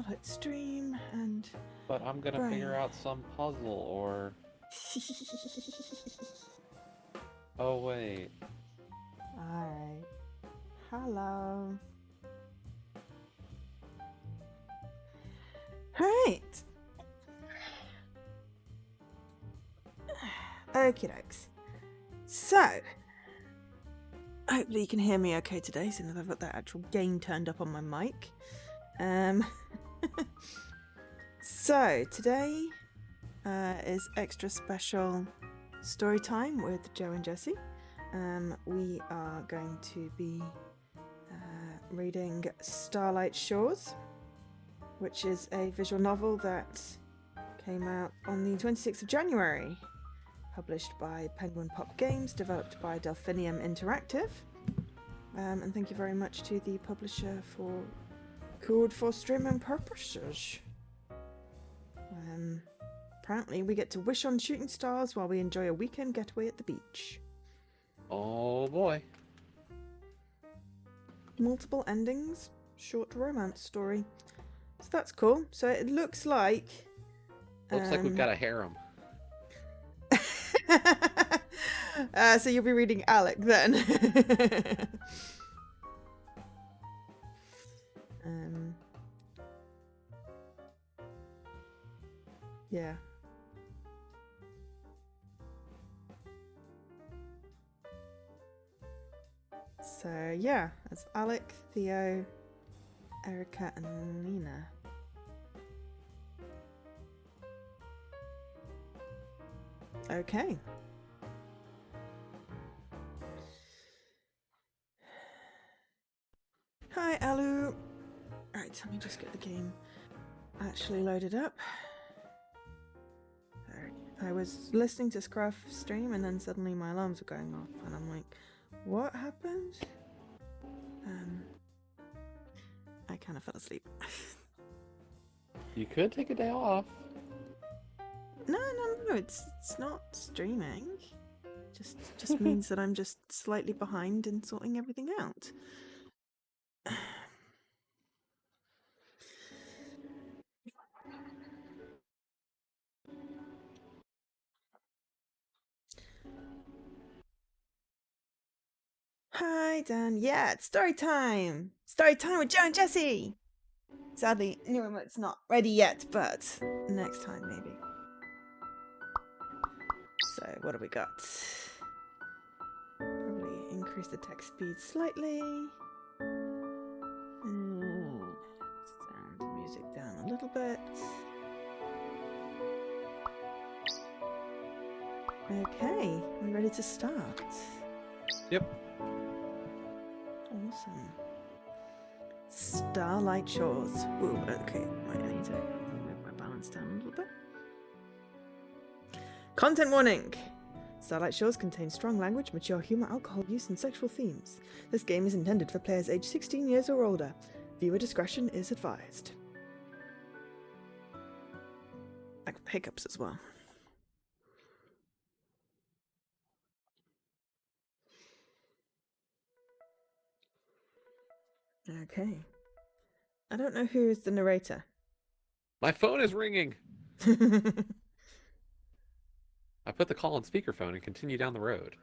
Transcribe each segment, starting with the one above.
Starlight stream and But I'm gonna figure out some puzzle or... Oh, wait. Alright. Hello. Right. Okie dokes. So, hopefully you can hear me okay today, since I've got that actual game turned up on my mic. So, today is extra special story time with Joe and Jessie. We are going to be reading Starlight Shores, which is a visual novel that came out on the 26th of January, published by Penguin Pop Games, developed by Delphinium Interactive. And thank you very much to the publisher for Code for Streaming Purposes. Apparently we get to wish on shooting stars while we enjoy a weekend getaway at the beach. Oh, boy. Multiple endings, short romance story. So that's cool. So it looks like... Looks like we've got a harem. So you'll be reading Alec then. Yeah. So yeah, it's Alec, Theo, Erica, and Lena. Okay. Hi, Alu. Alright, let me just get the game actually loaded up. Sorry. I was listening to Scruff stream and then suddenly my alarms were going off and I'm like, what happened? I kind of fell asleep. You could take a day off. No, it's not streaming. Just means that I'm just slightly behind in sorting everything out. Hi, Dan. Yeah, it's story time. Story time with Joe and Jessie. Sadly, new remote's not ready yet, but next time maybe. So, what have we got? Probably increase the text speed slightly. Sound the music down a little bit. Okay, we're ready to start. Yep. Awesome. Starlight Shores. Ooh, okay. Right, I need to move my balance down a little bit. Content warning! Starlight Shores contains strong language, mature humor, alcohol use, and sexual themes. This game is intended for players aged 16 years or older. Viewer discretion is advised. I got hiccups as well. Okay. I don't know who is the narrator. My phone is ringing. I put the call on speakerphone and continue down the road.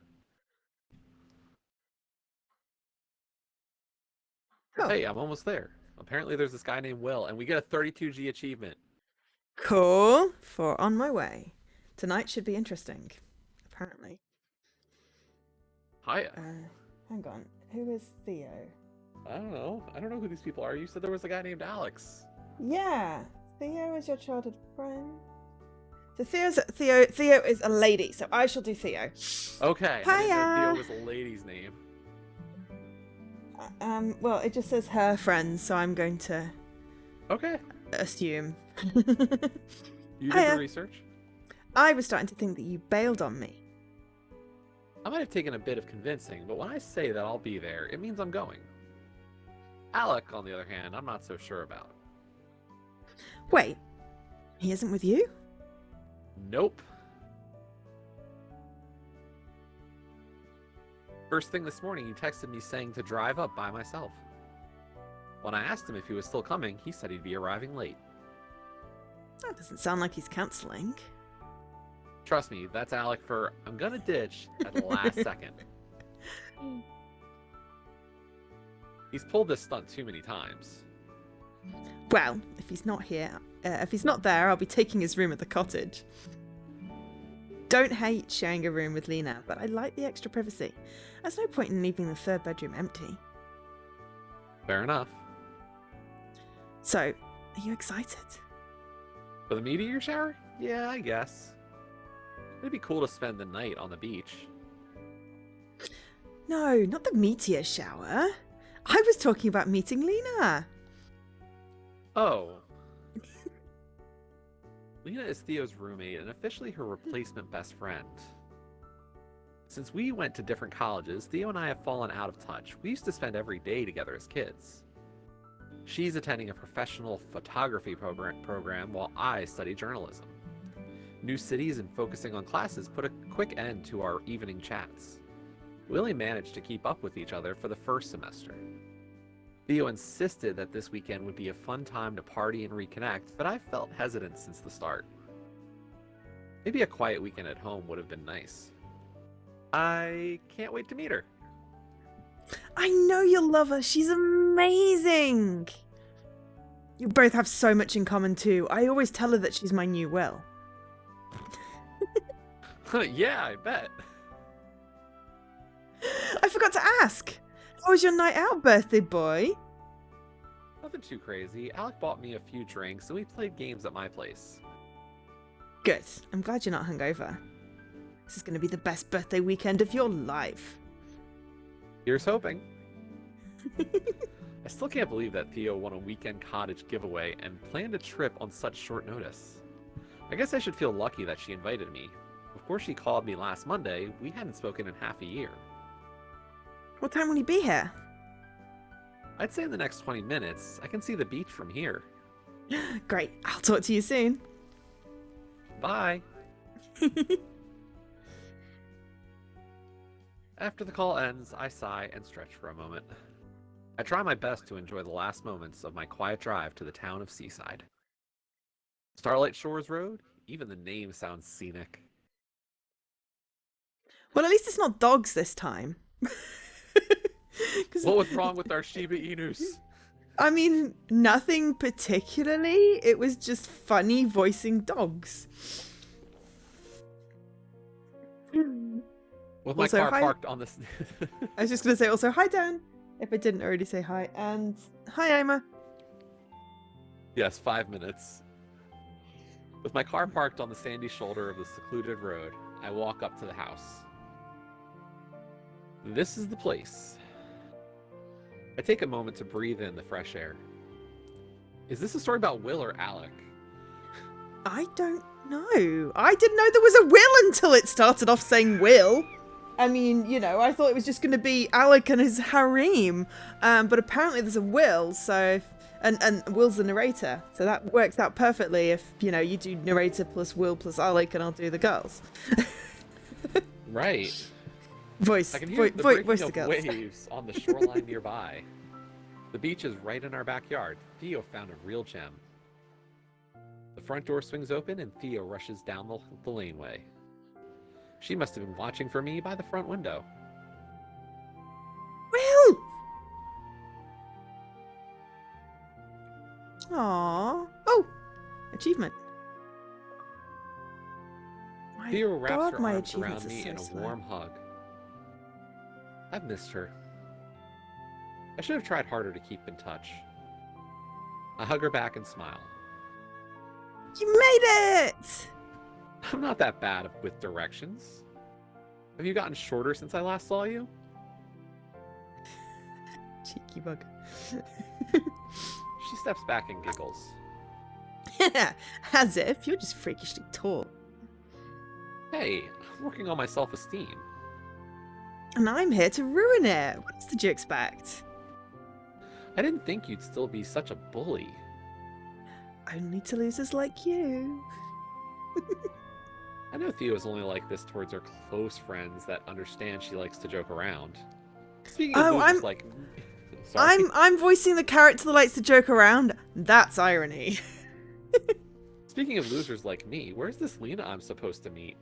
Oh. Hey, I'm almost there. Apparently there's this guy named Will, and we get a 32G achievement. Cool. For On My Way. Tonight should be interesting. Apparently. Hiya. Hang on. Who is Theo? I don't know. I don't know who these people are. You said there was a guy named Alex. Yeah. Theo is your childhood friend. So Theo is a lady, so I shall do Theo. Okay. Hiya. I didn't know Theo was a lady's name. Well, it just says her friends, so I'm going to assume. You did the research? I was starting to think that you bailed on me. I might have taken a bit of convincing, but when I say that I'll be there, it means I'm going. Alec, on the other hand, I'm not so sure about. Wait, he isn't with you? Nope. First thing this morning, you texted me saying to drive up by myself. When I asked him if he was still coming, he said he'd be arriving late. That doesn't sound like he's cancelling. Trust me, that's Alec for I'm gonna ditch at the last second. He's pulled this stunt too many times. Well, if he's not there, I'll be taking his room at the cottage. Don't hate sharing a room with Lena, but I like the extra privacy. There's no point in leaving the third bedroom empty. Fair enough. So, are you excited? For the meteor shower? Yeah, I guess. It'd be cool to spend the night on the beach. No, not the meteor shower. I was talking about meeting Lena. Oh. Lena is Theo's roommate and officially her replacement best friend. Since we went to different colleges, Theo and I have fallen out of touch. We used to spend every day together as kids. She's attending a professional photography program while I study journalism. New cities and focusing on classes put a quick end to our evening chats. We only managed to keep up with each other for the first semester. Theo insisted that this weekend would be a fun time to party and reconnect, but I felt hesitant since the start. Maybe a quiet weekend at home would have been nice. I can't wait to meet her. I know you'll love her. She's amazing. You both have so much in common too. I always tell her that she's my new Will. Yeah, I bet. I forgot to ask. How was your night out, birthday boy? Nothing too crazy. Alec bought me a few drinks and we played games at my place. Good. I'm glad you're not hungover. This is going to be the best birthday weekend of your life. Here's hoping. I still can't believe that Theo won a weekend cottage giveaway and planned a trip on such short notice. I guess I should feel lucky that she invited me. Before she called me last Monday, we hadn't spoken in half a year. What time will you be here? I'd say in the next 20 minutes. I can see the beach from here. Great. I'll talk to you soon. Bye. After the call ends, I sigh and stretch for a moment. I try my best to enjoy the last moments of my quiet drive to the town of Seaside. Starlight Shores Road? Even the name sounds scenic. Well, at least it's not dogs this time. What was wrong with our Shiba Inus? I mean, nothing particularly. It was just funny voicing dogs. With my car parked on this... I was just going to say also, hi, Dan, if I didn't already say hi. And hi, Emma. Yes, 5 minutes. With my car parked on the sandy shoulder of the secluded road, I walk up to the house. This is the place. I take a moment to breathe in the fresh air. Is this a story about Will or Alec? I don't know. I didn't know there was a Will until it started off saying Will. I mean, you know, I thought it was just going to be Alec and his harem. But apparently there's a Will, so... And Will's the narrator. So that works out perfectly if, you know, you do narrator plus Will plus Alec and I'll do the girls. Right. Voice. I can hear the voice breaking the of girls. waves on the shoreline nearby. The beach is right in our backyard. Theo found a real gem. The front door swings open and Theo rushes down the laneway. She must have been watching for me by the front window. Will! Aww. Oh! Achievement. My Theo wraps God, her my arms achievements around are me so in a slow. warm hug. I've missed her. I should have tried harder to keep in touch. I hug her back and smile. You made it! I'm not that bad with directions. Have you gotten shorter since I last saw you? Cheeky bug. She steps back and giggles. As if you're just freakishly tall. Hey, I'm working on my self-esteem. And I'm here to ruin it. What else did you expect? I didn't think you'd still be such a bully. Only to losers like you. I know Theo's only like this towards her close friends that understand she likes to joke around. Speaking of losers like... Sorry. I'm voicing the character that likes to joke around. That's irony. Speaking of losers like me, where's this Lena I'm supposed to meet?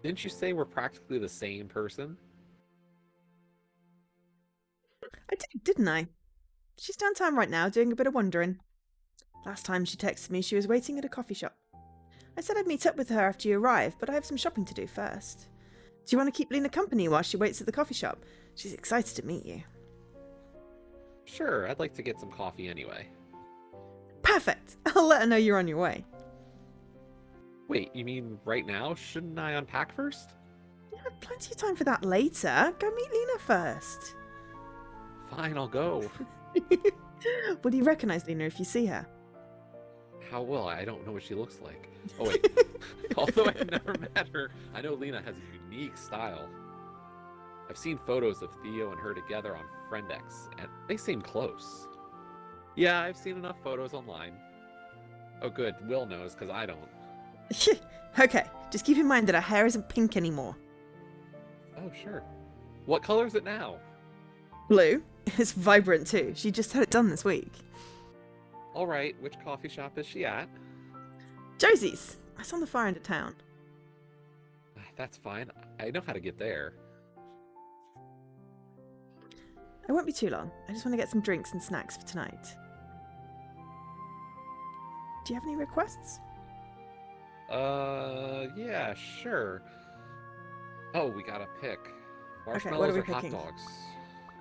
Didn't you say we're practically the same person? I did, didn't I? She's downtown right now doing a bit of wandering. Last time she texted me, she was waiting at a coffee shop. I said I'd meet up with her after you arrive, but I have some shopping to do first. Do you want to keep Lena company while she waits at the coffee shop? She's excited to meet you. Sure, I'd like to get some coffee anyway. Perfect! I'll let her know you're on your way. Wait, you mean right now? Shouldn't I unpack first? You have plenty of time for that later. Go meet Lena first. Fine, I'll go. Would you recognise Lena if you see her? How will I? I don't know what she looks like. Oh wait, although I've never met her, I know Lena has a unique style. I've seen photos of Theo and her together on Friendex, and they seem close. Yeah, I've seen enough photos online. Oh good, Will knows, because I don't. Okay, just keep in mind that her hair isn't pink anymore. Oh sure. What color is it now? Blue. It's vibrant too. She just had it done this week. Alright, which coffee shop is she at? Josie's. It's on the far end of town. That's fine. I know how to get there. It won't be too long. I just want to get some drinks and snacks for tonight. Do you have any requests? Yeah, sure. Oh, we gotta pick. Okay, Marshmallows what are we or hot picking? dogs?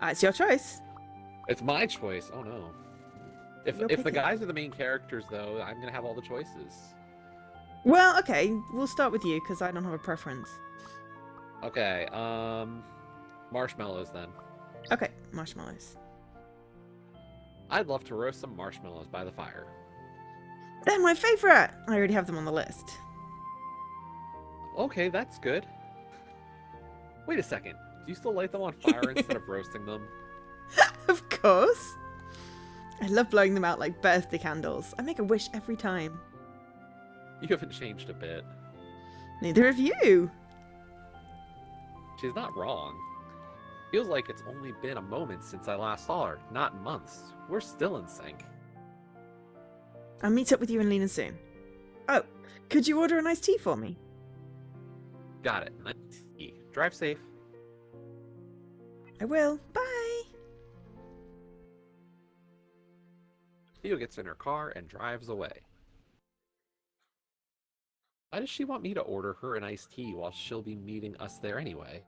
It's your choice. It's my choice. Oh no. If You're the picking. guys are the main characters, though, I'm gonna have all the choices. Well, okay. We'll start with you because I don't have a preference. Okay, marshmallows then. Okay, marshmallows. I'd love to roast some marshmallows by the fire. They're my favourite! I already have them on the list. Okay, that's good. Wait a second. Do you still light them on fire instead of roasting them? Of course. I love blowing them out like birthday candles. I make a wish every time. You haven't changed a bit. Neither of you. She's not wrong. Feels like it's only been a moment since I last saw her, not months. We're still in sync. I'll meet up with you and Lena soon. Oh, could you order an iced tea for me? Got it. Nice tea. Drive safe. I will. Bye. Theo gets in her car and drives away. Why does she want me to order her an iced tea while she'll be meeting us there anyway?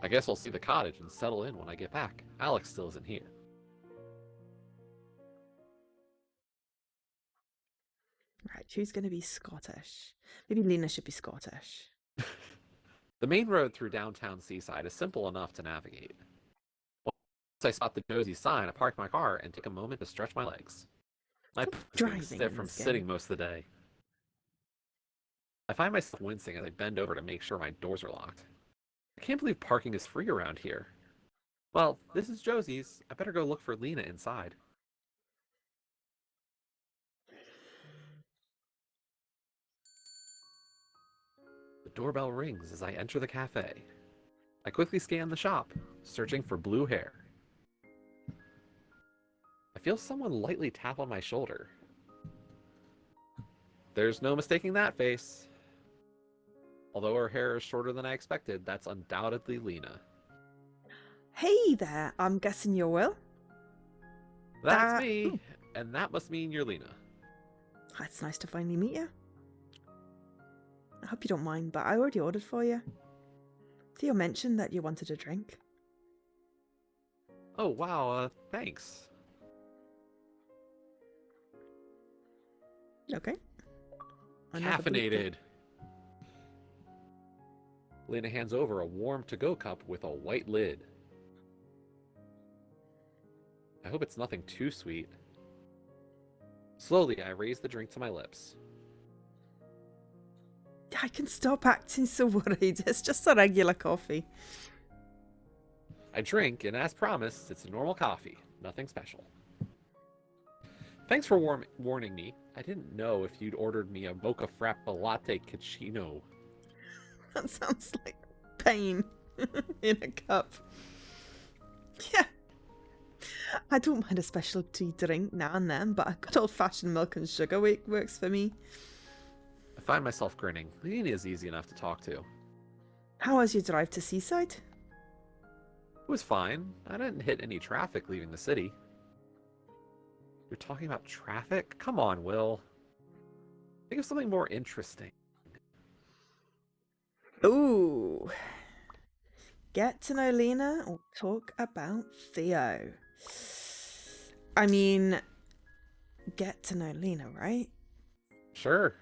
I guess I'll see the cottage and settle in when I get back. Alex still isn't here. Right, who's going to be Scottish? Maybe Lena should be Scottish. The main road through downtown Seaside is simple enough to navigate. Once I spot the Josie sign, I park my car and take a moment to stretch my legs. My Stop back is driving stiff in from this game. sitting most of the day. I find myself wincing as I bend over to make sure my doors are locked. I can't believe parking is free around here. Well, this is Josie's. I better go look for Lena inside. The doorbell rings as I enter the cafe. I quickly scan the shop, searching for blue hair. I feel someone lightly tap on my shoulder. There's no mistaking that face. Although her hair is shorter than I expected, that's undoubtedly Lena. Hey there, I'm guessing you're Will? That's me, and that must mean you're Lena. It's nice to finally meet you. I hope you don't mind, but I already ordered for you. Theo mentioned that you wanted a drink. Oh, wow, thanks. Okay. Another blue Caffeinated. Lena hands over a warm to-go cup with a white lid. I hope it's nothing too sweet. Slowly, I raise the drink to my lips. I can stop acting so worried. It's just a regular coffee. I drink, and as promised, it's a normal coffee. Nothing special. Thanks for warning me. I didn't know if you'd ordered me a mocha frappa latte cappuccino. That sounds like pain. in a cup. Yeah. I don't mind a specialty drink now and then, but a good old-fashioned milk and sugar works for me. I find myself grinning. Lena is easy enough to talk to. How was your drive to Seaside? It was fine. I didn't hit any traffic leaving the city. You're talking about traffic? Come on, Will. Think of something more interesting. Ooh. Get to know Lena or talk about Theo? I mean, get to know Lena, right? Sure.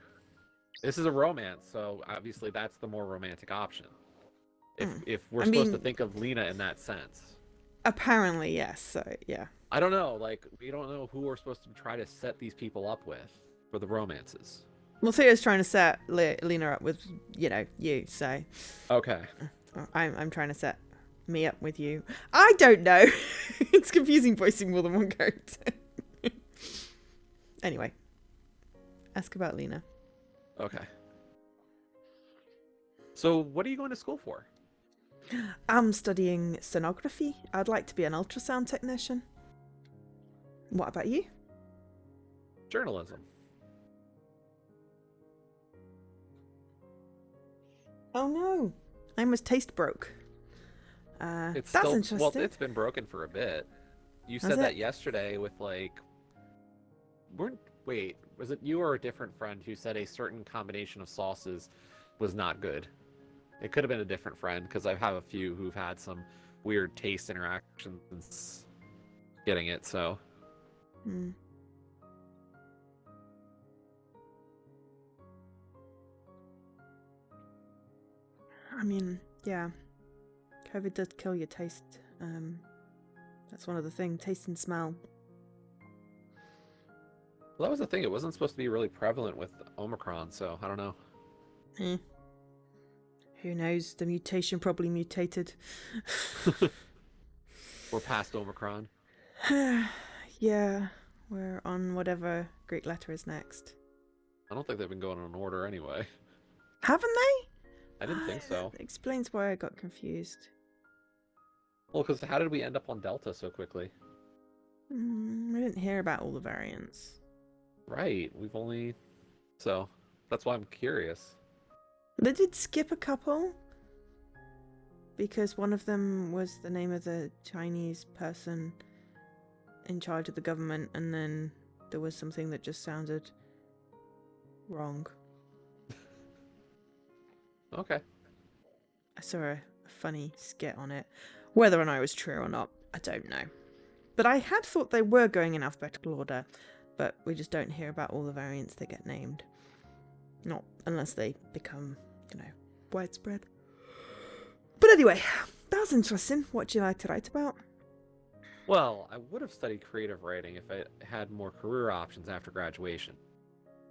This is a romance, so obviously that's the more romantic option. If we're supposed to think of Lena in that sense. Apparently, yes. So, yeah. I don't know. Like, we don't know who we're supposed to try to set these people up with for the romances. Well, Theo's trying to set Lena up with, you. So, okay. I'm trying to set me up with you. I don't know. It's confusing voicing more than one character. Anyway, ask about Lena. Okay. So, what are you going to school for? I'm studying sonography. I'd like to be an ultrasound technician. What about you? Journalism. Oh no, I almost taste broke. It's that's still, interesting. Well, it's been broken for a bit. You said that yesterday with wait, was it you or a different friend who said a certain combination of sauces was not good? It could have been a different friend, because I have a few who've had some weird taste interactions getting it, so. I mean, yeah. COVID does kill your taste. That's one of the things, taste and smell. Well, that was the thing. It wasn't supposed to be really prevalent with Omicron, so I don't know. Who knows? The mutation probably mutated. We're past Omicron. Yeah, we're on whatever Greek letter is next. I don't think they've been going in order anyway. Haven't they? I didn't think so. That explains why I got confused. Well, because how did we end up on Delta so quickly? We didn't hear about all the variants. Right, we've only... So, that's why I'm curious. They did skip a couple, because one of them was the name of the Chinese person in charge of the government, and then there was something that just sounded wrong. Okay. I saw a funny skit on it. Whether or not it was true or not, I don't know. But I had thought they were going in alphabetical order, but we just don't hear about all the variants that get named. Not unless they become, widespread. But anyway, that was interesting. What do you like to write about? Well, I would have studied creative writing if I had more career options after graduation.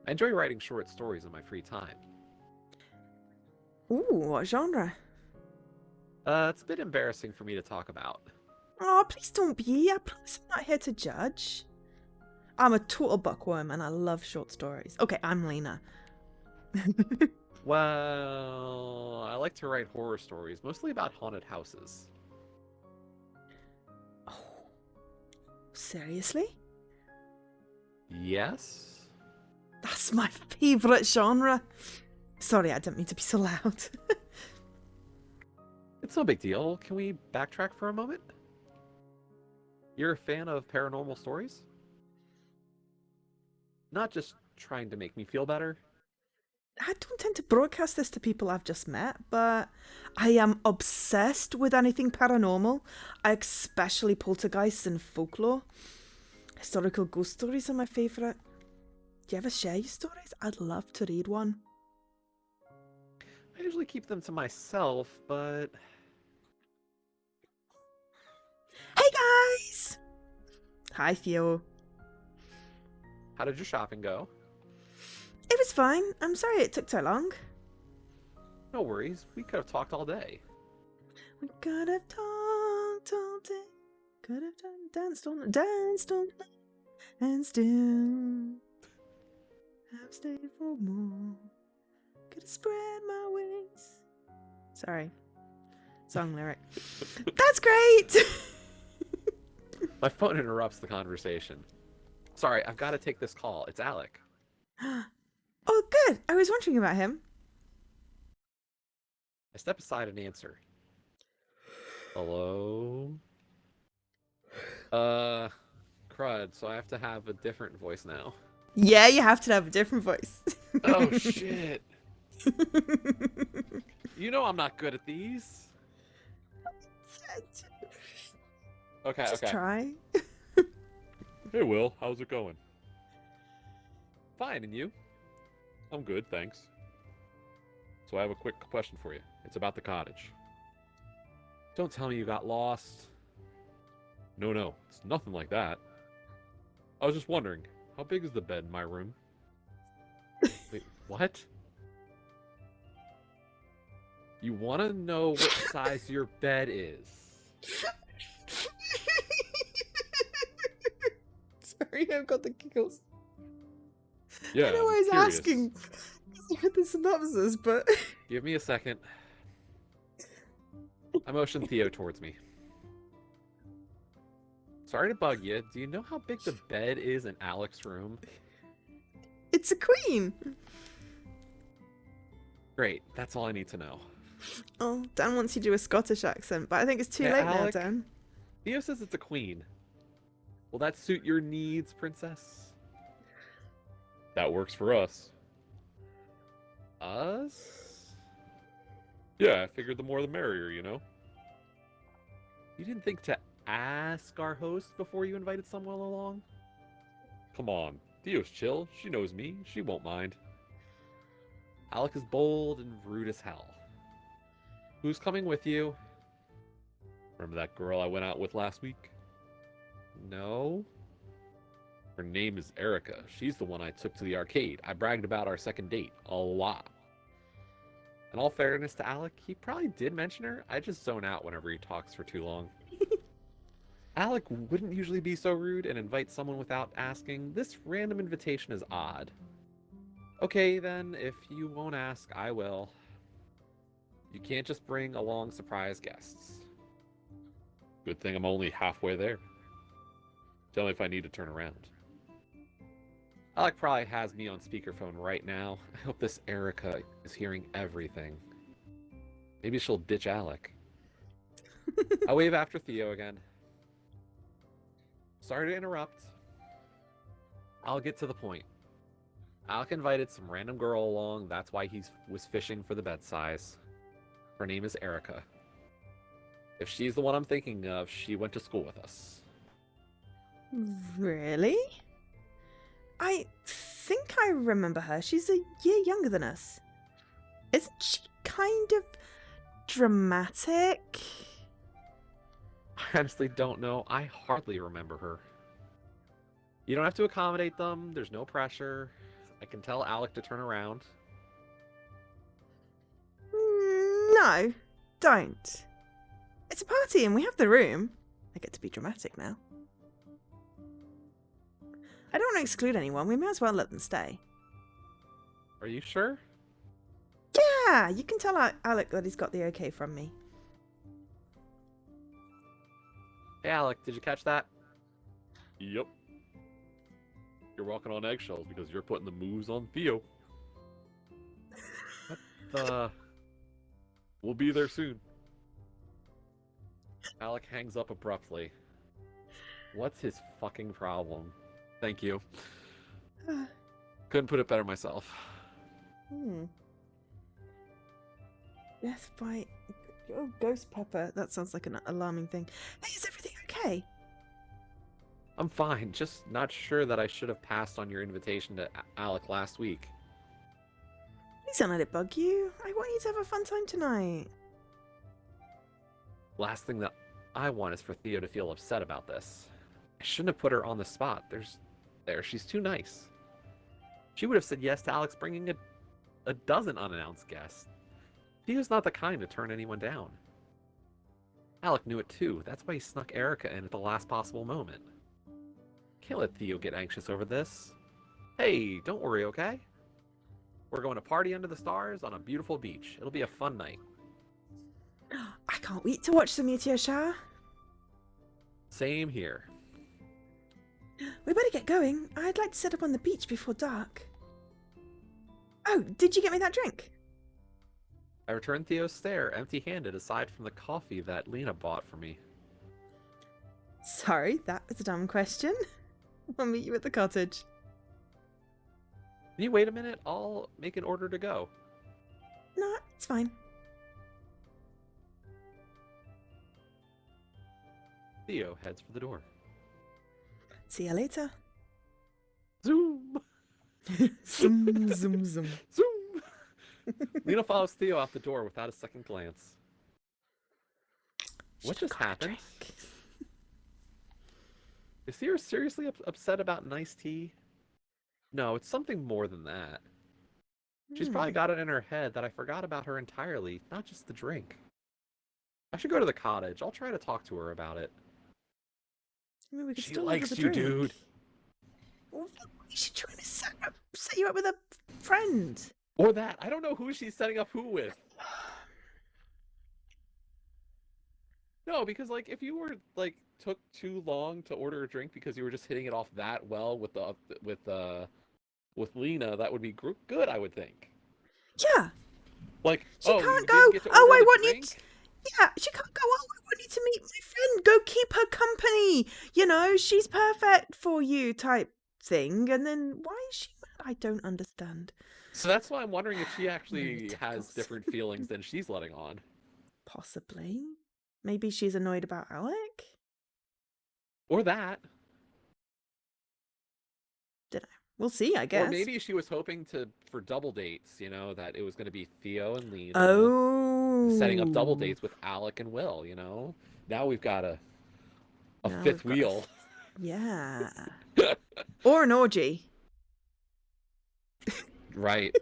I enjoy writing short stories in my free time. Ooh, what genre? It's a bit embarrassing for me to talk about. Oh, please don't be. I promise I'm not here to judge. I'm a total bookworm and I love short stories. Okay, I'm Lena. Well, I like to write horror stories, mostly about haunted houses. Oh, seriously? Yes? That's my favourite genre. Sorry, I didn't mean to be so loud. It's no big deal. Can we backtrack for a moment? You're a fan of paranormal stories? Not just trying to make me feel better? I don't tend to broadcast this to people I've just met, but I am obsessed with anything paranormal. Especially poltergeists and folklore. Historical ghost stories are my favourite. Do you ever share your stories? I'd love to read one. I usually keep them to myself, but... Hey guys! Hi Theo. How did your shopping go? It was fine. I'm sorry it took so long. No worries. We could have talked all day. We could have talked all day. Could have danced all night, and still have stayed for more. Could have spread my wings. Sorry. song lyric. That's great! My phone interrupts the conversation. Sorry, I've got to take this call. It's Alec. Oh, good. I was wondering about him. I step aside and answer. Hello? Crud, so I have to have a different voice now. Yeah, you have to have a different voice. Oh, shit. You know I'm not good at these. Okay, Just okay. try. Hey, Will, how's it going? Fine, and you? I'm good, thanks. So I have a quick question for you. It's about the cottage. Don't tell me you got lost. No, it's nothing like that. I was just wondering, how big is the bed in my room? Wait, what? You want to know what size your bed is? Sorry, I've got the giggles. Yeah, I know I'm I was curious. asking because you had the synopsis, but... Give me a second. I motion Theo towards me. Sorry to bug you. Do you know how big the bed is in Alec's room? It's a queen! Great, that's all I need to know. Oh, Dan wants you to do a Scottish accent, but I think it's too late Alec, now, Dan. Theo says it's a queen. Will that suit your needs, princess? That works for us. Us? Yeah, I figured the more the merrier, you know? You didn't think to ask our host before you invited someone along? Come on, Theo's chill. She knows me. She won't mind. Alec is bold and rude as hell. Who's coming with you? Remember that girl I went out with last week? No. Her name is Erica. She's the one I took to the arcade. I bragged about our second date a lot. In all fairness to Alec, he probably did mention her. I just zone out whenever he talks for too long. Alec wouldn't usually be so rude and invite someone without asking. This random invitation is odd. Okay, then, if you won't ask, I will. You can't just bring along surprise guests. Good thing I'm only halfway there. Tell me if I need to turn around. Alec probably has me on speakerphone right now. I hope this Erica is hearing everything. Maybe she'll ditch Alec. I wave after Theo again. Sorry to interrupt. I'll get to the point. Alec invited some random girl along. That's why he was fishing for the bed size. Her name is Erica. If she's the one I'm thinking of, she went to school with us. Really? I think I remember her. She's a year younger than us. Isn't she kind of dramatic? I honestly don't know. I hardly remember her. You don't have to accommodate them. There's no pressure. I can tell Alec to turn around. No, don't. It's a party and we have the room. I get to be dramatic now. I don't want to exclude anyone. We may as well let them stay. Are you sure? Yeah, you can tell Alec that he's got the okay from me. Hey, Alec, did you catch that? Yep. You're walking on eggshells because you're putting the moves on Theo. What the... We'll be there soon. Alec hangs up abruptly. What's his fucking problem? Thank you. Couldn't put it better myself. Death by... Oh, ghost pepper. That sounds like an alarming thing. Hey, is everything okay? I'm fine, just not sure that I should have passed on your invitation to Alec last week. Please don't let it bug you. I want you to have a fun time tonight. Last thing that I want is for Theo to feel upset about this. I shouldn't have put her on the spot. She's too nice. She would have said yes to Alex bringing a dozen unannounced guests. Theo's not the kind to turn anyone down. Alec knew it too. That's why he snuck Erica in at the last possible moment. Can't let Theo get anxious over this. Hey, don't worry, okay? We're going to party under the stars on a beautiful beach. It'll be a fun night. I can't wait to watch the meteor shower. Same here. We better get going. I'd like to set up on the beach before dark. Oh, did you get me that drink? I returned Theo's stare, empty-handed, aside from the coffee that Lena bought for me. Sorry, that was a dumb question. I'll meet you at the cottage. Can you wait a minute? I'll make an order to go. No, it's fine. Theo heads for the door. See you later. Zoom! Zoom, zoom, zoom. Zoom! Lena follows Theo out the door without a second glance. What just happened? Is Theo seriously upset about an iced tea? No, it's something more than that. She's probably got it in her head that I forgot about her entirely, not just the drink. I should go to the cottage. I'll try to talk to her about it. I mean, we could She still likes have a you, drink. dude. Well, she's trying to set you up with a friend. Or that. I don't know who she's setting up who with. No, because like if you were like took too long to order a drink because you were just hitting it off that well with Lena, that would be good, I would think. Yeah. Like She you can't didn't go. get to Oh, order I the want you. drink? Yeah, she can't go. Oh, I want you to meet my friend. Go keep her company. You know, she's perfect for you, type thing. And then why is she mad? I don't understand. So that's why I'm wondering if she actually has Ridiculous. different feelings than she's letting on. Possibly. Maybe she's annoyed about Alec. Or that. Don't know. We'll see, I guess. Or maybe she was hoping for double dates, you know, that it was going to be Theo and Lena. Oh. Setting up double dates with Alec and Will, you know? Now we've got a fifth wheel. Yeah. Or an orgy. Right.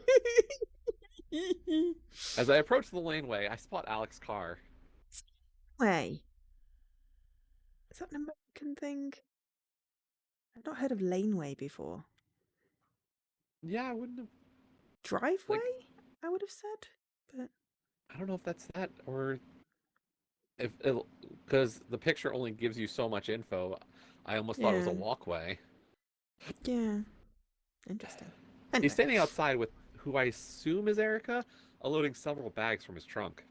As I approach the laneway, I spot Alec's car. Way. Is that an American thing? I've not heard of laneway before. Yeah, I wouldn't have... Driveway, I would have said. But I don't know if that's that, or... Because the picture only gives you so much info, I almost thought it was a walkway. Yeah. Interesting. Anyway. He's standing outside with who I assume is Erica, unloading several bags from his trunk.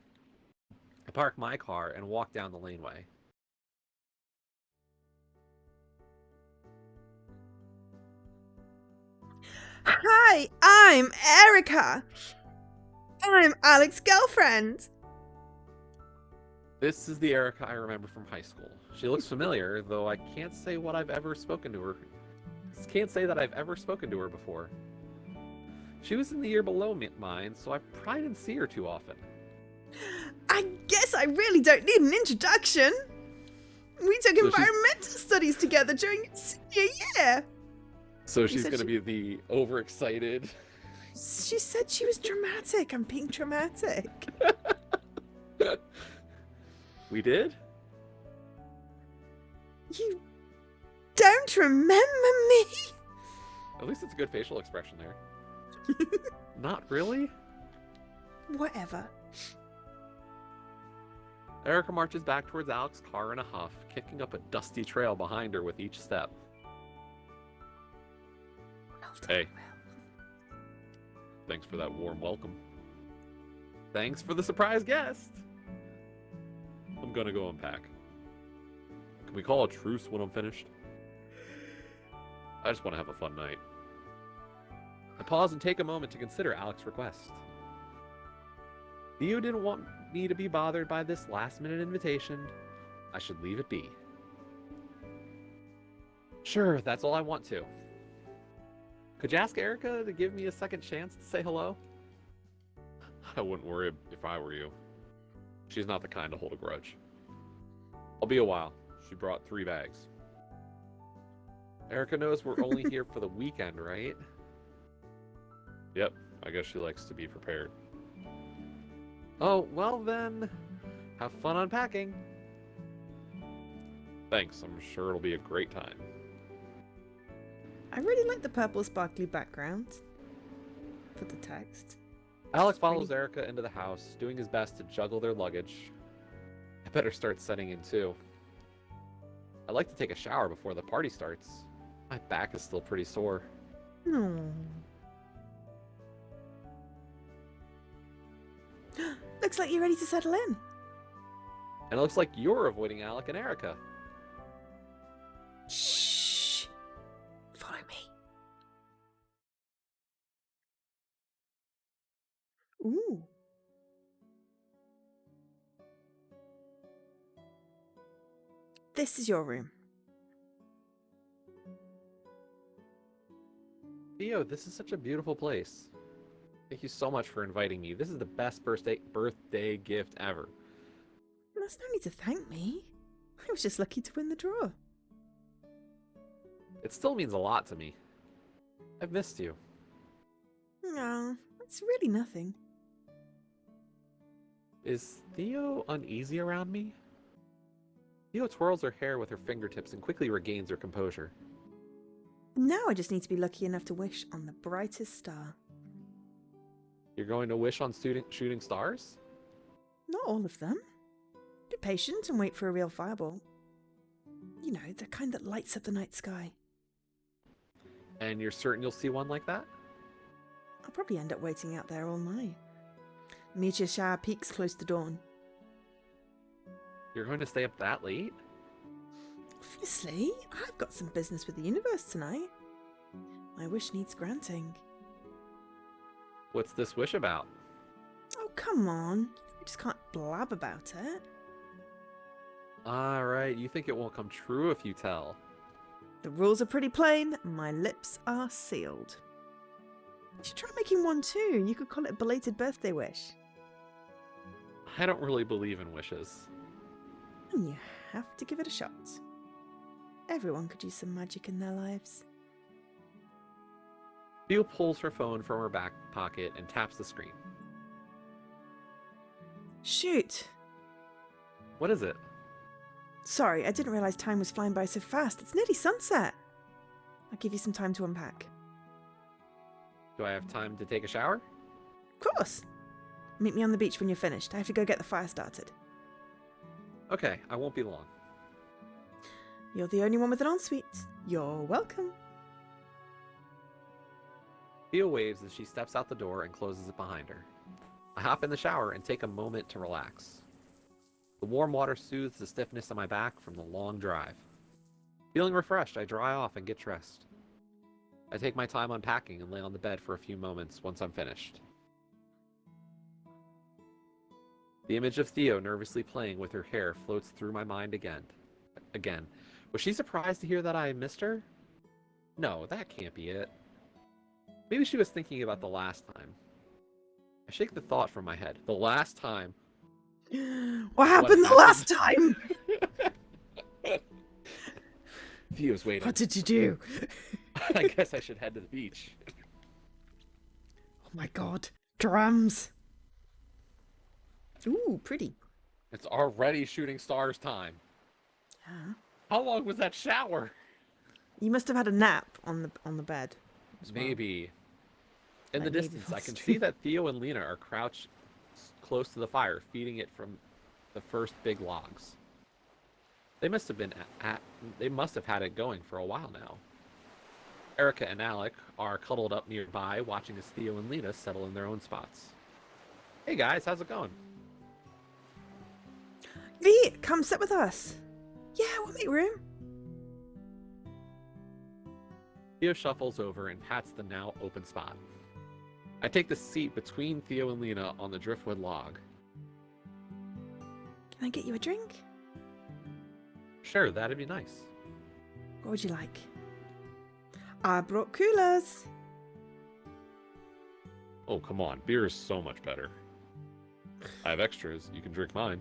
I park my car and walk down the laneway. Hi, I'm Erica. I'm Alec's girlfriend. This is the Erica I remember from high school. She looks familiar, though I can't say what I've ever spoken to her. Can't say that I've ever spoken to her before. She was in the year below mine, so I probably didn't see her too often. I guess I really don't need an introduction. We took environmental studies together during senior year. So she's going to be the overexcited... She said she was dramatic. I'm being dramatic. We did? You don't remember me? At least it's a good facial expression there. Not really? Whatever. Erica marches back towards Alec's car in a huff, kicking up a dusty trail behind her with each step. Well done, Hey. Will. Thanks for that warm welcome. Thanks for the surprise guest. I'm gonna go unpack. Can we call a truce when I'm finished? I just want to have a fun night. I pause and take a moment to consider Alec's request. Theo didn't want me to be bothered by this last-minute invitation. I should leave it be. Sure, that's all I want to. Could you ask Erica to give me a second chance to say hello? I wouldn't worry if I were you. She's not the kind to hold a grudge. I'll be a while. She brought 3 bags. Erica knows we're only here for the weekend, right? Yep, I guess she likes to be prepared. Oh, well then, have fun unpacking. Thanks, I'm sure it'll be a great time. I really like the purple sparkly background for the text. Alex follows Erica into the house, doing his best to juggle their luggage. better start setting in too. I'd like to take a shower before the party starts. My back is still pretty sore. No. Looks like you're ready to settle in. And it looks like you're avoiding Alec and Erica. Shh. Follow me. Ooh. This is your room. Theo, this is such a beautiful place. Thank you so much for inviting me. This is the best birthday gift ever. There's no need to thank me. I was just lucky to win the draw. It still means a lot to me. I've missed you. No, it's really nothing. Is Theo uneasy around me? Theo twirls her hair with her fingertips and quickly regains her composure. Now I just need to be lucky enough to wish on the brightest star. You're going to wish on shooting stars? Not all of them. Be patient and wait for a real fireball. You know, the kind that lights up the night sky. And you're certain you'll see one like that? I'll probably end up waiting out there all night. Meteor shower peaks close to dawn. You're going to stay up that late? Obviously, I've got some business with the universe tonight. My wish needs granting. What's this wish about? Oh, come on. I just can't blab about it. Alright, you think it won't come true if you tell. The rules are pretty plain. My lips are sealed. You should try making one too. You could call it a belated birthday wish. I don't really believe in wishes. And you have to give it a shot. Everyone could use some magic in their lives. Theo pulls her phone from her back pocket and taps the screen. Shoot. What is it? Sorry, I didn't realize time was flying by so fast. It's nearly sunset. I'll give you some time to unpack. Do I have time to take a shower? Of course. Meet me on the beach when you're finished. I have to go get the fire started. Okay, I won't be long. You're the only one with an ensuite. You're welcome. Theo waves as she steps out the door and closes it behind her. I hop in the shower and take a moment to relax. The warm water soothes the stiffness in my back from the long drive. Feeling refreshed, I dry off and get dressed. I take my time unpacking and lay on the bed for a few moments once I'm finished. The image of Theo nervously playing with her hair floats through my mind again. Was she surprised to hear that I missed her? No, that can't be it. Maybe she was thinking about the last time. I shake the thought from my head. The last time. What happened the last time? Theo's waiting. What did you do? I guess I should head to the beach. Oh my god. Drums. Ooh, pretty. It's already shooting stars time. Yeah. How long was that shower? You must have had a nap on the bed. Maybe. In the Like maybe distance, I can that's see true. that Theo and Lena are crouched close to the fire, feeding it from the first big logs. They must have had it going for a while now. Erica and Alec are cuddled up nearby, watching as Theo and Lena settle in their own spots. Hey guys, how's it going? V, come sit with us. Yeah, we'll make room. Theo shuffles over and pats the now open spot. I take the seat between Theo and Lena on the driftwood log. Can I get you a drink? Sure, that'd be nice. What would you like? I brought coolers. Oh, come on. Beer is so much better. I have extras. You can drink mine.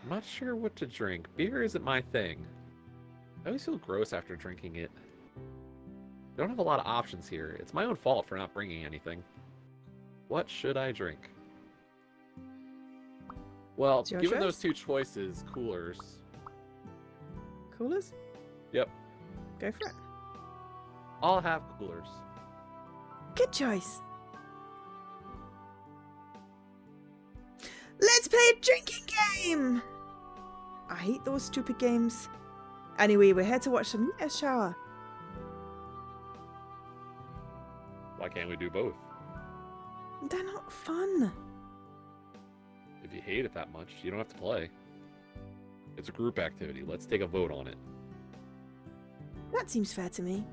I'm not sure what to drink. Beer isn't my thing. I always feel gross after drinking it. I don't have a lot of options here. It's my own fault for not bringing anything. What should I drink? Well, It's your given choice. those two choices, coolers. Coolers? Yep, Go for it. I'll have coolers. Good choice. Let's play a drinking game! I hate those stupid games. Anyway, we're here to watch some Meteor Shower. Why can't we do both? They're not fun. If you hate it that much, you don't have to play. It's a group activity. Let's take a vote on it. That seems fair to me.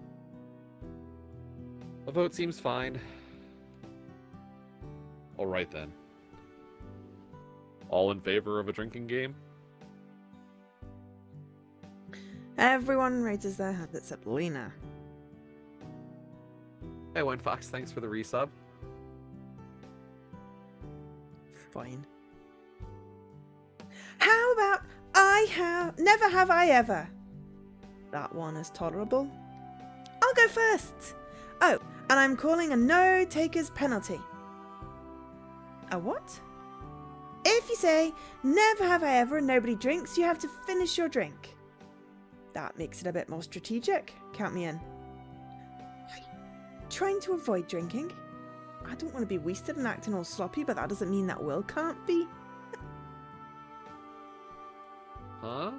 A vote seems fine. All right then. All in favor of a drinking game? Everyone raises their hand except Lena. Hey, Wine Fox, thanks for the resub. Fine. How about never have I ever? That one is tolerable. I'll go first. Oh, and I'm calling a no takers penalty. A what? If you say never have I ever and nobody drinks, you have to finish your drink. That makes it a bit more strategic. Count me in. Trying to avoid drinking. I don't want to be wasted and acting all sloppy, but that doesn't mean that Will can't be. Huh?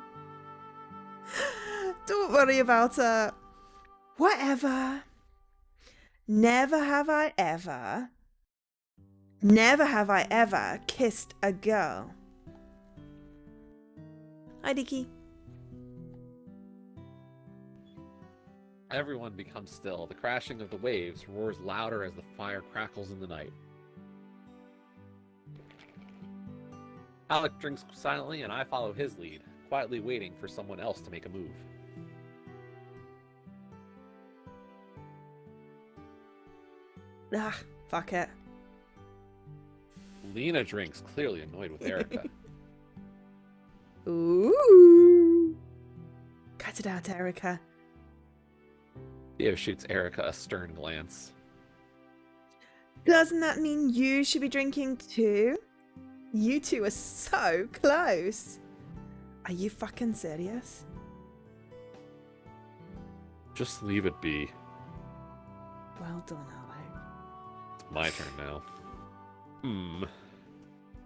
Don't worry about it. Whatever. Never have I ever kissed a girl. Hi, Dicky. Everyone becomes still. The crashing of the waves roars louder as the fire crackles in the night. Alec drinks silently and I follow his lead, quietly waiting for someone else to make a move. Fuck it. Lena drinks, clearly annoyed with Erica. Ooh. Cut it out, Erica. Theo shoots Erica a stern glance. Doesn't that mean you should be drinking too? You two are so close. Are you fucking serious? Just leave it be. Well done, Alec. It's my turn now.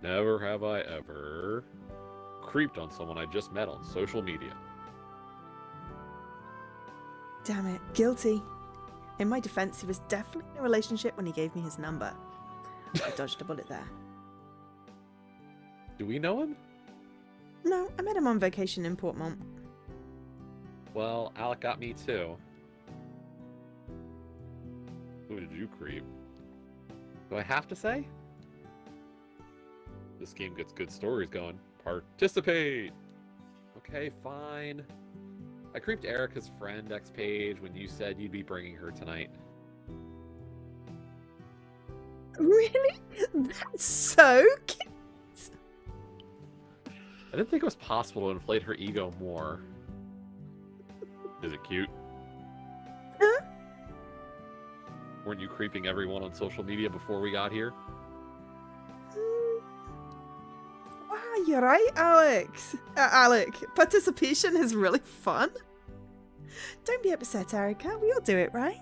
Never have I ever creeped on someone I just met on social media. Damn it, guilty. In my defense, he was definitely in a relationship when he gave me his number. I dodged a bullet there. Do we know him? No, I met him on vacation in Portmont. Well, Alec got me too. Who did you creep? Do I have to say? This game gets good stories going. Participate! Okay, fine. I creeped Erica's friend X page when you said you'd be bringing her tonight. Really? That's so cute. I didn't think it was possible to inflate her ego more. Is it cute? Huh? Weren't you creeping everyone on social media before we got here? Wow, you're right, Alex. Alec, participation is really fun. Don't be upset, Erica. We all do it, right?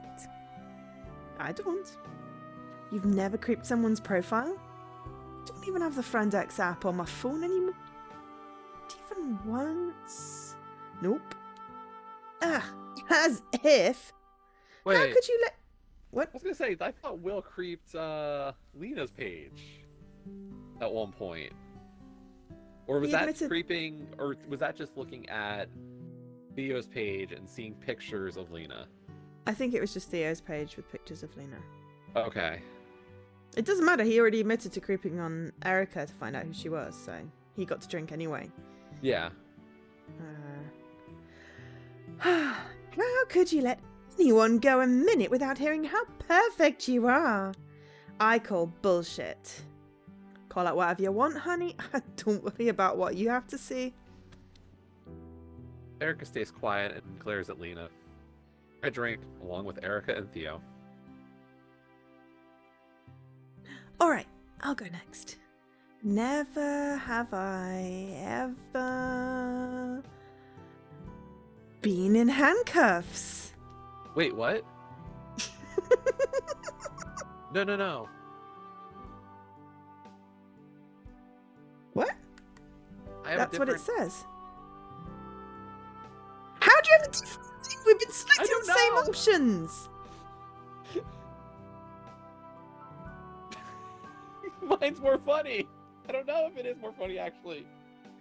I don't. You've never creeped someone's profile? Don't even have the Friend X app on my phone anymore. Not even once. Nope. As if. Wait. How could you let... What? I was gonna say, I thought Will creeped Lena's page at one point. Or was He that admitted... creeping, or was that just looking at Theo's page and seeing pictures of Lena? I think it was just Theo's page with pictures of Lena. Okay. It doesn't matter, he already admitted to creeping on Erica to find out who she was, so he got to drink anyway. Yeah. How could you let anyone go a minute without hearing how perfect you are? I call bullshit. Call it whatever you want, honey. Don't worry about what you have to see. Erica stays quiet and glares at Lena. I drink, along with Erica and Theo. Alright, I'll go next. Never have I ever been in handcuffs. Wait, what? No. What? That's what it different... says. How do you have a different thing? We've been selecting the same know. options. Mine's more funny. I don't know if it is more funny, actually.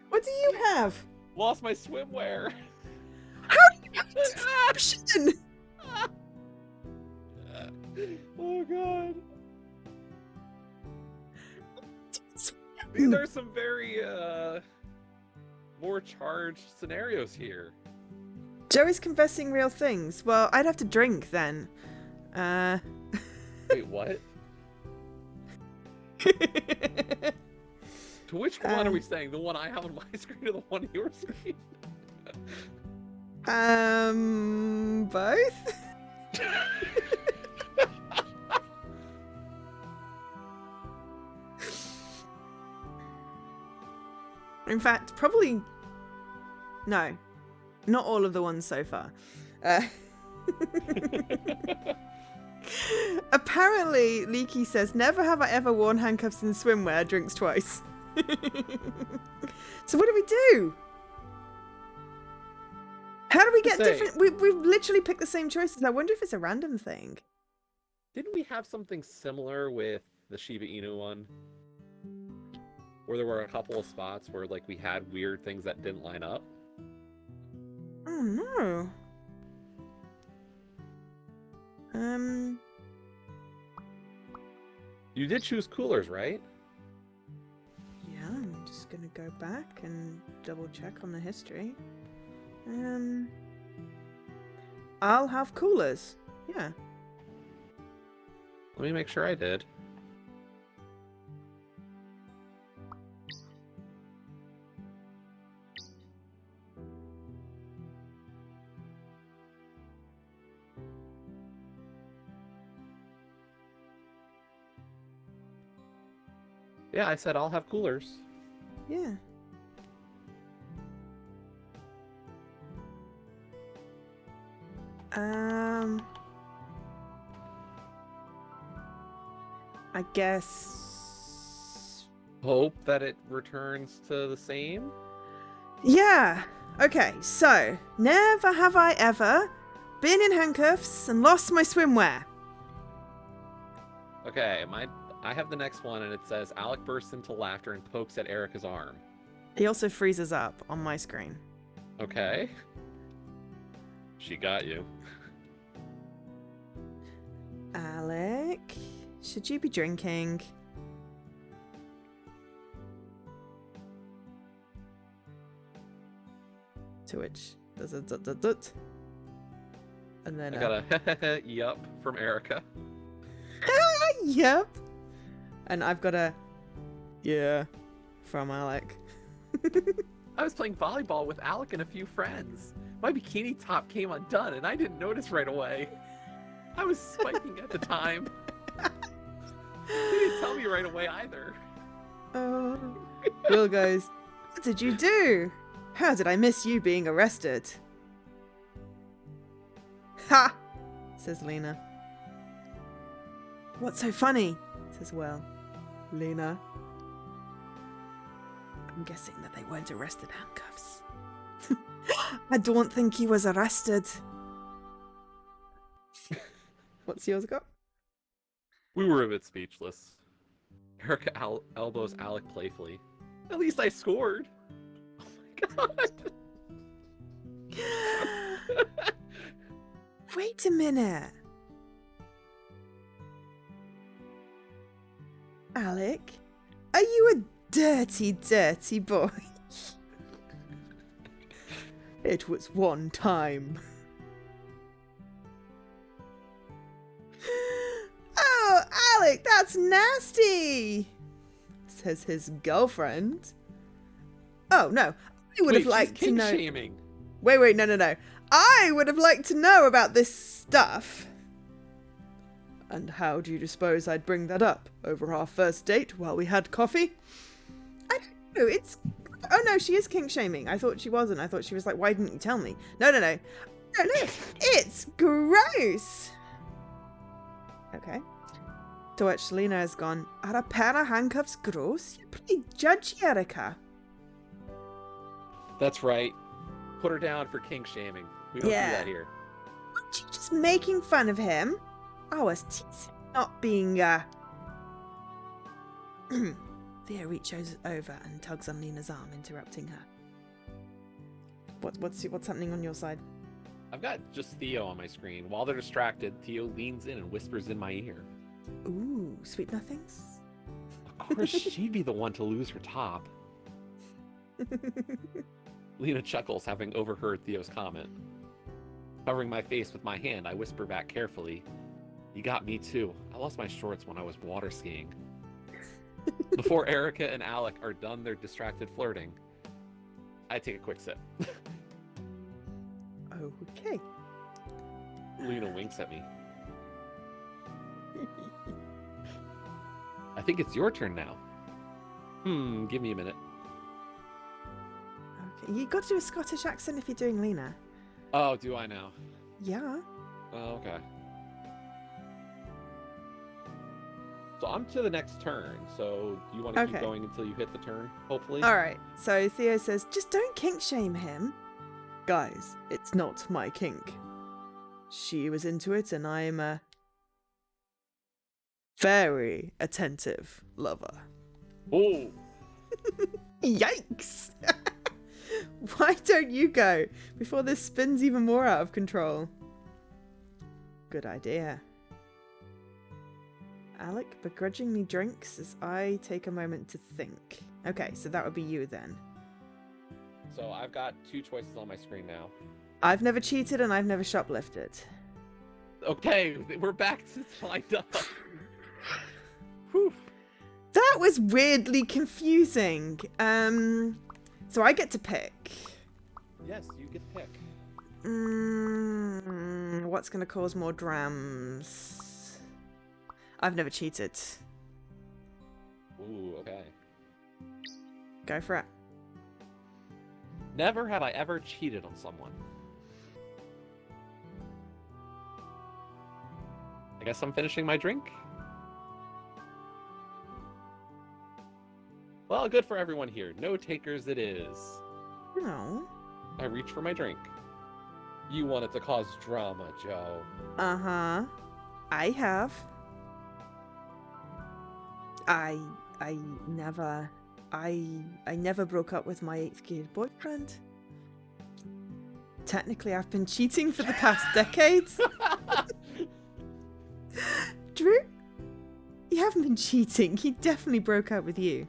What do you have? Lost my swimwear. How do you have a different option? Oh, God. These are some very, more charged scenarios here. Joey's confessing real things. Well, I'd have to drink then. Wait, what? To which one are we saying? The one I have on my screen or the one on your screen? Both? In fact, probably... No. Not all of the ones so far. Apparently, Leaky says, never have I ever worn handcuffs in swimwear, drinks twice. So what do we do? How do we get different... We've literally picked the same choices. I wonder if it's a random thing. Didn't we have something similar with the Shiba Inu one? Where there were a couple of spots where, like, we had weird things that didn't line up? Oh, no. You did choose coolers, right? Yeah, I'm just gonna go back and double check on the history. I'll have coolers. Yeah. Let me make sure I did. Yeah, I said I'll have coolers. Yeah. I guess... Hope that it returns to the same? Yeah. Okay, so, never have I ever been in handcuffs and lost my swimwear. Okay, I have the next one, and it says, Alec bursts into laughter and pokes at Erica's arm. He also freezes up on my screen. Okay. She got you. Alec, should you be drinking? To which there's a dut dut dut. And then I got a yup from Erica. Yep. And I've got a yeah from Alec. I was playing volleyball with Alec and a few friends. My bikini top came undone and I didn't notice right away. I was spiking at the time. They didn't tell me right away either. Oh. Will goes, what did you do? How did I miss you being arrested? Ha! Says Lena. What's so funny? Says Will. Lena. I'm guessing that they weren't arrested handcuffs. I don't think he was arrested. What's yours got? We were a bit speechless. Erica elbows Alec playfully. At least I scored. Oh my god. Wait a minute. Alec, are you a dirty, dirty boy? It was one time. Oh, Alec, that's nasty, says his girlfriend. Oh, no. I would have liked to know. Shaming. Wait, no. I would have liked to know about this stuff. And how do you suppose I'd bring that up? Over our first date while we had coffee? I don't know, it's... Oh no, she is kink shaming. I thought she wasn't. I thought she was like, why didn't you tell me? No. No, it's gross. Okay. To which Selena has gone, are a pair of handcuffs gross? You're pretty judgy, Erica. That's right. Put her down for kink shaming. We don't do that here. Weren't you just making fun of him? I was teasing, not being, Theo reaches over and tugs on Lena's arm, interrupting her. What's happening on your side? I've got just Theo on my screen. While they're distracted, Theo leans in and whispers in my ear. Ooh, sweet nothings? Of course, she'd be the one to lose her top. Lena chuckles, having overheard Theo's comment. Covering my face with my hand, I whisper back carefully. You got me too. I lost my shorts when I was water skiing. Before Erica and Alec are done their distracted flirting, I take a quick sip. Okay. Lena winks at me. I think it's your turn now. Give me a minute. Okay, you got to do a Scottish accent if you're doing Lena. Oh, do I now? Yeah. Oh, okay. So I'm to the next turn, so do you want to keep going until you hit the turn, hopefully? Alright, so Theo says, just don't kink shame him. Guys, it's not my kink. She was into it and I'm a very attentive lover. Oh! Yikes! Why don't you go before this spins even more out of control? Good idea. Alec begrudgingly drinks as I take a moment to think. Okay, so that would be you then. So I've got two choices on my screen now. I've never cheated and I've never shoplifted. Okay, we're back to lined up. Whew. That was weirdly confusing. So I get to pick. Yes, you get to pick. What's going to cause more drams? I've never cheated. Ooh, okay. Go for it. Never have I ever cheated on someone. I guess I'm finishing my drink. Well, good for everyone here. No takers it is. No. I reach for my drink. You wanted to cause drama, Joe. Uh-huh. I have. I never broke up with my 8th grade boyfriend. Technically, I've been cheating for the past decade. Drew, you haven't been cheating. He definitely broke up with you.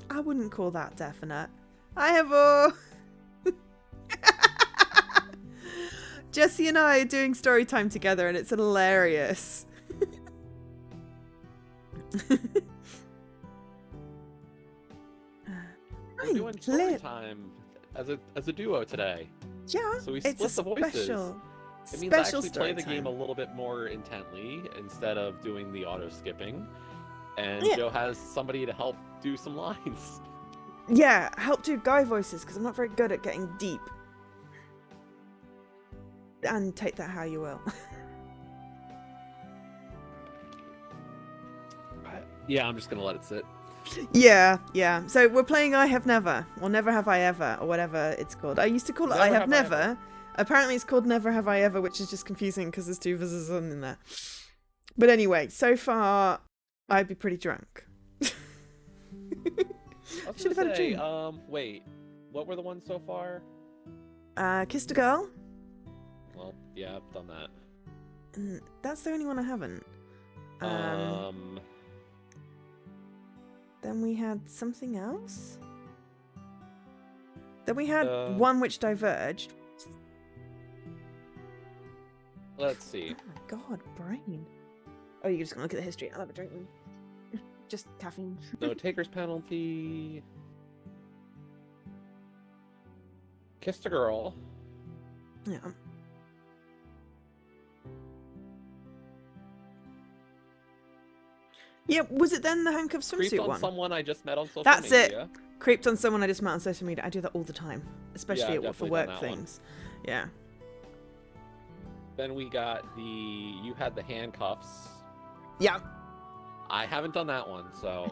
I wouldn't call that definite. I have all. Jesse and I are doing story time together, and it's hilarious. We're doing story time as a duo today. Yeah, so we split the voices. It means I actually play the game a little bit more intently instead of doing the auto skipping. And Joe has somebody to help do some lines. Yeah, help do guy voices because I'm not very good at getting deep. And take that how you will. Yeah, I'm just gonna let it sit. Yeah. So we're playing I Have Never, or Never Have I Ever, or whatever it's called. I used to call it I Have Never. Apparently it's called Never Have I Ever, which is just confusing because there's two visitors in there. But anyway, so far, I'd be pretty drunk. Should have had a drink. Wait, what were the ones so far? Kissed a Girl. Well, yeah, I've done that. And that's the only one I haven't. Then we had something else. Then we had one which diverged. Let's see. Oh my god, brain. Oh, you're just gonna look at the history. I'll have a drink then. Just caffeine. No takers penalty. Kissed a Girl. Yeah. Yeah, was it then the handcuff swimsuit Creeped on one? someone I just met on social That's media. it. Creeped on someone I just met on social media. I do that all the time, especially for work done that things. Yeah. Then we got you had the handcuffs. Yeah. I haven't done that one, so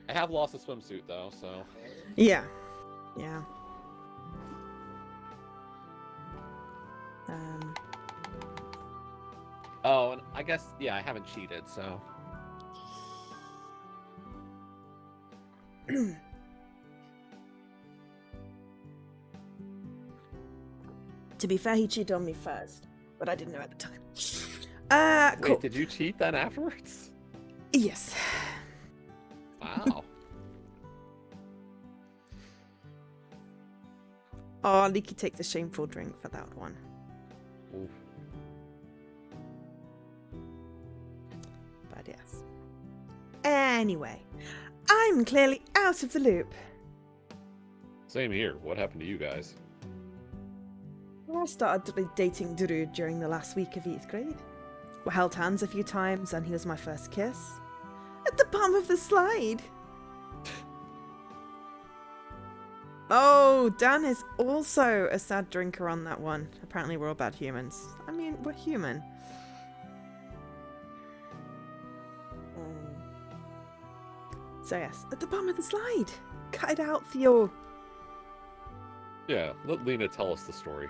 I have lost a swimsuit though. So Yeah. Yeah. Um. oh, and I guess I haven't cheated. So To be fair, he cheated on me first, but I didn't know at the time. Cool. wait, did you cheat then afterwards? Yes. Wow. Oh, Leaky takes a shameful drink for that one. Oof. But yes. Anyway, I'm clearly out of the loop. Same here. What happened to you guys? I started dating Drew during the last week of 8th grade. We held hands a few times and he was my first kiss. At the bottom of the slide. Oh, Dan is also a sad drinker on that one. Apparently we're all bad humans. I mean, we're human. So yes, at the bottom of the slide. Cut it out, Theo. Yeah, let Lena tell us the story.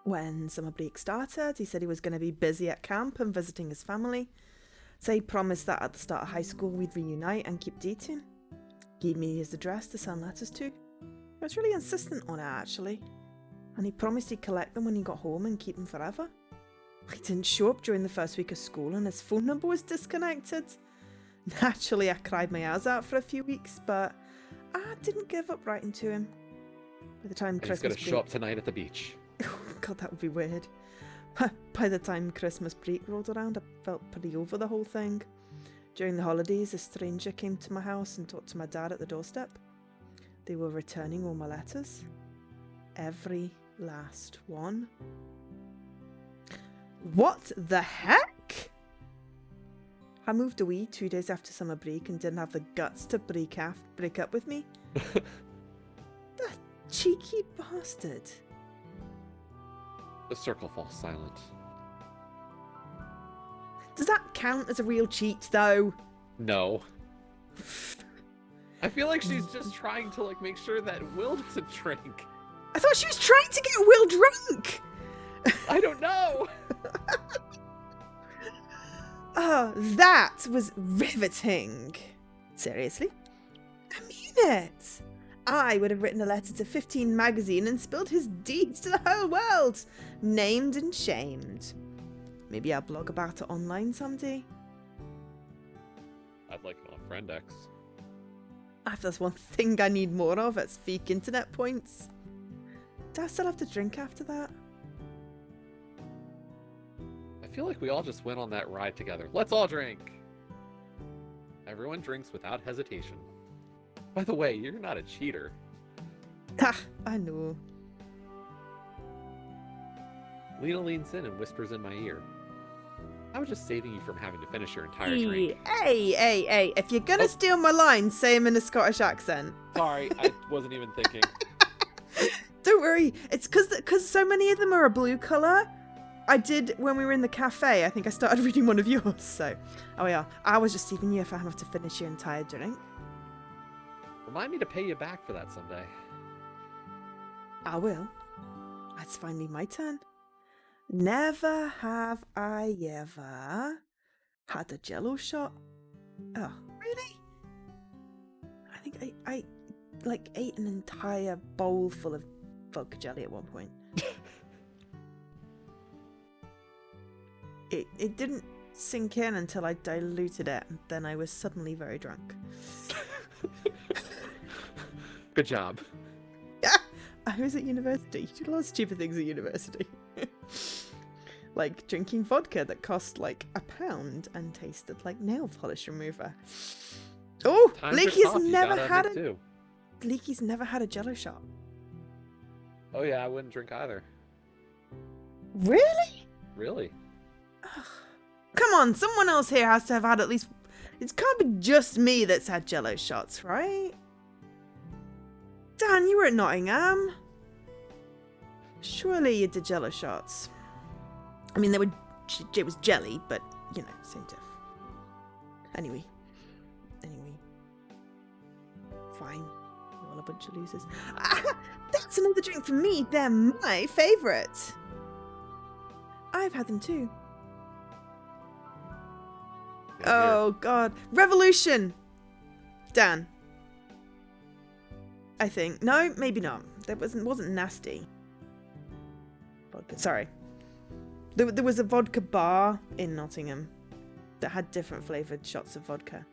When summer break started, he said he was going to be busy at camp and visiting his family. So he promised that at the start of high school we'd reunite and keep dating. Gave me his address to send letters to. He was really insistent on it, actually. And he promised he'd collect them when he got home and keep them forever. He didn't show up during the first week of school and his phone number was disconnected. Naturally, I cried my eyes out for a few weeks, but I didn't give up writing to him. By the time He's gonna show up tonight at the beach. God, that would be weird. By the time Christmas break rolled around, I felt pretty over the whole thing. During the holidays, a stranger came to my house and talked to my dad at the doorstep. They were returning all my letters. Every last one. What the heck? I moved away 2 days after summer break and didn't have the guts to break up with me. That cheeky bastard. The circle falls silent. Does that count as a real cheat, though? No. I feel like she's just trying to make sure that Will doesn't drink. I thought she was trying to get Will drunk. I don't know. Oh, that was riveting. Seriously? I mean it. I would have written a letter to 15 magazine and spilled his deeds to the whole world. Named and shamed. Maybe I'll blog about it online someday. I'd like it on Friendex. If there's one thing I need more of, it's fake internet points. Do I still have to drink after that? I feel like we all just went on that ride together. Let's all drink! Everyone drinks without hesitation. By the way, you're not a cheater. Ha! I know. Lena leans in and whispers in my ear. I was just saving you from having to finish your entire drink. Hey. If you're gonna steal my lines, say them in a Scottish accent. Sorry, I wasn't even thinking. Don't worry. It's because so many of them are a blue colour. I did when we were in the cafe. I think I started reading one of yours. So, oh yeah. I was just saving you if I have to finish your entire drink. Remind me to pay you back for that someday. I will. It's finally my turn. Never have I ever had a Jello shot. Oh, really? I think I ate an entire bowl full of vodka jelly at one point. It didn't sink in until I diluted it, and then I was suddenly very drunk. Good job. Yeah, I was at university. You do a lot of stupid things at university. Like drinking vodka that cost like £1 and tasted like nail polish remover. Oh, Leaky's never had a Jello shot. Oh yeah, I wouldn't drink either. Really? Really? Come on, someone else here has to have had at least... It can't be just me that's had Jello shots, right? Dan, you were at Nottingham. Surely you did Jello shots. I mean, it was jelly, but you know, same diff. Anyway. Fine. You're all a bunch of losers. Ah, that's another drink for me. They're my favourite. I've had them too. Oh, God. Revolution! Dan. I think. No, maybe not. That wasn't nasty. Vodka. Sorry. There was a vodka bar in Nottingham that had different flavoured shots of vodka.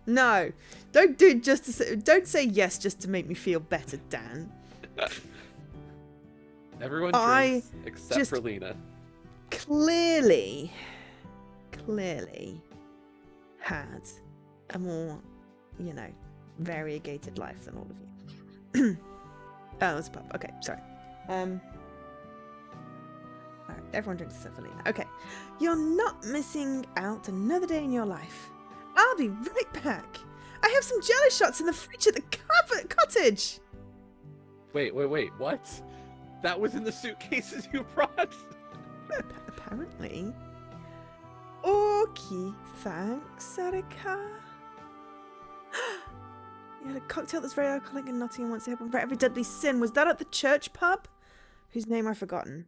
No. Don't do it just to say, don't say yes just to make me feel better, Dan. Everyone drinks except for Lena. Clearly had a more, you know, variegated life than all of you. Oh, it was a pub. Okay, sorry. Alright, everyone drinks except for Lena. Okay. You're not missing out another day in your life. I'll be right back. I have some jelly shots in the fridge at the cottage. Wait, what? That was in the suitcases you brought? Apparently. Okay, thanks, Erika. You had a cocktail that's very alcoholic in Nottingham once it happened for every deadly sin. Was that at the church pub? Whose name I've forgotten.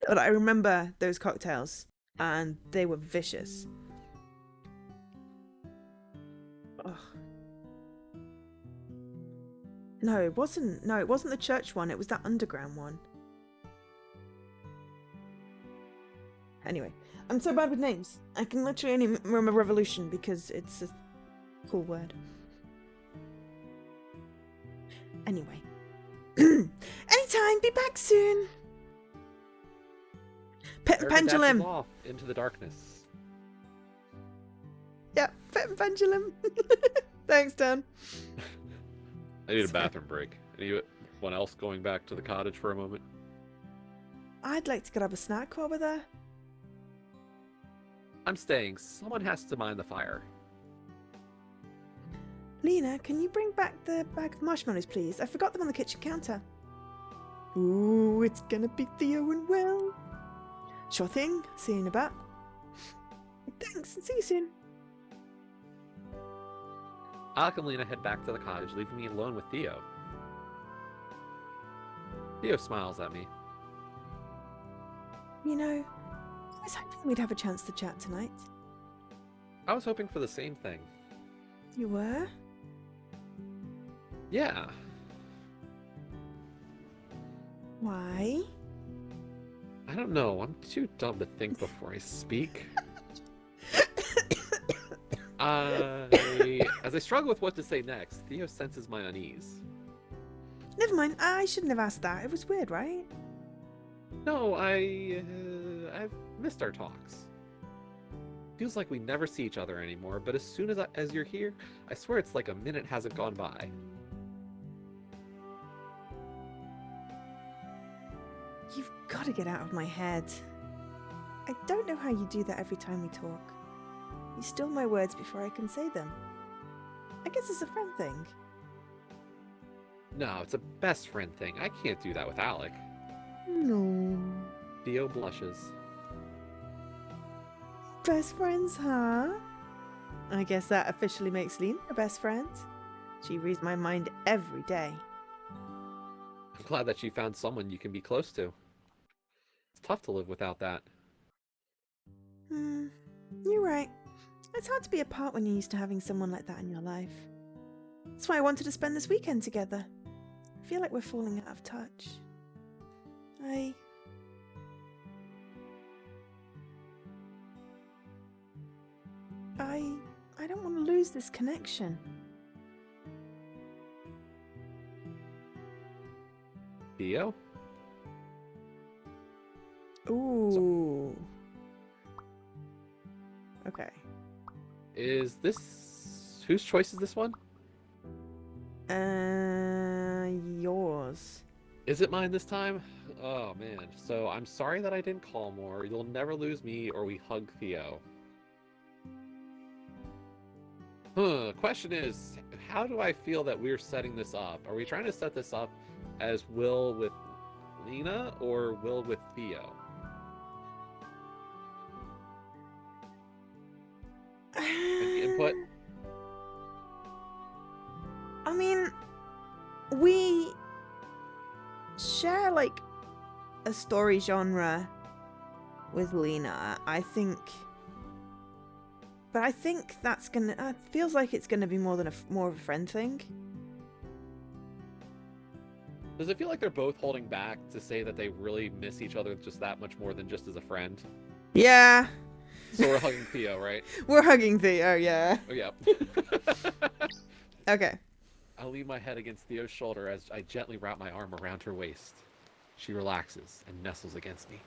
But I remember those cocktails, and they were vicious. Ugh. No, it wasn't. No, it wasn't the church one. It was that underground one. Anyway, I'm so bad with names. I can literally only remember revolution because it's a cool word. Anyway. Anytime, be back soon. Pendulum. Off into the darkness. Yeah, pet and pendulum. Thanks, Dan. I need a bathroom break. Anyone else going back to the cottage for a moment? I'd like to grab a snack while we're there. I'm staying. Someone has to mind the fire. Lena, can you bring back the bag of marshmallows, please? I forgot them on the kitchen counter. Ooh, it's gonna be Theo and Will. Sure thing. See you in a bit. Thanks, and see you soon. Alec and Lena head back to the cottage, leaving me alone with Theo. Theo smiles at me. You know, I was hoping we'd have a chance to chat tonight. I was hoping for the same thing. You were? Yeah. Why? I don't know. I'm too dumb to think before I speak. As I struggle with what to say next, Theo senses my unease. Never mind. I shouldn't have asked that. It was weird, right? No, I've missed our talks. Feels like we never see each other anymore, but as soon as you're here, I swear it's like a minute hasn't gone by. You've got to get out of my head. I don't know how you do that every time we talk. You steal my words before I can say them. I guess it's a friend thing. No, it's a best friend thing. I can't do that with Alec. No. Theo blushes. Best friends, huh? I guess that officially makes Lena a best friend. She reads my mind every day. I'm glad that you found someone you can be close to. It's tough to live without that. You're right. It's hard to be apart when you're used to having someone like that in your life. That's why I wanted to spend this weekend together. I feel like we're falling out of touch. I don't want to lose this connection. Theo? Ooh. Okay. Is this... Whose choice is this one? Yours. Is it mine this time? Oh, man. So, I'm sorry that I didn't call more. You'll never lose me or we hug Theo. Question is, how do I feel that we're setting this up? Are we trying to set this up as Will with Lena or Will with Theo? input? I mean, we share like a story genre with Lena. I think that's gonna. Feels like it's gonna be more of a friend thing. Does it feel like they're both holding back to say that they really miss each other just that much more than just as a friend? Yeah. So we're hugging Theo, right? We're hugging Theo, yeah. Oh, yeah. Okay. I lean my head against Theo's shoulder as I gently wrap my arm around her waist. She relaxes and nestles against me.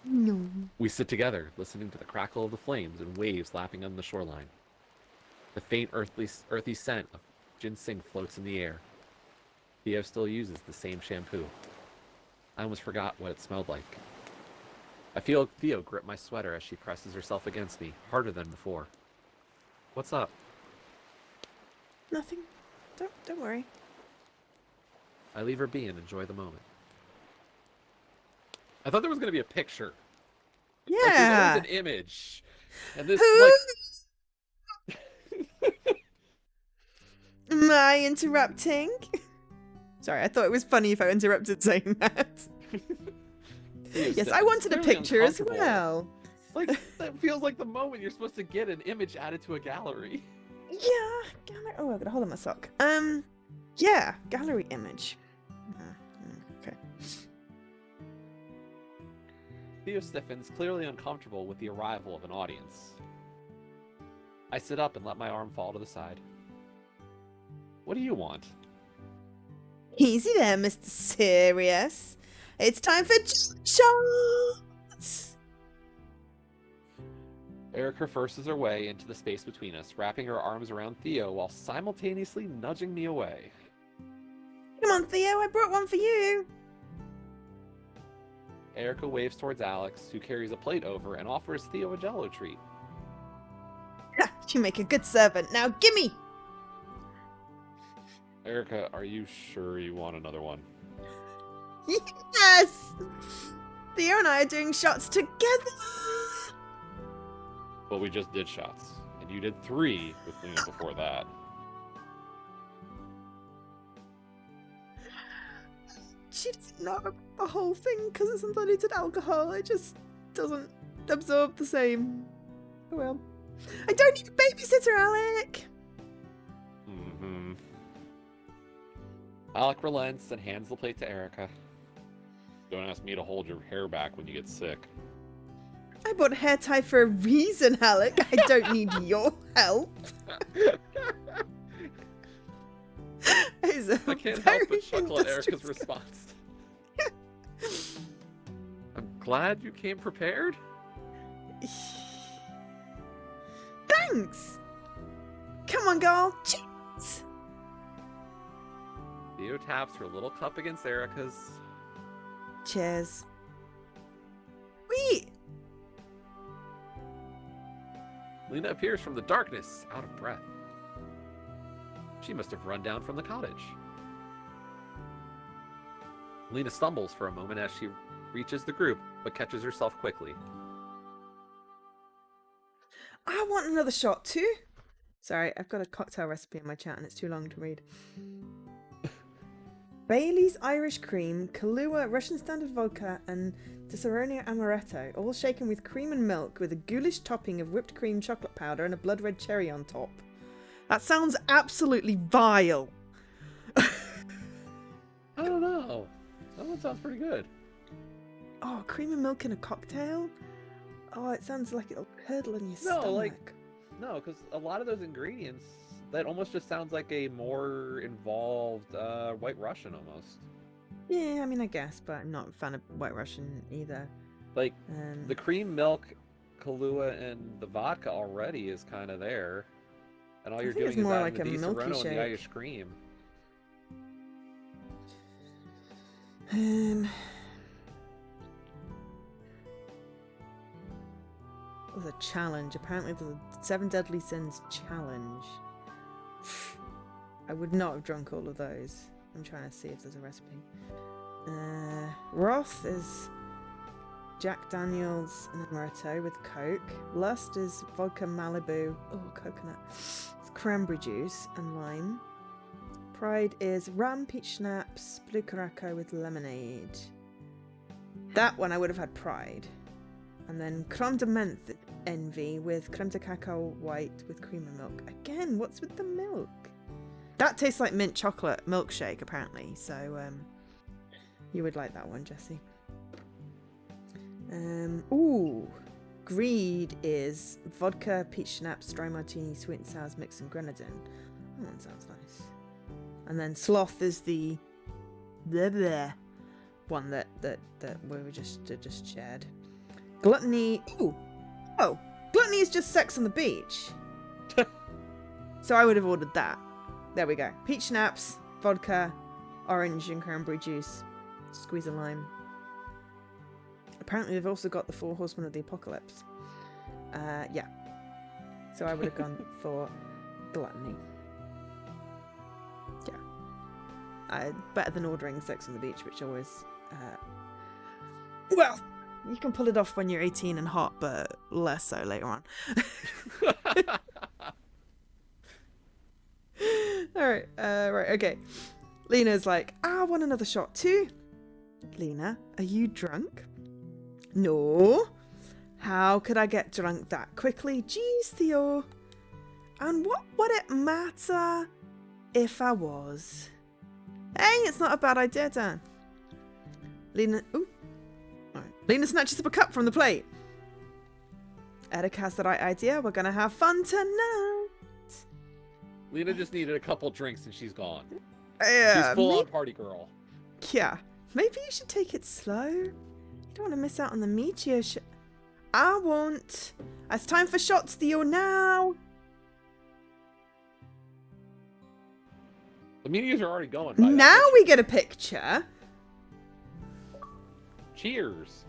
No. We sit together, listening to the crackle of the flames and waves lapping on the shoreline. The faint earthy scent of ginseng floats in the air. Theo still uses the same shampoo. I almost forgot what it smelled like. I feel Theo grip my sweater as she presses herself against me, harder than before. What's up? Nothing. Don't worry. I leave her be and enjoy the moment. I thought there was going to be a picture. Yeah. Like, there's always an image. And this, Am I interrupting? Sorry, I thought it was funny if I interrupted saying that. Yes, I wanted a picture as well. Like, that feels like the moment you're supposed to get an image added to a gallery. Yeah, oh, I gotta hold on my sock. Yeah, gallery image. Okay. Theo stiffens, clearly uncomfortable with the arrival of an audience. I sit up and let my arm fall to the side. What do you want? Easy there, Mr. Serious. It's time for shots. Erica forces her way into the space between us, wrapping her arms around Theo while simultaneously nudging me away. Come on, Theo, I brought one for you. Erica waves towards Alex, who carries a plate over and offers Theo a Jell-O treat. You make a good servant. Now, gimme! Erica, are you sure you want another one? Yes! Theo and I are doing shots together! But we just did shots, and you did 3 with Lena before that. She doesn't know about the whole thing because it's undiluted alcohol. It just doesn't absorb the same. Oh well. I don't need a babysitter, Alec! Mm-hmm. Alec relents and hands the plate to Erica. Don't ask me to hold your hair back when you get sick. I bought hair tie for a reason, Alec. I don't need your help. I can't help but chuckle at Erica's response. I'm glad you came prepared. Thanks. Come on, girl. Cheers. Theo taps her little cup against Erica's. Cheers. Wait. Lena appears from the darkness, out of breath. She must have run down from the cottage. Lena stumbles for a moment as she reaches the group, but catches herself quickly. I want another shot too. Sorry, I've got a cocktail recipe in my chat and it's too long to read. Bailey's Irish Cream, Kahlua Russian Standard Vodka, and Disaronio Amaretto, all shaken with cream and milk with a ghoulish topping of whipped cream, chocolate powder, and a blood red cherry on top. That sounds absolutely vile. I don't know. That one sounds pretty good. Oh, cream and milk in a cocktail? Oh, it sounds like it'll curdle in your stomach. No, because a lot of those ingredients, that almost just sounds like a more involved White Russian almost. Yeah, I mean, I guess, but I'm not a fan of White Russian either. Like, the cream, milk, Kahlua, and the vodka already is kind of there. And all you're doing is more adding like the a milky Disaronno and shake. the Irish cream. There's a challenge. Apparently there's a 7 Deadly Sins challenge. I would not have drunk all of those. I'm trying to see if there's a recipe. Roth is Jack Daniels and Amaretto with Coke. Lust is vodka Malibu, coconut, cranberry juice and lime. Pride is rum, peach schnapps, blue caraco with lemonade. That one I would have had Pride. And then creme de menthe envy with creme de cacao white with cream and milk. Again, what's with the milk? That tastes like mint chocolate milkshake apparently. So you would like that one, Jessie. Greed is vodka, peach schnapps, dry martini, sweet and sours, mixed and grenadine. That one sounds nice. And then sloth is the one that we just shared. Gluttony. Gluttony is just sex on the beach. So I would have ordered that. There we go. Peach schnapps, vodka, orange and cranberry juice, squeeze a lime. Apparently they've also got the 4 Horsemen of the Apocalypse. Yeah. So I would have gone for gluttony. Yeah. Better than ordering sex on the beach, which always... well, you can pull it off when you're 18 and hot, but less so later on. Alright, right, okay. Lena's like, I want another shot too. Lena, are you drunk? No. How could I get drunk that quickly? Jeez, Theo. And what would it matter if I was? Hey, it's not a bad idea, Dan. Lena, Lena snatches up a cup from the plate. Eric has the right idea. We're going to have fun tonight. Lena just needed a couple drinks and she's gone. Yeah. She's full on party girl. Yeah. Maybe you should take it slow. You don't want to miss out on the meteor I won't. It's time for shots, Theo, now. The meteors are already going. Now we get a picture. Cheers.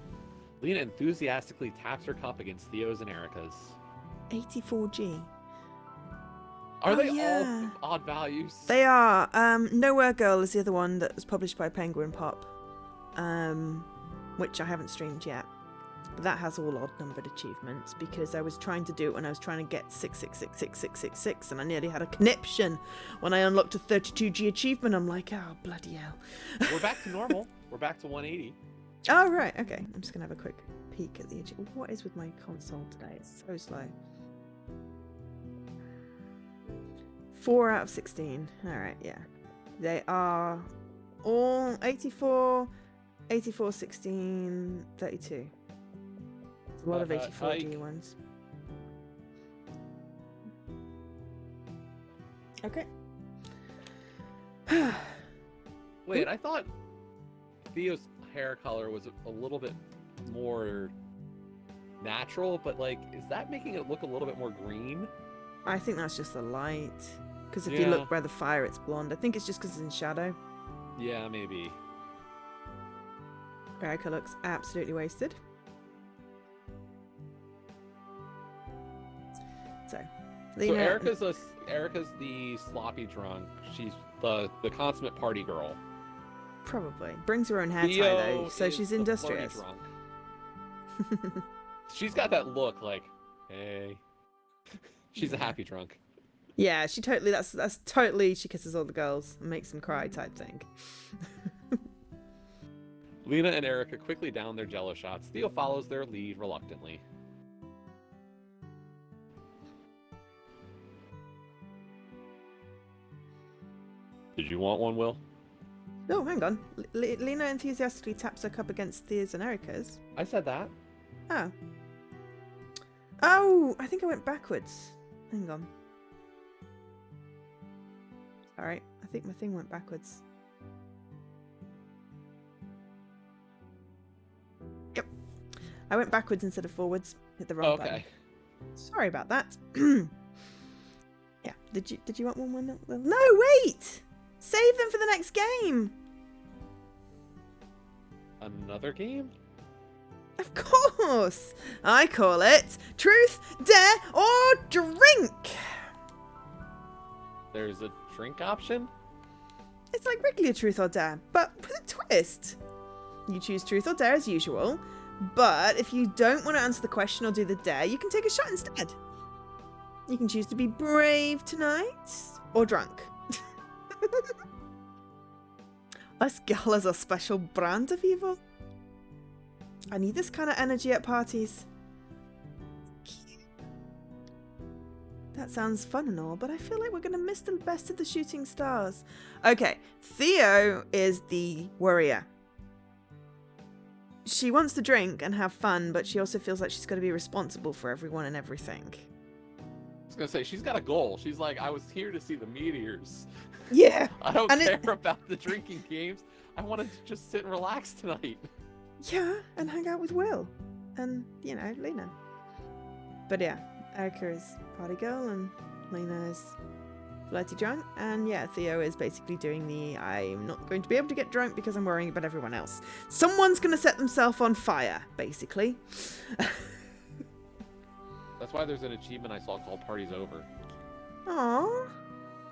Lena enthusiastically taps her cup against Theo's and Erica's. 84G. Are they all odd values? They are. Nowhere Girl is the other one that was published by Penguin Pop, which I haven't streamed yet. But that has all odd numbered achievements because I was trying to do it when I was trying to get 6666666 and I nearly had a conniption when I unlocked a 32G achievement. I'm like, oh, bloody hell. We're back to normal. We're back to 180. Oh, right. Okay. I'm just going to have a quick peek at the achievement. What is with my console today? It's so slow. 4 out of 16. Alright, yeah. They are all 84, 84, 16, 32. It's a lot of 84G ones. Okay. Wait, I thought Theo's hair color was a little bit more natural, but like, is that making it look a little bit more green? I think that's just the light. Because if you look by the fire, it's blonde. I think it's just because it's in shadow. Yeah, maybe. Erica looks absolutely wasted. So Erica's the sloppy drunk. She's the consummate party girl. Probably. Brings her own hair tie though, so she's industrious. Drunk. She's got that look like, hey. She's a happy drunk. Yeah, she totally, that's totally, she kisses all the girls and makes them cry type thing. Lena and Erica quickly down their jello shots. Theo follows their lead reluctantly. Did you want one, Will? Oh, hang on. Lena enthusiastically taps her cup against Thea's and Erica's. I said that. Oh. Oh, I think I went backwards. Hang on. Alright, I think my thing went backwards. Yep. I went backwards instead of forwards. Hit the wrong button. Sorry about that. Yeah. Did you want one? No, wait! Save them for the next game! Another game? Of course! I call it Truth, Dare, or Drink! There's a drink option? It's like regular Truth or Dare, but with a twist. You choose Truth or Dare as usual, But if you don't want to answer the question or do the dare, you can take a shot instead. You can choose to be brave tonight or drunk. Us galas are a special brand of evil. I need this kind of energy at parties. That sounds fun and all, but I feel like we're going to miss the best of the shooting stars. Okay, Theo is the worrier. She wants to drink and have fun, but she also feels like she's got to be responsible for everyone and everything. I was going to say, she's got a goal. She's like, I was here to see the meteors. Yeah. I don't care about the drinking games. I wanted to just sit and relax tonight. Yeah, and hang out with Will. And, you know, Lena. But yeah, Erica is party girl and Lena is flirty drunk. And yeah, Theo is basically doing the I'm not going to be able to get drunk because I'm worrying about everyone else. Someone's going to set themselves on fire, basically. That's why there's an achievement I saw called Party's Over. Aww.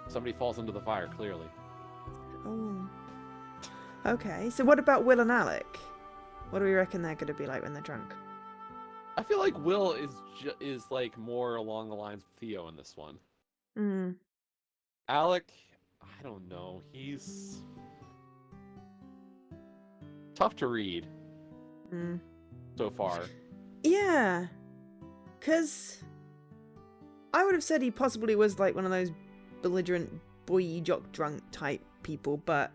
Somebody falls into the fire, clearly. Oh. Okay, so what about Will and Alec? What do we reckon they're going to be like when they're drunk? I feel like Will is like more along the lines of Theo in this one. Mm. Alec, I don't know. He's tough to read so far. Yeah, because I would have said he possibly was like one of those belligerent boy jock drunk type people, but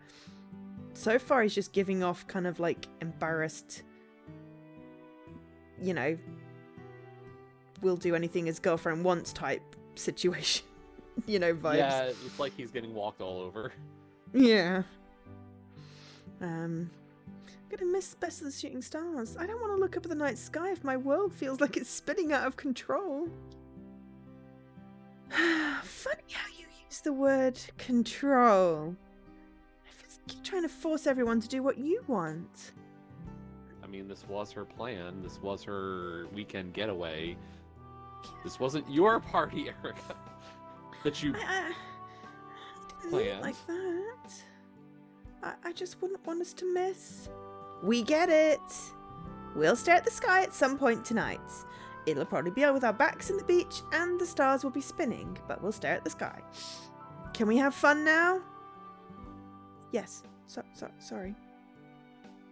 so far he's just giving off kind of like embarrassed, you know, will do anything his girlfriend wants type situation. You know, vibes. Yeah, it's like he's getting walked all over. Yeah. I'm gonna miss Best of the Shooting Stars. I don't want to look up at the night sky if my world feels like it's spinning out of control. Funny how you use the word control. I feel like you're trying to force everyone to do what you want. I mean, this was her plan. This was her weekend getaway. This wasn't your party, Erica. That you I didn't mean it like that. I just wouldn't want us to miss. We get it. We'll stare at the sky at some point tonight. It'll probably be with our backs in the beach and the stars will be spinning, but we'll stare at the sky. Can we have fun now? Yes. Sorry.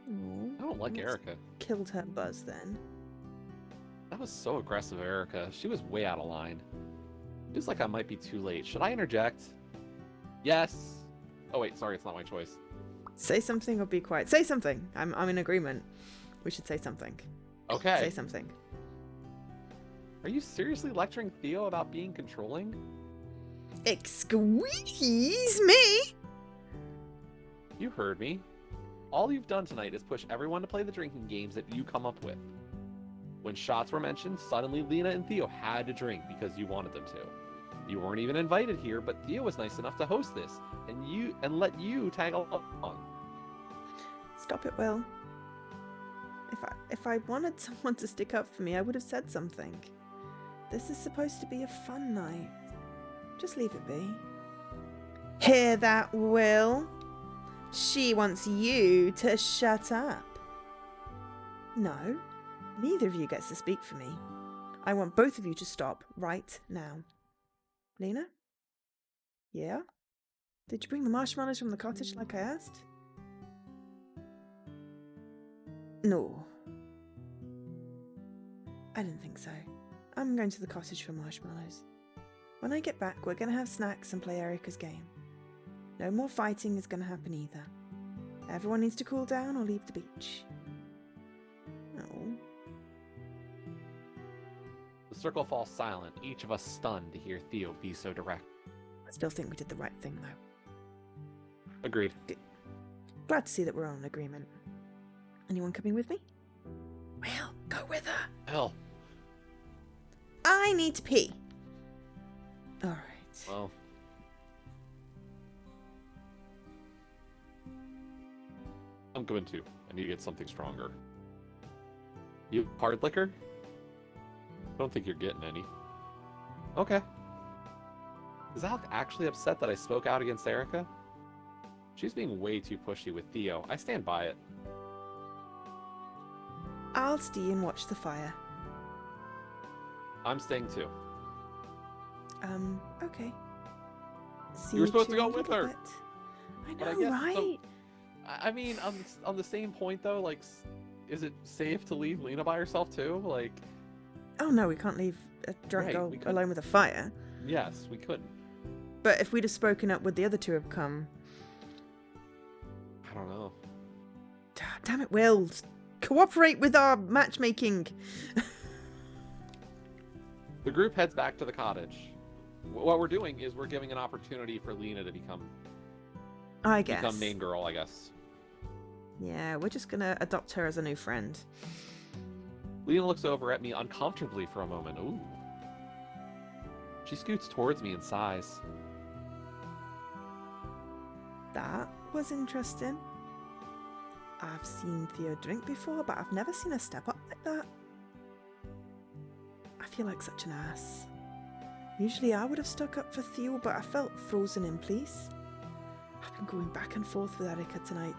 Aww. I don't like Erica. Killed her buzz then. That was so aggressive, Erica. She was way out of line. Feels like I might be too late. Should I interject? Yes. Oh wait, sorry, it's not my choice. Say something or be quiet. Say something. I'm in agreement. We should say something. Okay. Say something. Are you seriously lecturing Theo about being controlling? Excuse me. You heard me. All you've done tonight is push everyone to play the drinking games that you come up with. When shots were mentioned, suddenly Lena and Theo had to drink because you wanted them to. You weren't even invited here, but Theo was nice enough to host this, and let you tag along. Stop it, Will. If I wanted someone to stick up for me, I would have said something. This is supposed to be a fun night. Just leave it be. Hear that, Will? She wants you to shut up. No, neither of you gets to speak for me. I want both of you to stop right now. Lena? Yeah? Did you bring the marshmallows from the cottage like I asked? No. I didn't think so. I'm going to the cottage for marshmallows. When I get back, we're going to have snacks and play Erica's game. No more fighting is going to happen either. Everyone needs to cool down or leave the beach. Oh. The circle falls silent, each of us stunned to hear Theo be so direct. I still think we did the right thing, though. Agreed. Good. Glad to see that we're all in agreement. Anyone coming with me? Well, go with her. Hell. I need to pee. All right. Well. I'm going to. I need to get something stronger. You have hard liquor? I don't think you're getting any. Okay. Is Alec actually upset that I spoke out against Erica? She's being way too pushy with Theo. I stand by it. I'll stay and watch the fire. I'm staying too. Okay. See You were supposed two to go in a with little her. bit. I But I know, guess right? I mean, on the same point though, like, is it safe to leave Lena by herself too? Like, Oh no, we can't leave a drunk Right, girl we couldn't. alone with a fire. yes, we couldn't. But if we'd have spoken up, would the other two have come? I don't know. Damn it, Will. Cooperate with our matchmaking. The group heads back to the cottage. What we're doing is we're giving an opportunity for Lena to become I guess. main girl, I guess. Yeah, we're just gonna adopt her as a new friend. Lena looks over at me uncomfortably for a moment. Ooh. She scoots towards me and sighs. That was interesting. I've seen Theo drink before, but I've never seen her step up like that. I feel like such an ass. Usually I would have stuck up for Theo, but I felt frozen in place. I've been going back and forth with Erica tonight.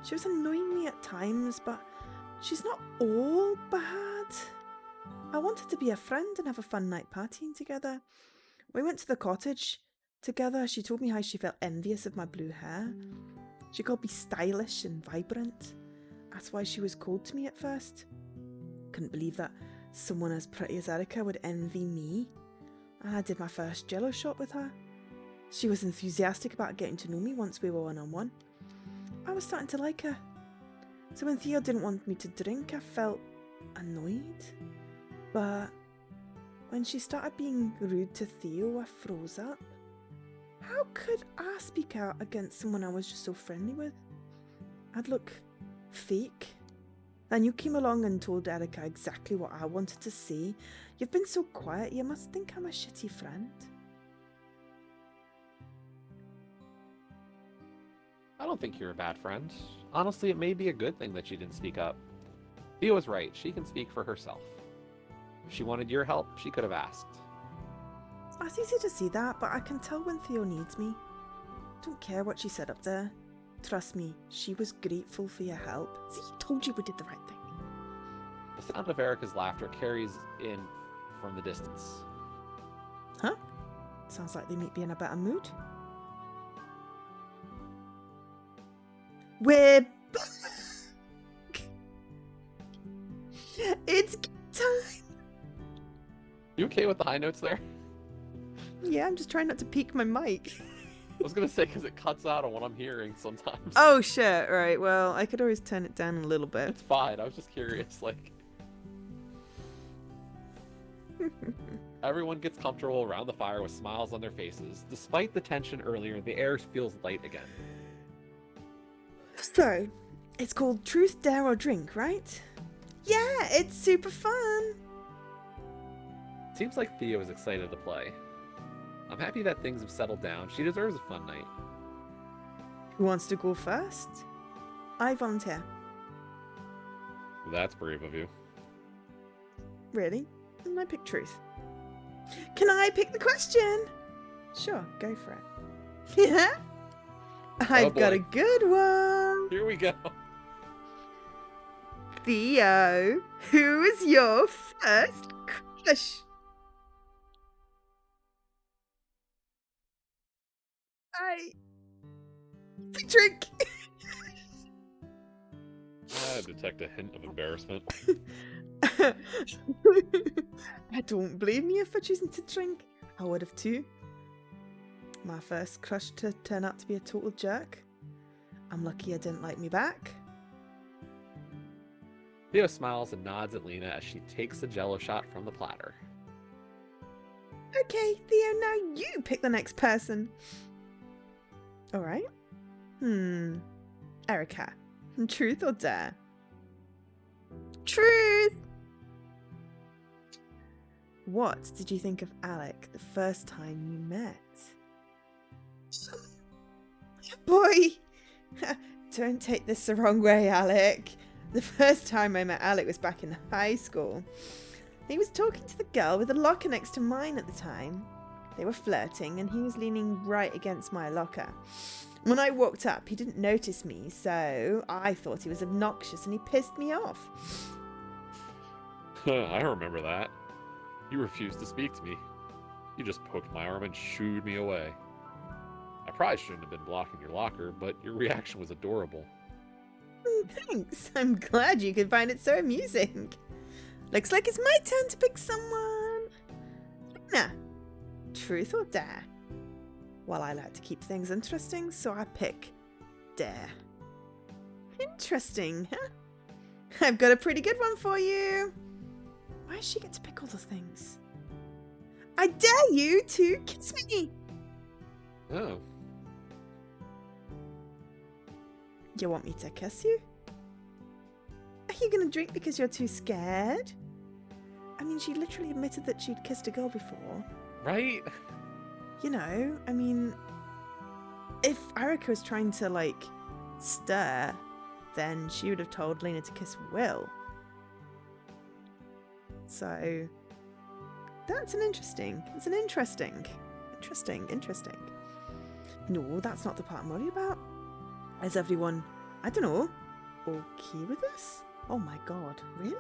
She was annoying me at times, but she's not all bad. I wanted to be a friend and have a fun night partying together. We went to the cottage together. She told me how she felt envious of my blue hair. She called me stylish and vibrant. That's why she was cold to me at first. Couldn't believe that someone as pretty as Erica would envy me. I did my first jello shot with her. She was enthusiastic about getting to know me once we were one-on-one. I was starting to like her. So when Theo didn't want me to drink, I felt annoyed. But when she started being rude to Theo, I froze up. How could I speak out against someone I was just so friendly with? I'd look fake. Then you came along and told Erica exactly what I wanted to say. You've been so quiet, you must think I'm a shitty friend. I don't think you're a bad friend. Honestly, it may be a good thing that she didn't speak up. Theo was right. She can speak for herself. If she wanted your help, she could have asked. It's easy to see that, but I can tell when Theo needs me. Don't care what she said up there. Trust me, she was grateful for your help. See, I told you we did the right thing. The sound of Erica's laughter carries in from the distance. Huh? Sounds like they might be in a better mood. We're back! It's time! You okay with the high notes there? Yeah, I'm just trying not to peek my mic. I was gonna say because it cuts out on what I'm hearing sometimes. Oh shit, right, well, I could always turn it down a little bit. It's fine. I was just curious. Like, everyone gets comfortable around the fire with smiles on their faces. Despite the tension earlier, the air feels light again. So, it's called Truth, Dare or Drink, right? Yeah, it's super fun! Seems like Theo is excited to play. I'm happy that things have settled down. She deserves a fun night. Who wants to go first? I volunteer. That's brave of you. Really? Then I pick truth. Can I pick the question? Sure, go for it. Yeah? I've got a good one. Here we go. Theo, who is your first crush? I drink. I detect a hint of embarrassment. I don't blame you for choosing to drink. I would have too. My first crush to turn out to be a total jerk. I'm lucky I didn't like me back. Theo smiles and nods at Lena as she takes the jello shot from the platter. Okay, Theo, now you pick the next person. Alright. Erica. Truth or dare? Truth! What did you think of Alec the first time you met? Boy! Don't take this the wrong way, Alec. The first time I met Alec was back in high school. He was talking to the girl with the locker next to mine at the time. They were flirting and he was leaning right against my locker. When I walked up, he didn't notice me, so I thought he was obnoxious and he pissed me off. I remember that. You refused to speak to me. You just poked my arm and shooed me away. I probably shouldn't have been blocking your locker, but your reaction was adorable. Thanks. I'm glad you could find it so amusing. Looks like it's my turn to pick someone. Nah. Truth or dare? Well, I like to keep things interesting, so I pick dare. Interesting, huh? I've got a pretty good one for you. Why does she get to pick all the things? I dare you to kiss me. Oh. You want me to kiss you? Are you going to drink because you're too scared? I mean, she literally admitted that she'd kissed a girl before. Right? You know, I mean, if Erica was trying to, like, stir, then she would have told Lena to kiss Will. So, that's interesting. No, that's not the part I'm worried about. Is everyone, I don't know, okay with this? Oh my god, really?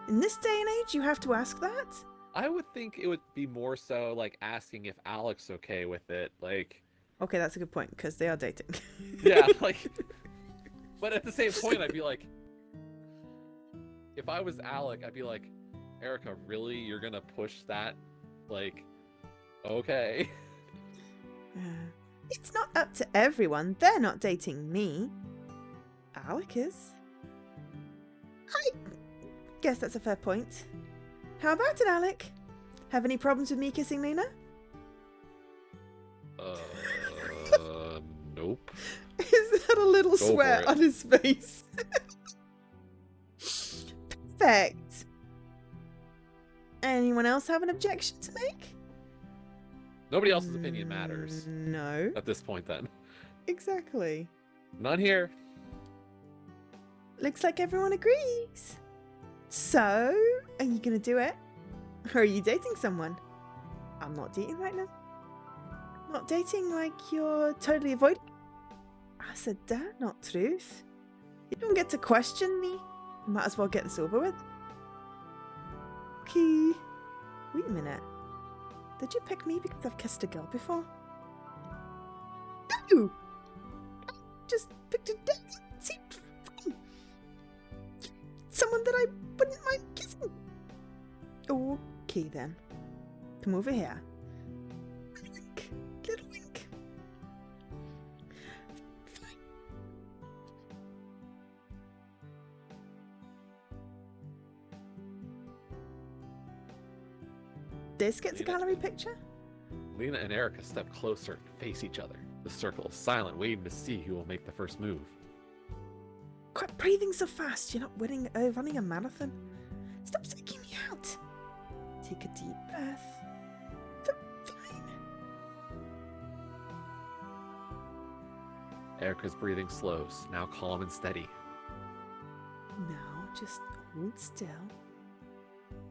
In this day and age, you have to ask that? I would think it would be more so like asking if Alec's okay with it. Like, okay, that's a good point, because they are dating. yeah, like, but at the same point, I'd be like, if I was Alec, I'd be like, Erica, really? You're gonna push that? Like, okay. It's not up to everyone. They're not dating me. Alec is. I guess that's a fair point. How about it, Alec? Have any problems with me kissing Lena? Nope. Is that a little Go sweat on his face? Perfect. Anyone else have an objection to make? Nobody else's opinion matters. No. At this point, then. Exactly. None here. Looks like everyone agrees. So, are you gonna do it? Or are you dating someone? I'm not dating right now. Not dating like you're totally avoiding. I said dare, not truth. You don't get to question me. Might as well get this over with. Okay. Wait a minute. Did you pick me because I've kissed a girl before? No! I just picked a date. It seemed fun. Someone that I wouldn't mind kissing. Okay then. Come over here. Little wink. Little wink. Fine. This gets a gallery picture? Lena and Erica step closer and face each other. The circle is silent, waiting to see who will make the first move. Quit breathing so fast. You're not running a marathon. Stop psyching me out. Take a deep breath. They're fine. Erica's breathing slows, now calm and steady. Now just hold still.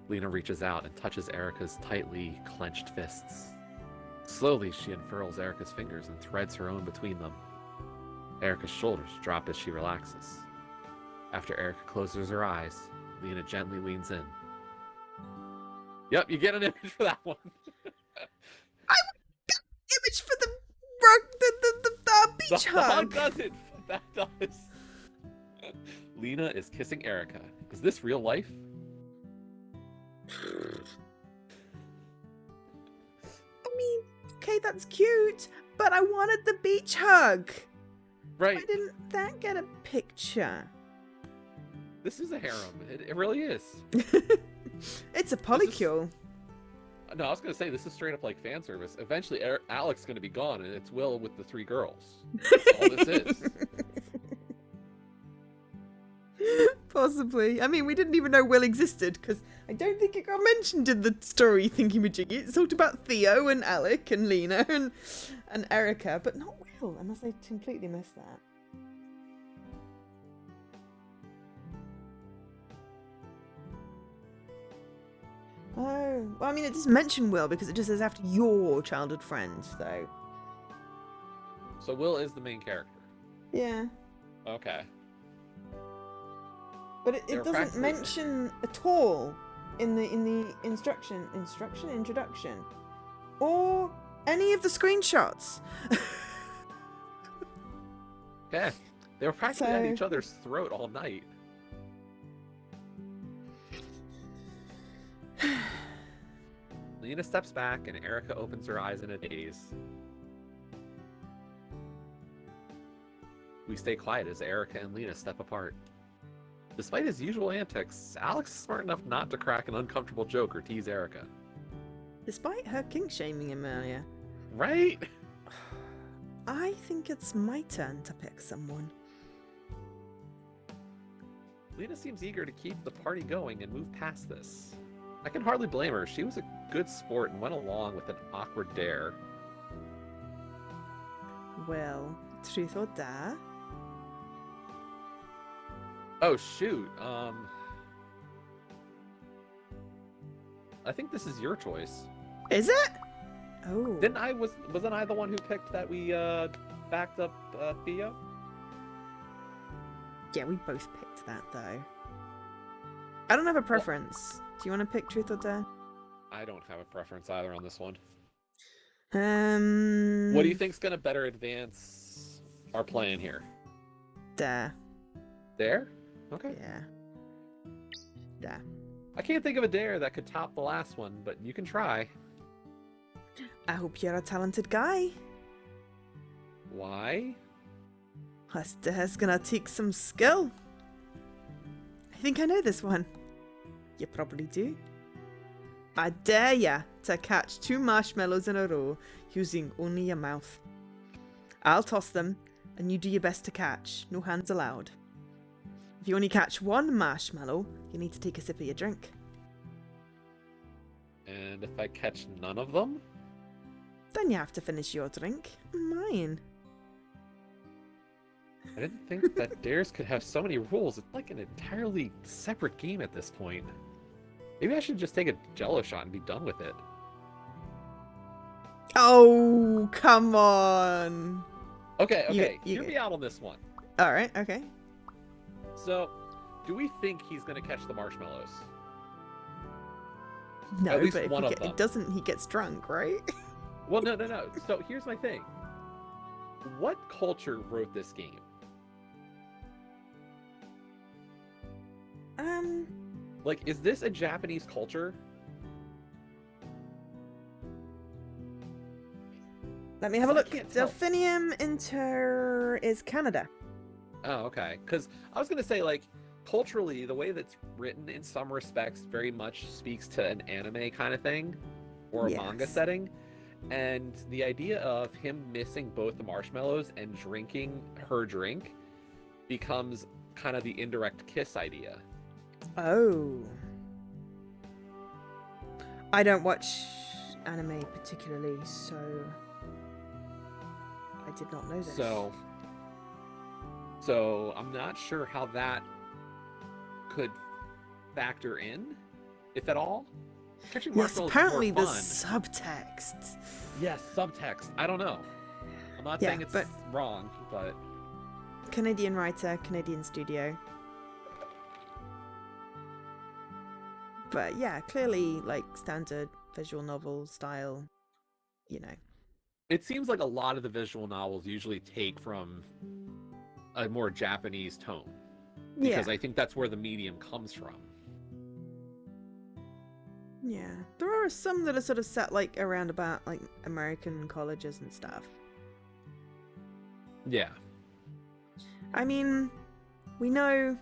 Lena reaches out and touches Erica's tightly clenched fists. Slowly, she unfurls Erica's fingers and threads her own between them. Erica's shoulders drop as she relaxes. After Erica closes her eyes, Lena gently leans in. Yep, you get an image for that one. I got an image for the beach hug. The hug does it. That does. Lena is kissing Erica. Is this real life? I mean, okay, that's cute, but I wanted the beach hug. Right. Why didn't that get a picture? This is a harem. It really is. It's a polycule. No, I was going to say, this is straight up like fan service. Eventually, Alec's going to be gone, and it's Will with the 3 girls. That's all this is. Possibly. I mean, we didn't even know Will existed, because I don't think it got mentioned in the story thingy-majiggy. It's talked about Theo and Alec and Lena and Erica, but not Will, unless I completely missed that. Oh, well, I mean, it does mention Will because it just says after your childhood friend, so. So Will is the main character. Yeah. Okay. But it doesn't mention at all in the introduction, or any of the screenshots. Okay. They were practically at So- each other's throat all night. Lena steps back and Erica opens her eyes in a daze. We stay quiet as Erica and Lena step apart. Despite his usual antics, Alex is smart enough not to crack an uncomfortable joke or tease Erica. Despite her kink shaming him earlier, Right? I think it's my turn to pick someone. Lena seems eager to keep the party going and move past this. I can hardly blame her. She was a good sport and went along with an awkward dare. Well, truth or dare? Oh shoot. I think this is your choice. Is it? Oh. Wasn't I the one who picked that we backed up Theo? Yeah, we both picked that though. I don't have a preference. Do you want to pick truth or dare? I don't have a preference either on this one. Um. What do you think's gonna better advance our plan here? Dare. Dare? Okay. Yeah. Dare. I can't think of a dare that could top the last one, but you can try. I hope you're a talented guy. Why? This dare's gonna take some skill. I think I know this one. You probably do. I dare ya to catch 2 marshmallows in a row using only your mouth. I'll toss them, and you do your best to catch. No hands allowed. If you only catch 1 marshmallow, you need to take a sip of your drink. And if I catch none of them? Then you have to finish your drink. Mine. I didn't think that dares could have so many rules. It's like an entirely separate game at this point. Maybe I should just take a Jello shot and be done with it. Oh, come on. Okay, You- hear me out on this one. Alright, okay. So, do we think he's going to catch the marshmallows? No, At least but if one he, of them. it doesn't, he gets drunk, right? Well, no. So, here's my thing. What culture wrote this game? Like, is this a Japanese culture? Let me have a I look. can't tell. Delphinium Inter is Canada. Oh, okay. Because I was going to say, like, culturally, the way that's written in some respects very much speaks to an anime kind of thing or a manga Yes. setting. And the idea of him missing both the marshmallows and drinking her drink becomes kind of the indirect kiss idea. Oh. I don't watch anime particularly, so I did not know this. So I'm not sure how that could factor in, if at all. Catching Yes, marshmallows apparently is more there's fun. subtext. Yes, subtext. I don't know. I'm not Yeah, saying it's but- wrong, but Canadian writer, Canadian studio. But yeah, clearly like standard visual novel style, you know. it seems like a lot of the visual novels usually take from a more Japanese tone. Yeah. Because I think that's where the medium comes from. Yeah. There are some that are sort of set like around about like American colleges and stuff. Yeah. I mean, we know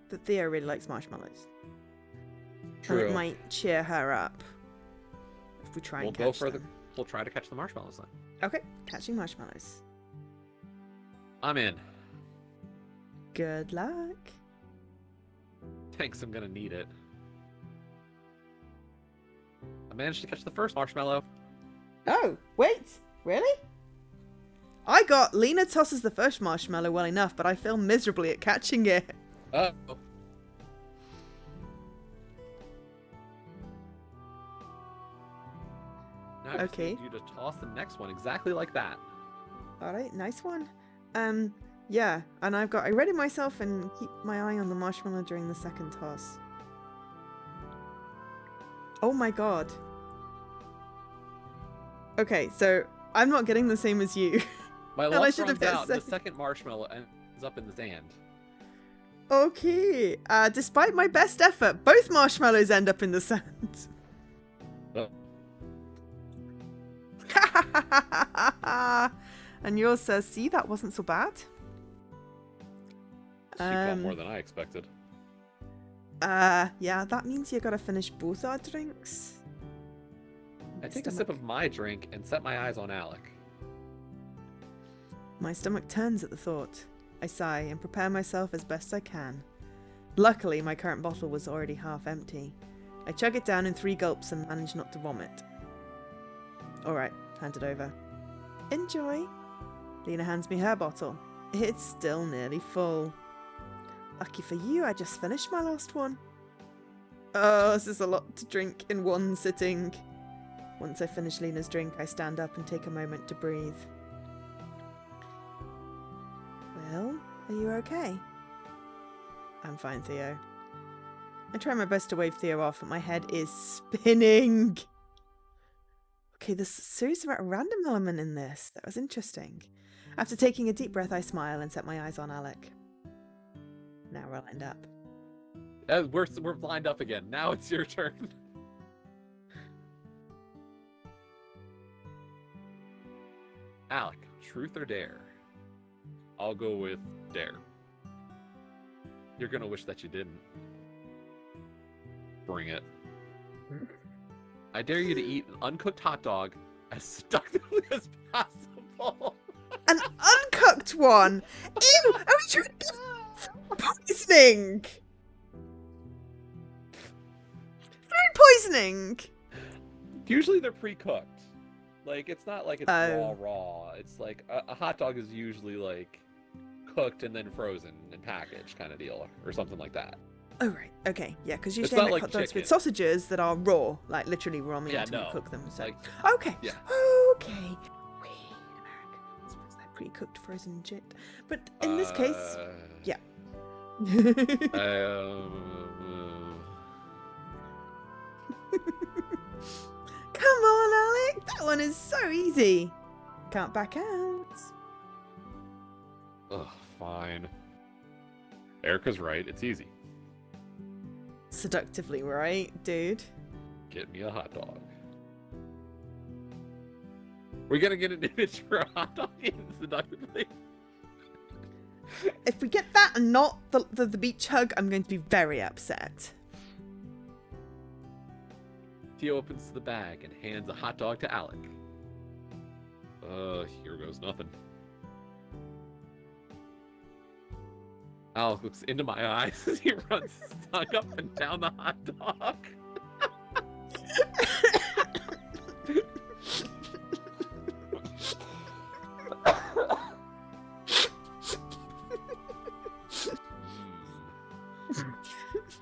that Theo really likes marshmallows. True. And it might cheer her up if we try We'll and go catch for them. We'll try to catch the marshmallows then. Okay, catching marshmallows. I'm in. Good luck. Thanks, I'm gonna need it. I managed to catch the first marshmallow. Oh, wait, really? I got Lena tosses the first marshmallow well enough, but I fail miserably at catching it. Oh. Now I just Okay. need you to toss the next one exactly like that. All right, nice one. Yeah, and I ready myself and keep my eye on the marshmallow during the second toss. Oh my god. Okay, so I'm not getting the same as you. My And I luck should have runs hit out, and the second. second marshmallow ends up in the sand. Okay. Despite my best effort, both marshmallows end up in the sand. Oh, And yours says, see, that wasn't so bad. she caught more than I expected. Yeah, that means you gotta finish both our drinks. I take a sip of my drink and set my eyes on Alec. My stomach turns at the thought. I sigh and prepare myself as best I can. Luckily, my current bottle was already half empty. I chug it down in 3 gulps and manage not to vomit. Alright, hand it over. Enjoy. Lena hands me her bottle. It's still nearly full. Lucky for you, I just finished my last one. Oh, this is a lot to drink in one sitting. Once I finish Lena's drink, I stand up and take a moment to breathe. Well, are you okay? I'm fine, Theo. I try my best to wave Theo off, but my head is spinning. Okay, there's a serious random element in this. That was interesting. After taking a deep breath, I smile and set my eyes on Alec. Now we're lined up. We're lined up again. Now it's your turn. Alec, truth or dare? I'll go with dare. You're gonna wish that you didn't. Bring it. I dare you to eat an uncooked hot dog as seductively as possible. An uncooked one! Ew! Are we trying to food poisoning? Food poisoning! Usually they're pre-cooked. Like, it's not like it's raw. It's like a hot dog is usually like cooked and then frozen and packaged kind of deal, or something like that. Oh, right. Okay. Yeah, because It's usually I not make like hot dogs chicken. with sausages that are raw, like literally raw meat Yeah, until you no. cook them. So. Like, Okay. yeah. Okay. We in America, I suppose they're pre-cooked frozen shit. But in this case, yeah. Come on, Alec. That one is so easy. Can't back out. Ugh, fine. Erica's right. It's easy. Seductively, right, dude? Get me a hot dog. We're gonna get an image for a hot dog eaten seductively. If we get that and not the beach hug, I'm going to be very upset. Theo opens the bag and hands a hot dog to Alec. Here goes nothing. Alec looks into my eyes as he runs his tongue up and down the hot dog.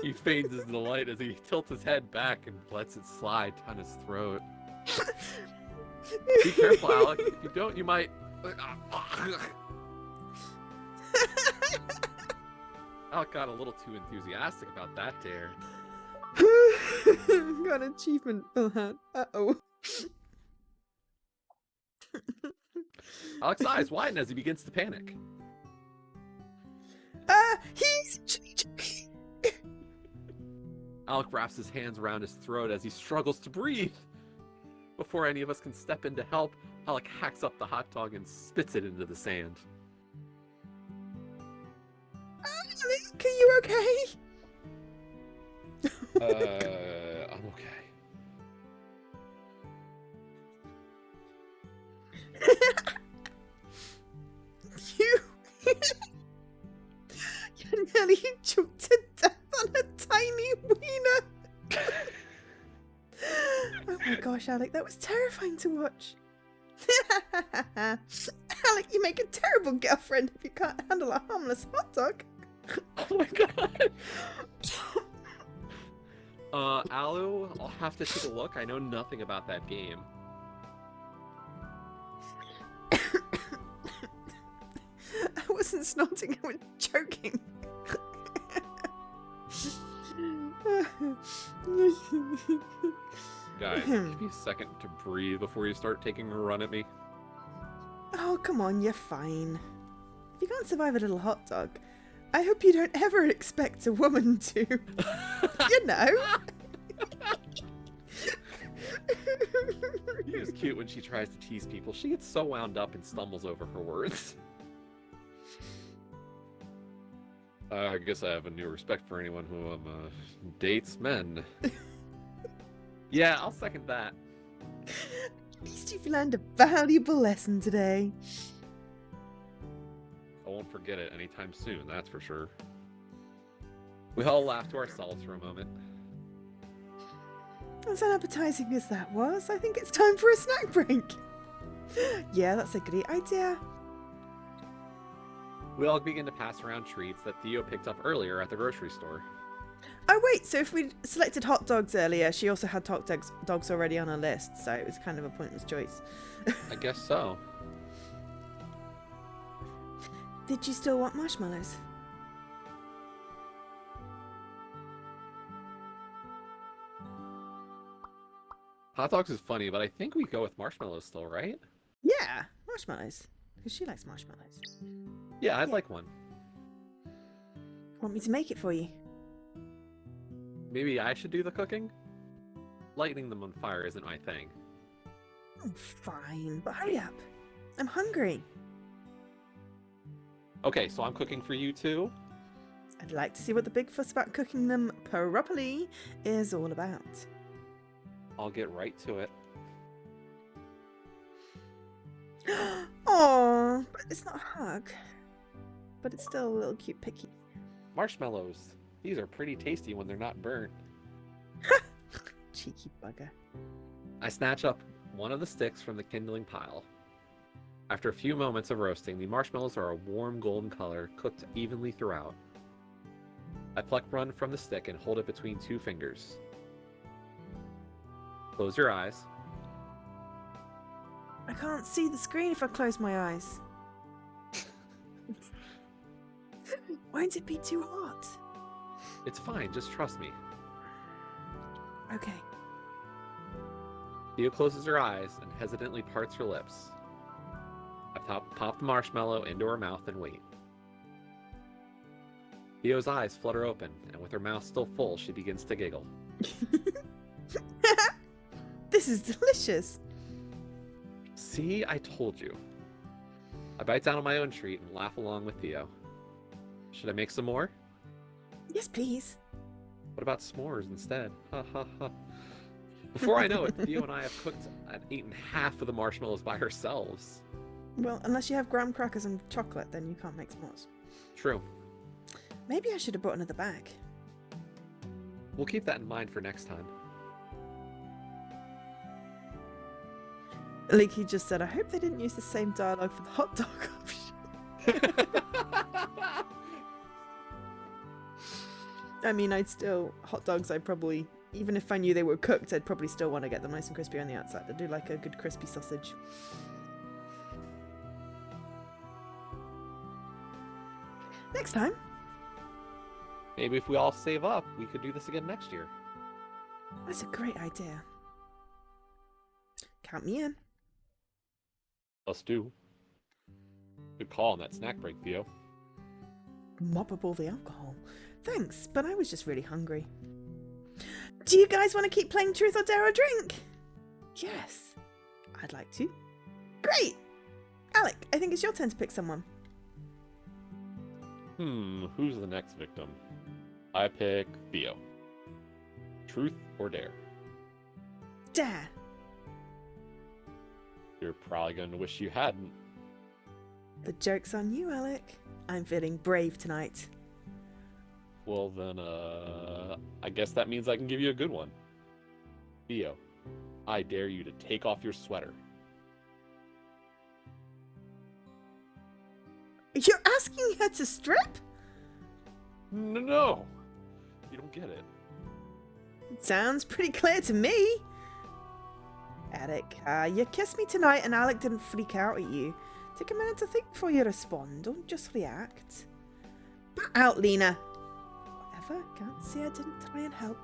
He feigns his delight as he tilts his head back and lets it slide down his throat. Be careful, Alec. If you don't, you might... Alec got a little too enthusiastic about that dare. Got an achievement for that. Uh-oh. Alec's eyes widen as he begins to panic. He's joking. Alec wraps his hands around his throat as he struggles to breathe. Before any of us can step in to help, Alec hacks up the hot dog and spits it into the sand. Alec, are you okay? I'm okay. You nearly choked to death on a tiny wiener. Oh my gosh, Alec, that was terrifying to watch. Alec, you make a terrible girlfriend if you can't handle a harmless hot dog. Oh my god. Alu, I'll have to take a look. I know nothing about that game. I wasn't snorting, I was choking. Guys, give me a second to breathe before you start taking a run at me. Oh, come on, you're fine. If you can't survive a little hot dog, I hope you don't ever expect a woman to. You know? It's cute when she tries to tease people. She gets so wound up and stumbles over her words. I guess I have a new respect for anyone who dates men. Yeah, I'll second that. At least you've learned a valuable lesson today. I won't forget it anytime soon, that's for sure. We all laughed to ourselves for a moment. As unappetizing as that was, I think it's time for a snack break. Yeah, that's a great idea. We all began to pass around treats that Theo picked up earlier at the grocery store. Oh wait, so if we'd selected hot dogs earlier, she also had hot dogs already on her list, so it was kind of a pointless choice. I guess so. Did you still want marshmallows? Hot dogs is funny, but I think we go with marshmallows still, right? Yeah, marshmallows. Because she likes marshmallows. Yeah, I'd like one. Want me to make it for you? Maybe I should do the cooking? Lighting them on fire isn't my thing. Oh, fine, but hurry up. I'm hungry. Okay, so I'm cooking for you too? I'd like to see what the big fuss about cooking them properly is all about. I'll get right to it. Oh, but it's not a hug. But it's still a little cute picky. Marshmallows. These are pretty tasty when they're not burnt. Cheeky bugger. I snatch up one of the sticks from the kindling pile. After a few moments of roasting, the marshmallows are a warm golden color, cooked evenly throughout. I pluck one from the stick and hold it between two fingers. Close your eyes. I can't see the screen if I close my eyes. Won't it be too hot? It's fine, just trust me. Okay. Theo closes her eyes and hesitantly parts her lips. I pop the marshmallow into her mouth and wait. Theo's eyes flutter open, and with her mouth still full, she begins to giggle. This is delicious. See, I told you. I bite down on my own treat and laugh along with Theo. Should I make some more? Yes, please. What about s'mores instead? Ha ha ha. Before I know it, Theo and I have cooked and eaten half of the marshmallows by ourselves. Well, unless you have graham crackers and chocolate, then you can't make s'mores. True. Maybe I should have brought another bag. We'll keep that in mind for next time. Leaky just said, I hope they didn't use the same dialogue for the hot dog option. I mean, hot dogs, I'd probably, even if I knew they were cooked, I'd probably still want to get them nice and crispy on the outside. I'd do like a good crispy sausage. Next time. Maybe if we all save up, we could do this again next year. That's a great idea. Count me in. Us do. Good call on that snack break, Theo. Mop up all the alcohol. Thanks, but I was just really hungry. Do you guys want to keep playing Truth or Dare or Drink? Yes. I'd like to. Great! Alec, I think it's your turn to pick someone. Who's the next victim? I pick Theo. Truth or Dare? Dare. You're probably going to wish you hadn't. The joke's on you, Alec. I'm feeling brave tonight. Well then, I guess that means I can give you a good one. Theo, I dare you to take off your sweater. You're asking her to strip? No! You don't get it. Sounds pretty clear to me. Alec, you kissed me tonight and Alec didn't freak out at you. Take a minute to think before you respond. Don't just react. Bat out, Lena. Whatever, can't see I didn't try and help.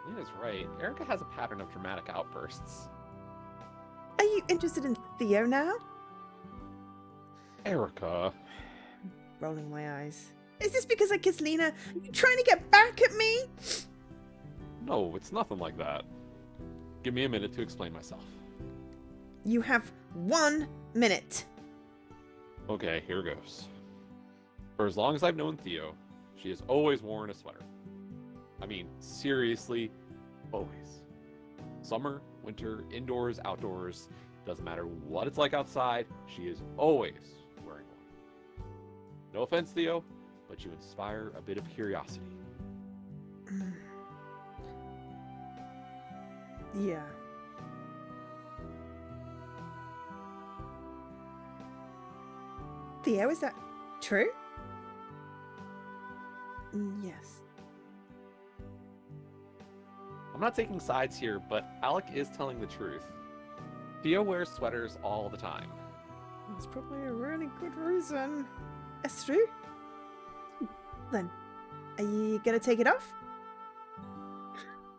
Lena's right. Erica has a pattern of dramatic outbursts. Are you interested in Theo now? Erica. Rolling my eyes. Is this because I kissed Lena? Are you trying to get back at me? No, it's nothing like that. Give me a minute to explain myself. You have 1 minute. Okay, here goes. For as long as I've known Theo, she has always worn a sweater. I mean, seriously, always. Summer, winter, indoors, outdoors, doesn't matter what it's like outside, she is always wearing one. No offense, Theo, but you inspire a bit of curiosity. Yeah. Theo, is that true? Yes. I'm not taking sides here, but Alec is telling the truth. Theo wears sweaters all the time. That's probably a really good reason. It's true. Then, are you gonna take it off?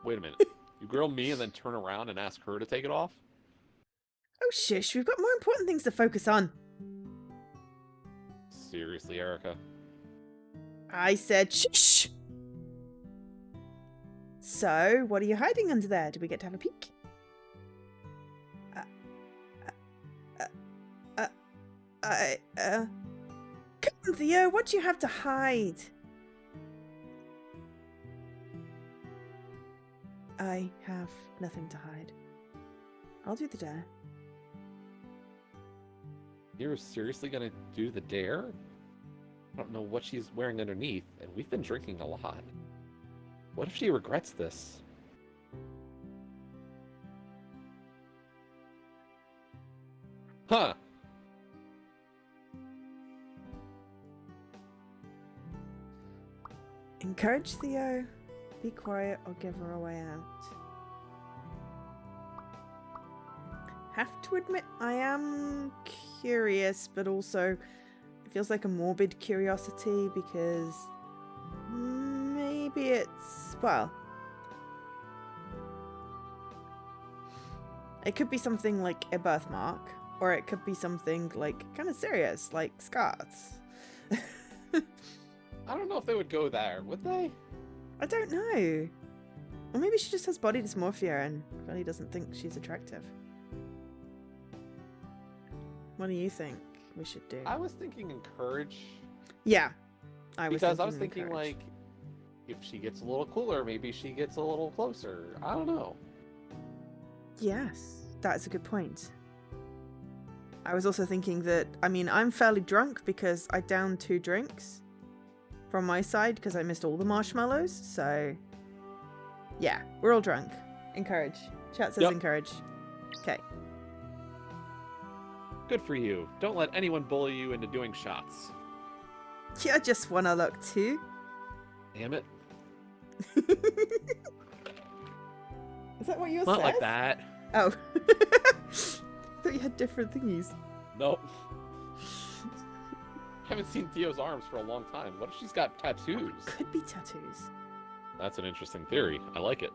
Wait a minute. You grill me and then turn around and ask her to take it off? Oh shush, we've got more important things to focus on. Seriously, Erica? I said shush! So, what are you hiding under there? Do we get to have a peek? Come on, Theo, what do you have to hide? I have nothing to hide. I'll do the dare. You're seriously gonna do the dare? I don't know what she's wearing underneath, and we've been drinking a lot. What if she regrets this? Huh! Encourage Theo. Be quiet or give her a way out. Have to admit, I am curious, but also it feels like a morbid curiosity because maybe it's, well, it could be something like a birthmark, or it could be something like kind of serious, like scars. I don't know if they would go there, would they? I don't know. Or maybe she just has body dysmorphia and really doesn't think she's attractive. What do you think we should do? I was thinking encourage. Yeah. I was thinking encourage. like, if she gets a little cooler, maybe she gets a little closer. I don't know. Yes, that's a good point. I was also thinking that, I mean, I'm fairly drunk because I downed 2 drinks from my side because I missed all the marshmallows, so yeah, we're all drunk. Encourage. Chat says encourage. Okay. Good for you. Don't let anyone bully you into doing shots. Yeah, I just wanna look too. Damn it. Is that what you said? Not like that. Oh. I thought you had different thingies. Nope. Haven't seen Theo's arms for a long time. What if she's got tattoos? Could be tattoos. That's an interesting theory. I like it.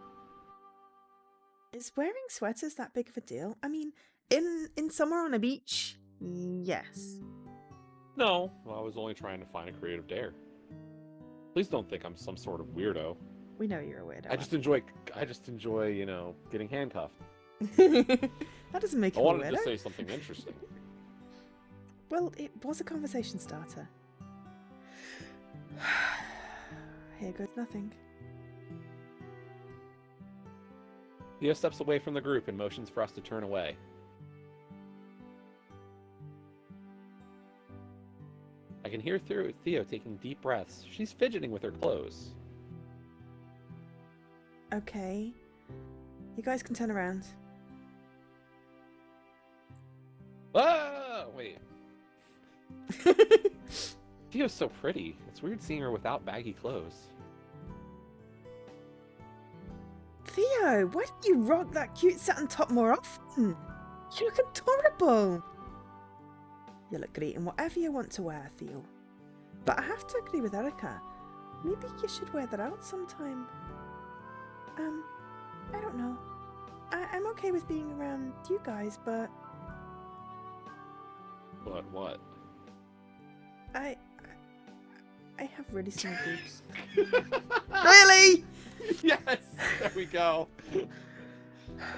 Is wearing sweaters that big of a deal? I mean, in summer on a beach, yes. No, well, I was only trying to find a creative dare. Please don't think I'm some sort of weirdo. We know you're a weirdo. I just enjoy, you know, getting handcuffed. That doesn't make you a weirdo. I wanted to say something interesting. Well, it was a conversation starter. Here goes nothing. Theo steps away from the group and motions for us to turn away. I can hear Theo taking deep breaths. She's fidgeting with her clothes. Okay. You guys can turn around. Ah! Wait. Theo's so pretty. It's weird seeing her without baggy clothes. Theo, why don't you rock that cute satin top more often? You look adorable. You look great in whatever you want to wear, Theo. But I have to agree with Erica. Maybe you should wear that out sometime. I don't know. I'm okay with being around you guys, but But what? I have really small boobs. Really? Yes! There we go.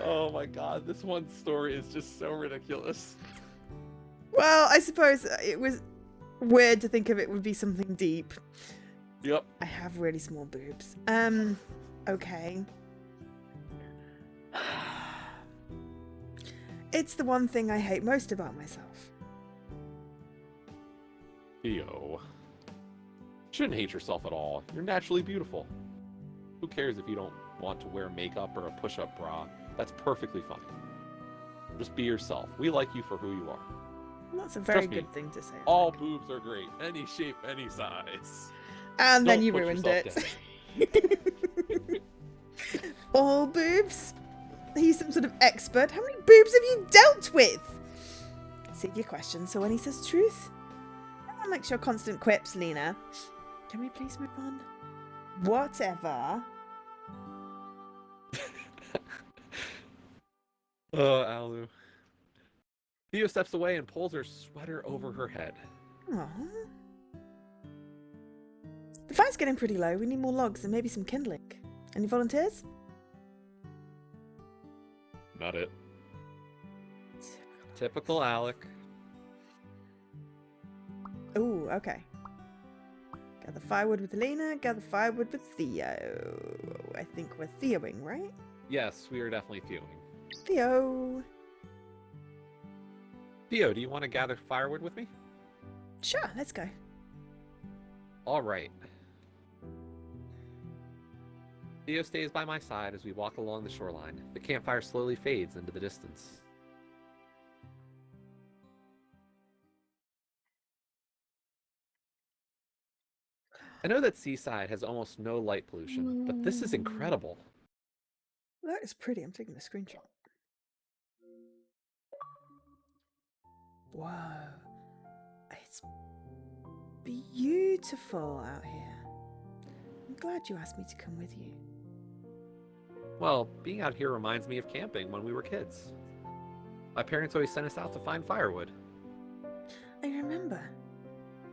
Oh my god, this one story is just so ridiculous. Well, I suppose it was weird to think of it would be something deep. Yep. I have really small boobs. Okay. It's the one thing I hate most about myself. Theo. Shouldn't hate yourself at all. You're naturally beautiful. Who cares if you don't want to wear makeup or a push-up bra? That's perfectly fine. Just be yourself. We like you for who you are. Well, that's a very Trust me, good thing to say. All boobs are great. Any shape, any size. And then Don't you put ruined yourself it. All boobs? He's some sort of expert. How many boobs have you dealt with? Save your questions so when he says truth. No one likes your constant quips, Lena. Can we please move on? Whatever. Oh, Alu. Theo steps away and pulls her sweater over her head. Aww. The fire's getting pretty low. We need more logs and maybe some kindling. Any volunteers? Not it. Typical Alec. Oh, okay. Gather firewood with Lena, gather firewood with Theo. I think we're Theoing, right? Yes, we are definitely Theoing. Theo. Theo, do you want to gather firewood with me? Sure, let's go. All right. Theo stays by my side as we walk along the shoreline. The campfire slowly fades into the distance. I know that Seaside has almost no light pollution, but this is incredible. That is pretty. I'm taking a screenshot. Whoa. It's beautiful out here. I'm glad you asked me to come with you. Well, being out here reminds me of camping when we were kids. My parents always sent us out to find firewood. I remember.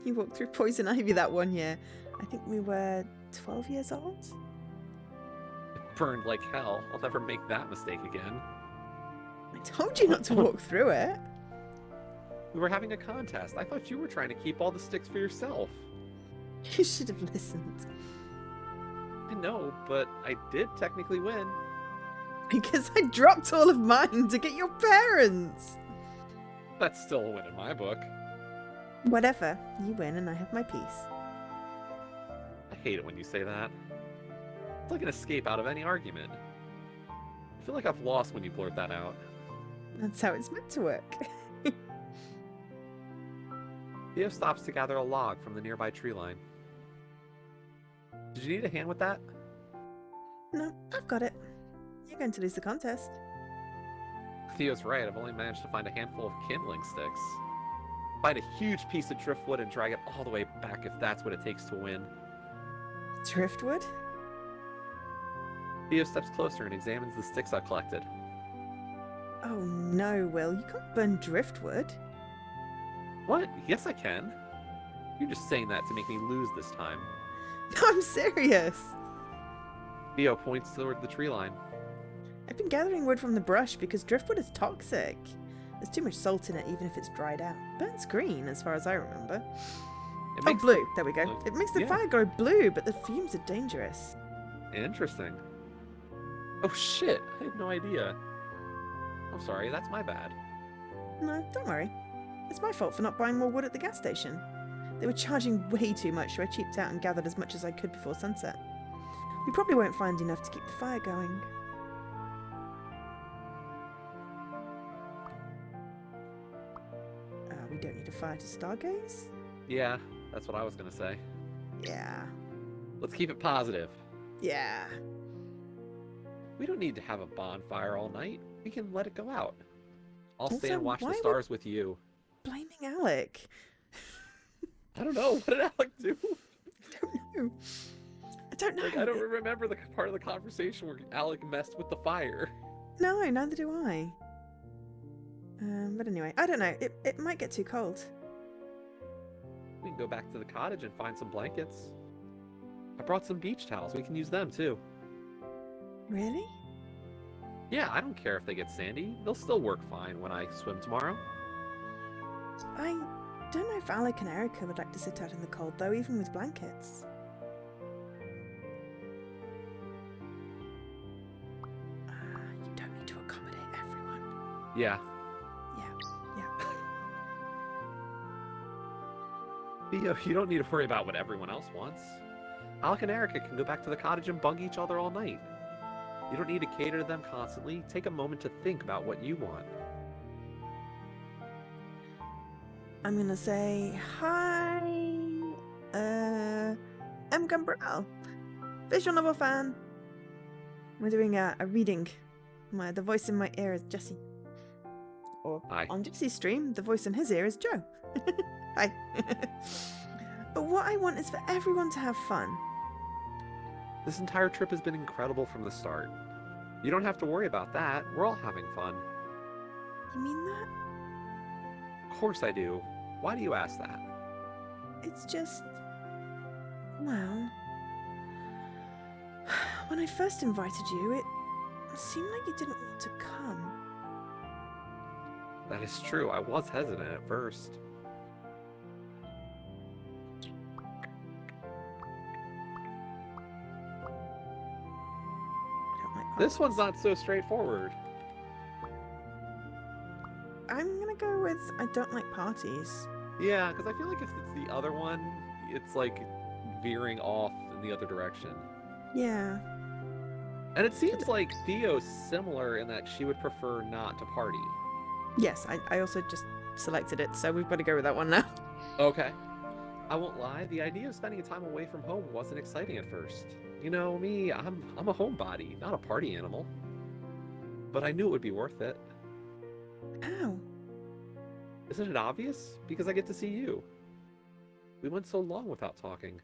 You walked through poison ivy that one year. I think we were 12 years old. It burned like hell. I'll never make that mistake again. I told you not to walk through it. We were having a contest. I thought you were trying to keep all the sticks for yourself. You should have listened. I know, but I did technically win. Because I dropped all of mine to get your parents. That's still a win in my book. Whatever. You win and I have my peace. I hate it when you say that. It's like an escape out of any argument. I feel like I've lost when you blurt that out. That's how it's meant to work. Theo stops to gather a log from the nearby tree line. Did you need a hand with that? No, I've got it. You're going to lose the contest. Theo's right, I've only managed to find a handful of kindling sticks. Find a huge piece of driftwood and drag it all the way back if that's what it takes to win. Driftwood? Theo steps closer and examines the sticks I've collected. Oh no, Will. You can't burn driftwood. What? Yes, I can. You're just saying that to make me lose this time. No, I'm serious. Theo points toward the tree line. I've been gathering wood from the brush because driftwood is toxic. There's too much salt in it even if it's dried out. Burns green as far as I remember. It Oh, makes blue. There we go. blue. It makes the Yeah. fire go blue, but the fumes are dangerous. Interesting. Oh shit, I had no idea. I'm sorry, that's my bad. No, don't worry. It's my fault for not buying more wood at the gas station. They were charging way too much, so I cheaped out and gathered as much as I could before sunset. We probably won't find enough to keep the fire going. We don't need a fire to stargaze? Yeah, that's what I was gonna say. Yeah. Let's keep it positive. Yeah. We don't need to have a bonfire all night. We can let it go out. I'll stay Also, and watch why the would- stars with you. Blaming Alec. I don't know. What did Alec do? I don't know. I don't know. Like, I don't remember the part of the conversation where Alec messed with the fire. No, neither do I. But anyway, I don't know. It might get too cold. We can go back to the cottage and find some blankets. I brought some beach towels. We can use them too. Really? Yeah, I don't care if they get sandy. They'll still work fine when I swim tomorrow. I don't know if Alec and Erica would like to sit out in the cold, though, even with blankets. You don't need to accommodate everyone. Yeah. Yeah. Theo, you don't need to worry about what everyone else wants. Alec and Erica can go back to the cottage and bug each other all night. You don't need to cater to them constantly. Take a moment to think about what you want. I'm gonna say hi. M. Gumbrell, visual novel fan. We're doing a reading. The voice in my ear is Jesse. Or Hi. on Jesse's stream, the voice in his ear is Joe. Hi. But what I want is for everyone to have fun. This entire trip has been incredible from the start. You don't have to worry about that. We're all having fun. You mean that? Of course I do. Why do you ask that? It's just... Well... When I first invited you, it seemed like you didn't want to come. That is true. I was hesitant at first. This one's not so straightforward. I'm gonna go with I don't like parties. Yeah, because I feel like if it's the other one, it's like veering off in the other direction. Yeah. And it seems like Theo's similar in that she would prefer not to party. Yes, I also just selected it, so we've got to go with that one now. Okay. I won't lie, the idea of spending time away from home wasn't exciting at first. You know, me, I'm a homebody, not a party animal. But I knew it would be worth it. How? Isn't it obvious? Because I get to see you. We went so long without talking.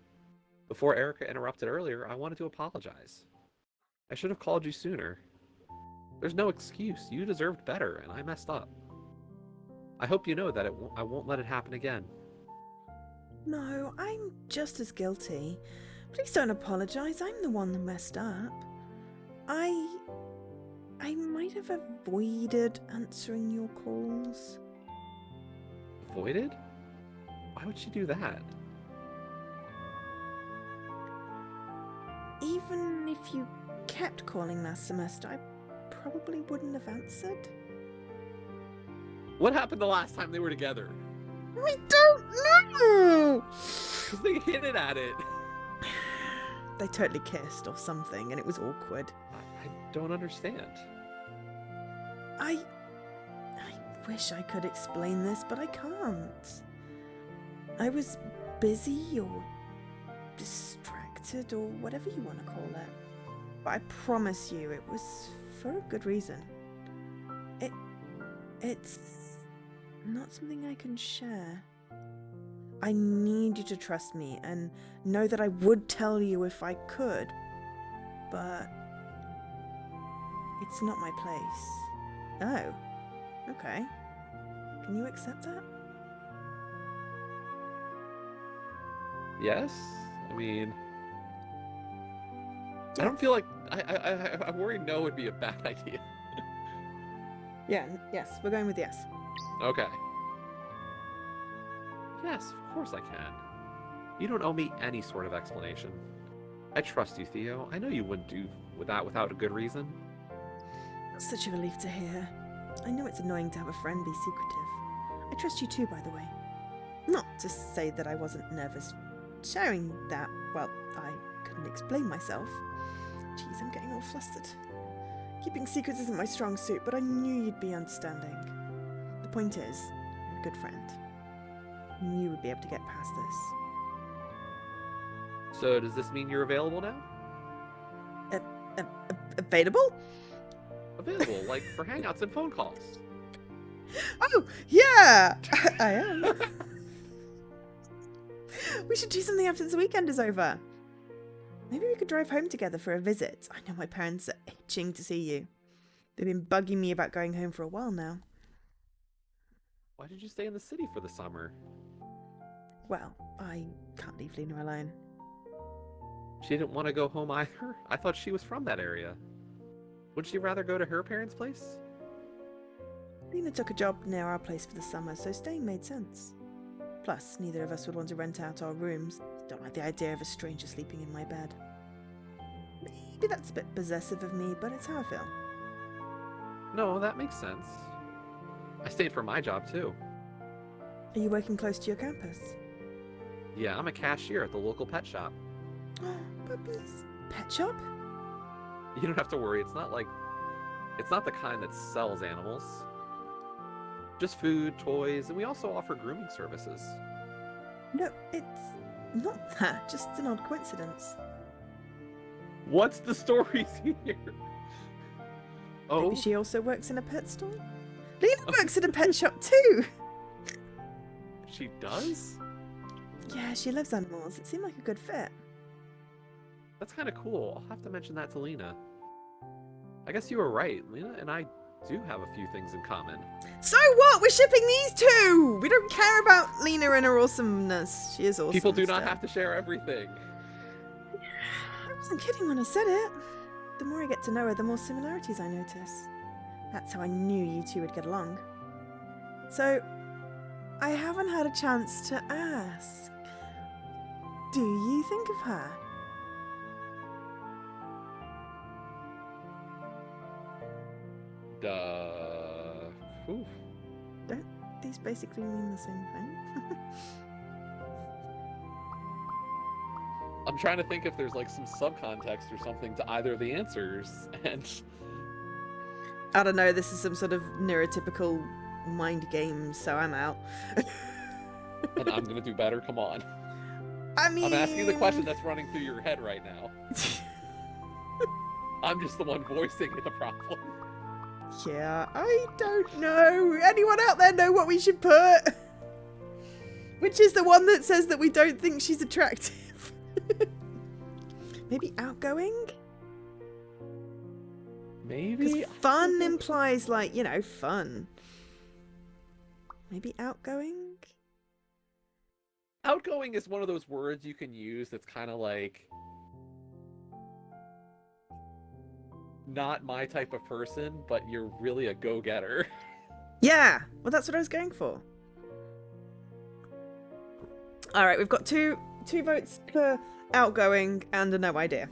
Before Erica interrupted earlier, I wanted to apologize. I should have called you sooner. There's no excuse. You deserved better, and I messed up. I hope you know that I won't let it happen again. No, I'm just as guilty. Please don't apologize. I'm the one that messed up. I might have avoided answering your calls. Avoided? Why would she do that? Even if you kept calling last semester, I probably wouldn't have answered. What happened the last time they were together? I don't know! Because they hinted at it. They totally kissed or something, and it was awkward. I don't understand. I wish I could explain this, but I can't. I was busy or distracted or whatever you want to call it. But I promise you it was for a good reason. It's not something I can share. I need you to trust me and know that I would tell you if I could, but it's not my place. Oh, okay. Can you accept that? Yes? I mean... I don't feel like... I worry no would be a bad idea. Yes, we're going with yes. Okay. Yes, of course I can. You don't owe me any sort of explanation. I trust you, Theo. I know you wouldn't do that without a good reason. That's such a relief to hear. I know it's annoying to have a friend be secretive. I trust you too, by the way. Not to say that I wasn't nervous sharing that. Well, I couldn't explain myself. Jeez, I'm getting all flustered. Keeping secrets isn't my strong suit, but I knew you'd be understanding. The point is, you're a good friend. I knew you would be able to get past this. So does this mean you're available now? Available? Available, like for hangouts and phone calls. Oh, yeah! I am. We should do something after this weekend is over. Maybe we could drive home together for a visit. I know my parents are itching to see you. They've been bugging me about going home for a while now. Why did you stay in the city for the summer? Well, I can't leave Lena alone. She didn't want to go home either? I thought she was from that area. Would she rather go to her parents' place? Lena took a job near our place for the summer, so staying made sense. Plus, neither of us would want to rent out our rooms. Don't like the idea of a stranger sleeping in my bed. Maybe that's a bit possessive of me, but it's how I feel. No, that makes sense. I stayed for my job too. Are you working close to your campus? Yeah, I'm a cashier at the local pet shop. Puppies. Pet shop? You don't have to worry, it's not the kind that sells animals. Just food, toys, and we also offer grooming services. No, it's not that. Just an odd coincidence. What's the story here? Oh, Maybe she also works in a pet store? Lena works in a pet shop too! she does? Yeah, she loves animals. It seemed like a good fit. That's kind of cool. I'll have to mention that to Lena. I guess you were right. Lena and I do have a few things in common. So what? We're shipping these two! We don't care about Lena and her awesomeness. She is awesome. People do not have to share everything. I wasn't kidding when I said it. The more I get to know her, the more similarities I notice. That's how I knew you two would get along. So, I haven't had a chance to ask. Do you think of her? Oof. Don't these basically mean the same thing? I'm trying to think if there's like some subcontext or something to either of the answers, and I don't know, this is some sort of neurotypical mind game, so I'm out. and I'm gonna do better. Come on. I mean... I'm asking the question that's running through your head right now. I'm just the one voicing the problem. Yeah, I don't know. Anyone out there know what we should put? Which is the one that says that we don't think she's attractive? Maybe outgoing? Maybe. Fun implies, like, you know, fun. Maybe outgoing? Outgoing is one of those words you can use that's kind of like not my type of person, but you're really a go-getter. Yeah, well, that's what I was going for. All right, we've got two votes for outgoing and a no idea.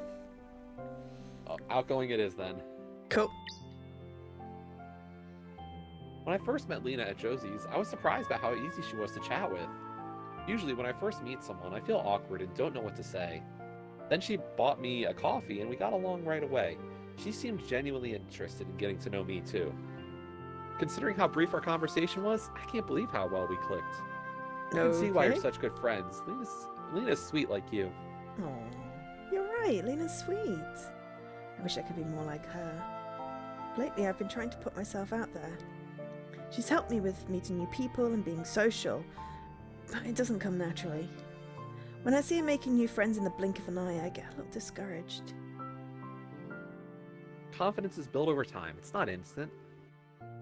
Outgoing it is then. Cool. When I first met Lena at Josie's, I was surprised by how easy she was to chat with. Usually when I first meet someone, I feel awkward and don't know what to say. Then she bought me a coffee and we got along right away. She seemed genuinely interested in getting to know me too. Considering how brief our conversation was, I can't believe how well we clicked. I can see why you're such good friends. Lena's sweet like you. Oh, you're right. Lena's sweet. I wish I could be more like her. Lately, I've been trying to put myself out there. She's helped me with meeting new people and being social, but it doesn't come naturally. When I see her making new friends in the blink of an eye, I get a little discouraged. Confidence is built over time. It's not instant.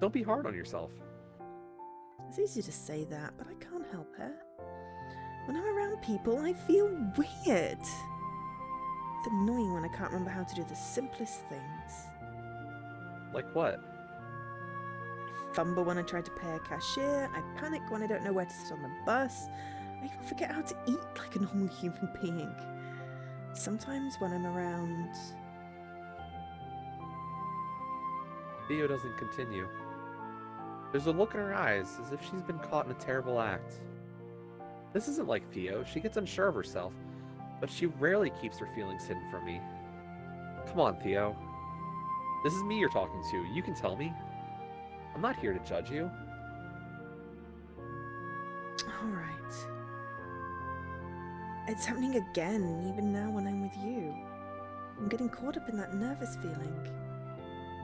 Don't be hard on yourself. It's easy to say that, but I can't help it. When I'm around people, I feel weird. It's annoying when I can't remember how to do the simplest things. Like what? I fumble when I try to pay a cashier, I panic when I don't know where to sit on the bus, I even forget how to eat like a normal human being. Sometimes when I'm around... Theo doesn't continue. There's a look in her eyes, as if she's been caught in a terrible act. This isn't like Theo. She gets unsure of herself, but she rarely keeps her feelings hidden from me. Come on, Theo. This is me you're talking to. You can tell me. I'm not here to judge you. Alright. It's happening again, even now when I'm with you. I'm getting caught up in that nervous feeling.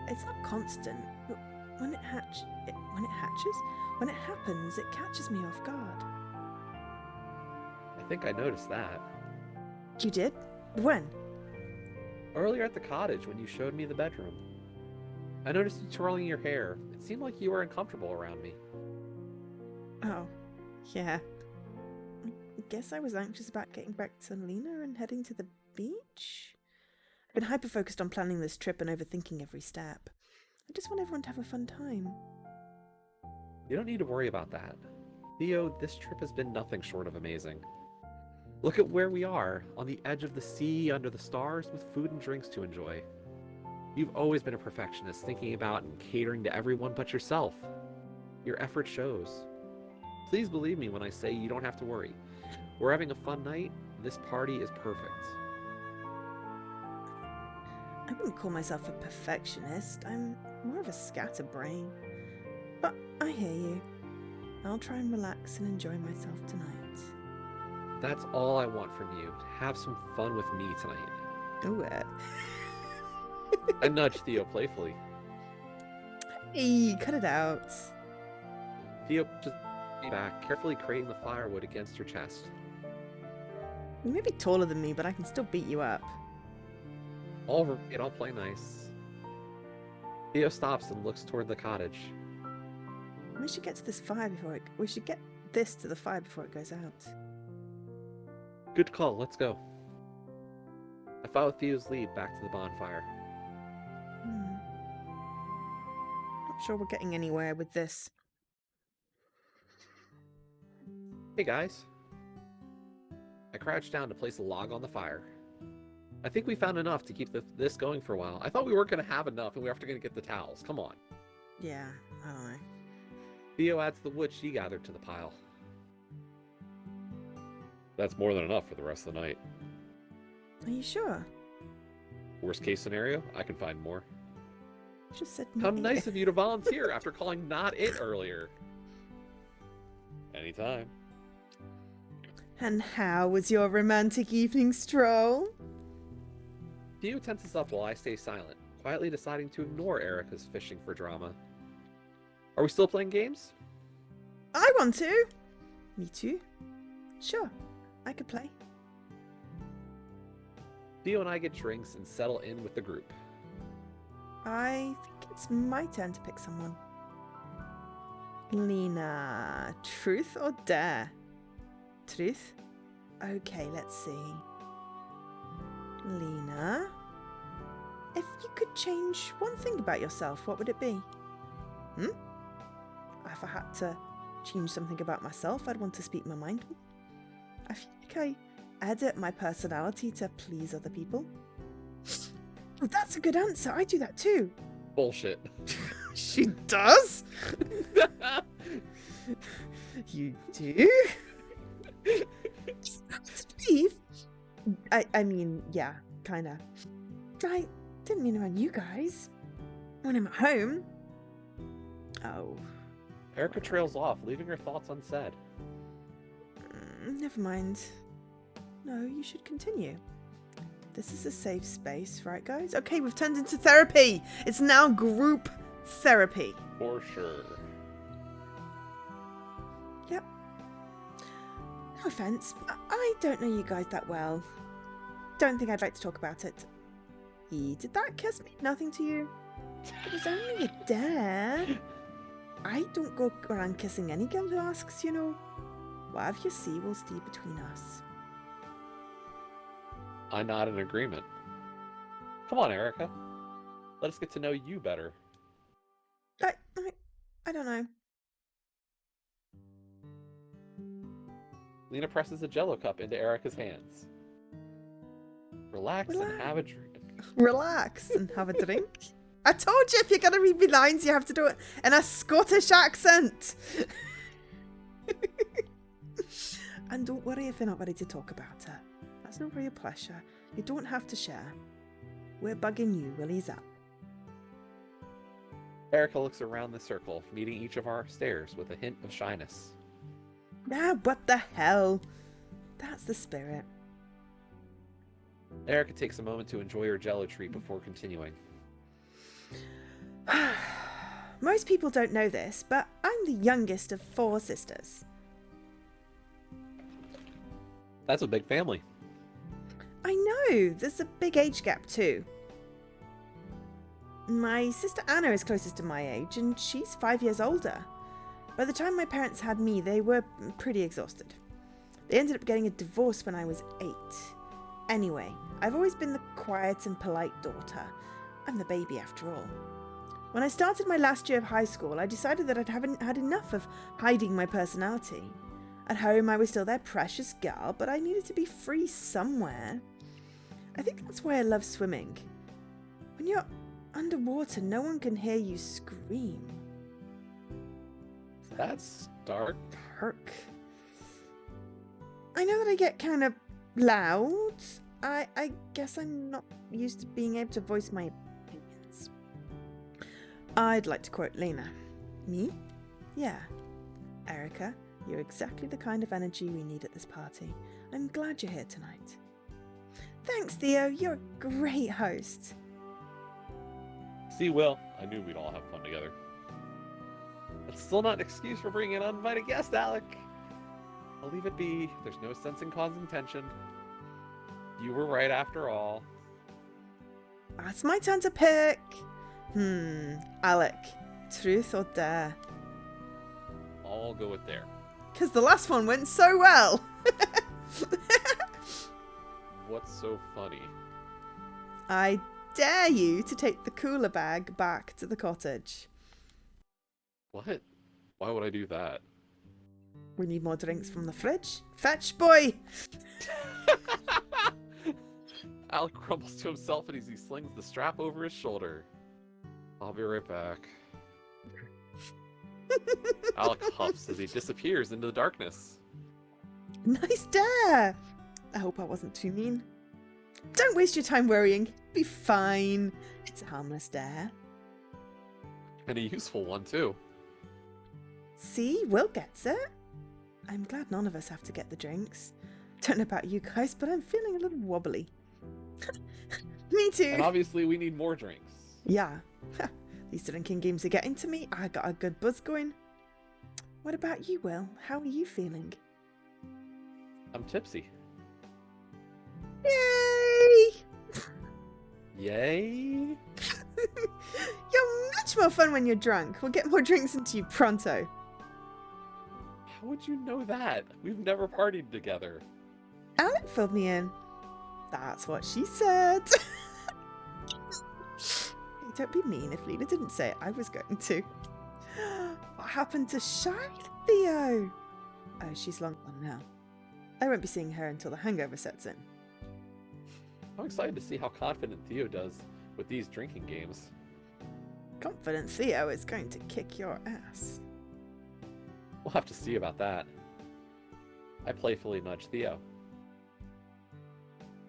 It's not constant, but when it happens, it catches me off guard. I think I noticed that. You did? When? Earlier at the cottage when you showed me the bedroom. I noticed you twirling your hair. It seemed like you were uncomfortable around me. Oh, yeah. I guess I was anxious about getting back to Lena and heading to the beach. I've been hyper-focused on planning this trip and overthinking every step. I just want everyone to have a fun time. You don't need to worry about that. Theo, this trip has been nothing short of amazing. Look at where we are, on the edge of the sea, under the stars, with food and drinks to enjoy. You've always been a perfectionist, thinking about and catering to everyone but yourself. Your effort shows. Please believe me when I say you don't have to worry. We're having a fun night. This party is perfect. I wouldn't call myself a perfectionist. I'm more of a scatterbrain. But I hear you. I'll try and relax and enjoy myself tonight. That's all I want from you. Have some fun with me tonight. Ooh, I nudged Theo playfully. Hey, cut it out. Theo just back, carefully craning the firewood against her chest. You may be taller than me, but I can still beat you up. All right, I'll play nice. Theo stops and looks toward the cottage. We should get to this fire before it. We should get this to the fire before it goes out. Good call, let's go. I followed Theo's lead back to the bonfire. Not sure we're getting anywhere with this. Hey guys. I crouched down to place a log on the fire. I think we found enough to keep this going for a while. I thought we weren't going to have enough and we were going to get the towels. Come on. Yeah, I don't know. Theo adds the wood she gathered to the pile. That's more than enough for the rest of the night. Are you sure? Worst case scenario, I can find more. Just said How no. nice of you to volunteer after calling not it earlier. Anytime. And how was your romantic evening stroll? Theo tenses up while I stay silent, quietly deciding to ignore Erica's fishing for drama. Are we still playing games? I want to. Me too. Sure, I could play. Theo and I get drinks and settle in with the group. I think it's my turn to pick someone. Lena, truth or dare? Truth? Okay, let's see. Lena, if you could change one thing about yourself, what would it be? If I had to change something about myself, I'd want to speak my mind. I feel like I edit my personality to please other people. Oh, that's a good answer. I do that too. Bullshit. She does? You do? Steve? I mean, yeah, kinda. I didn't mean around you guys. When I'm at home. Oh. Erica trails off, leaving her thoughts unsaid. Never mind. No, you should continue. This is a safe space, right guys? Okay, we've turned into therapy. It's now group therapy. For sure. Yep. No offense, I don't know you guys that well. Don't think I'd like to talk about it. Did that kiss mean nothing to you? It was only a dare. I don't go around kissing any girl who asks, you know. Whatever you see will stay between us. I nod in agreement. Come on, Erica. Let us get to know you better. I don't know. Lena presses a Jell-O cup into Erica's hands. Relax and have a drink. Relax and have a drink. I told you if you're going to read me lines, you have to do it in a Scottish accent. And don't worry if you're not ready to talk about it. That's no real pleasure. You don't have to share. We're bugging you. We'll ease up. Erica looks around the circle, meeting each of our stares with a hint of shyness. Ah, what the hell? That's the spirit. Erica takes a moment to enjoy her Jell-O treat before continuing. Most people don't know this, but I'm the youngest of 4 sisters. That's a big family. I know, there's a big age gap too. My sister Anna is closest to my age, and she's 5 years older. By the time my parents had me, they were pretty exhausted. They ended up getting a divorce when I was 8. Anyway, I've always been the quiet and polite daughter. I'm the baby after all. When I started my last year of high school, I decided that I hadn't had enough of hiding my personality. At home, I was still their precious girl, but I needed to be free somewhere. I think that's why I love swimming. When you're underwater, no one can hear you scream. That's dark. Dark. I know that I get kind of loud. I guess I'm not used to being able to voice my opinions. I'd like to quote Lena. Me? Yeah. Erica, you're exactly the kind of energy we need at this party. I'm glad you're here tonight. Thanks, Theo. You're a great host. See, Will, I knew we'd all have fun together. That's still not an excuse for bringing an uninvited guest, Alec. I'll leave it be. There's no sense in causing tension. You were right after all. It's my turn to pick. Alec, truth or dare? I'll go with dare. Because the last one went so well. What's so funny? I dare you to take the cooler bag back to the cottage. What? Why would I do that? We need more drinks from the fridge. Fetch, boy! Alec crumbles to himself and as he slings the strap over his shoulder. I'll be right back. Alec huffs as he disappears into the darkness. Nice dare! I hope I wasn't too mean. Don't waste your time worrying. Be fine. It's a harmless dare. And a useful one, too. See, Will gets it. I'm glad none of us have to get the drinks. Don't know about you guys, but I'm feeling a little wobbly. Me too. And obviously we need more drinks. Yeah. These drinking games are getting to me. I got a good buzz going. What about you, Will? How are you feeling? I'm tipsy. Yay! Yay? You're much more fun when you're drunk. We'll get more drinks into you pronto. How would you know that? We've never partied together. Alec filled me in. That's what she said. Don't be mean. If Lena didn't say it, I was going to. What happened to Shy Theo? Oh, she's long gone now. I won't be seeing her until the hangover sets in. I'm excited to see how confident Theo does with these drinking games. Confident Theo is going to kick your ass. We'll have to see about that. I playfully nudge Theo.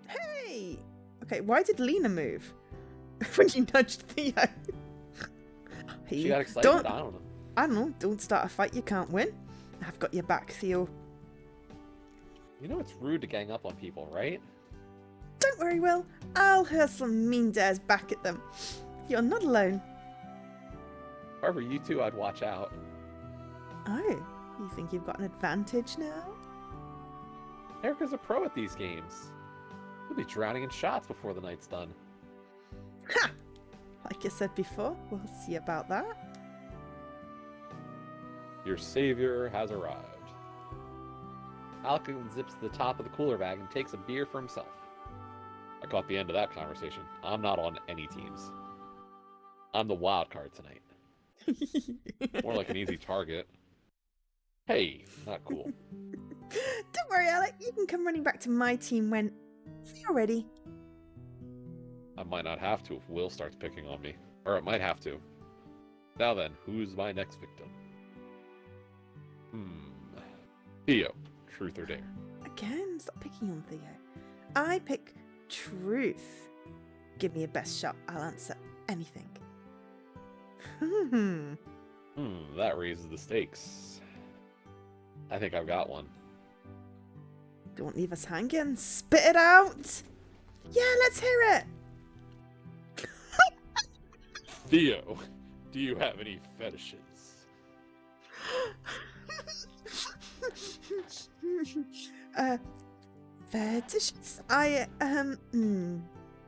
Hey! Okay, why did Lena move? When you nudged Theo. She got excited, I don't know. I don't know, don't start a fight you can't win. I've got your back, Theo. You know it's rude to gang up on people, right? Don't worry, Will. I'll hurl some mean dares back at them. You're not alone. If I were you two, I'd watch out. Oh, you think you've got an advantage now? Erica's a pro at these games. You'll be drowning in shots before the night's done. Ha! Like I said before, we'll see about that. Your savior has arrived. Alec zips to the top of the cooler bag and takes a beer for himself. I caught the end of that conversation. I'm not on any teams. I'm the wild card tonight. More like an easy target. Hey, not cool. Don't worry, Alec. You can come running back to my team when you're ready. I might not have to if Will starts picking on me. Or it might have to. Now then, who's my next victim? Theo, truth or dare? Again, stop picking on Theo. I pick truth. Give me a best shot. I'll answer anything. That raises the stakes. I think I've got one. Don't leave us hanging. Spit it out. Yeah, let's hear it. Theo, do you have any fetishes? Fetishes?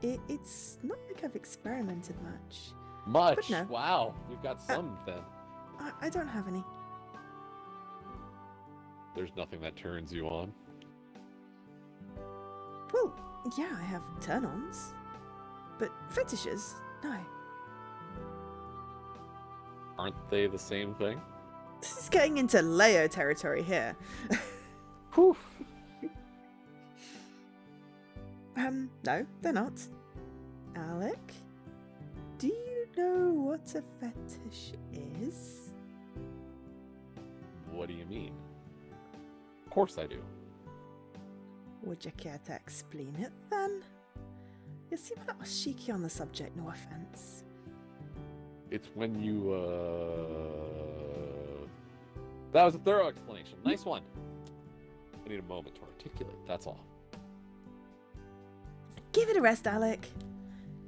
It's not like I've experimented much. Much? But no. Wow, you've got some then. I don't have any. There's nothing that turns you on. Well, yeah, I have turn-ons. But fetishes? No. Aren't they the same thing? This is getting into Leo territory here. Whew. No, they're not. Alec, do you know what a fetish is? What do you mean? Of course I do. Would you care to explain it then? You seem a little cheeky on the subject, no offense. It's when you, That was a thorough explanation. Nice one. I need a moment to articulate, that's all. Give it a rest, Alec.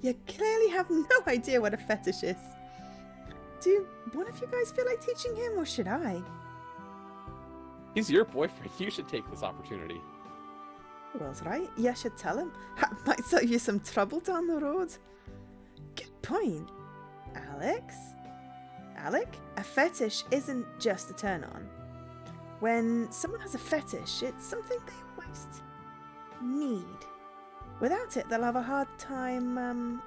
You clearly have no idea what a fetish is. Do one of you guys feel like teaching him, or should I? He's your boyfriend. You should take this opportunity. Will's right. You should tell him. That might save you some trouble down the road. Good point. Alec, a fetish isn't just a turn on. When someone has a fetish, it's something they almost need. Without it, they'll have a hard time,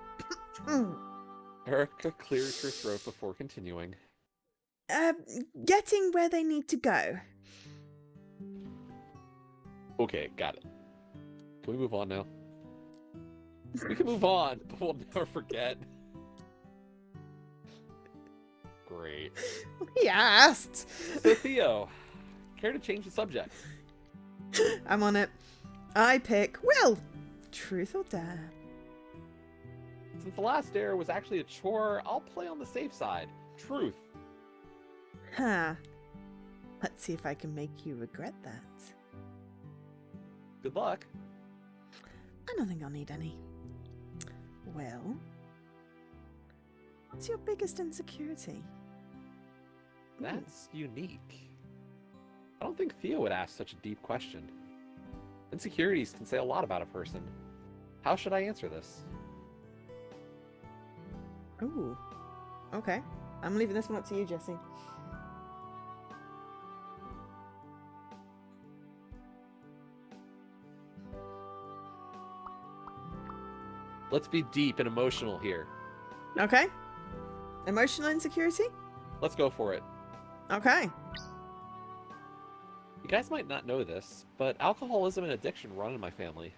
Erica clears her throat before continuing. getting where they need to go. Okay, got it. Can we move on now? We can move on, but we'll never forget. Great. He asked. So Theo, care to change the subject? I'm on it. I pick Will. Truth or dare? Since the last dare was actually a chore, I'll play on the safe side. Truth. Huh. Let's see if I can make you regret that. Good luck. I don't think I'll need any. Well, what's your biggest insecurity? That's unique. I don't think Theo would ask such a deep question. Insecurities can say a lot about a person. How should I answer this? Ooh. Okay. I'm leaving this one up to you, Jesse. Let's be deep and emotional here. Okay. Emotional insecurity? Let's go for it. Okay. You guys might not know this, but alcoholism and addiction run in my family.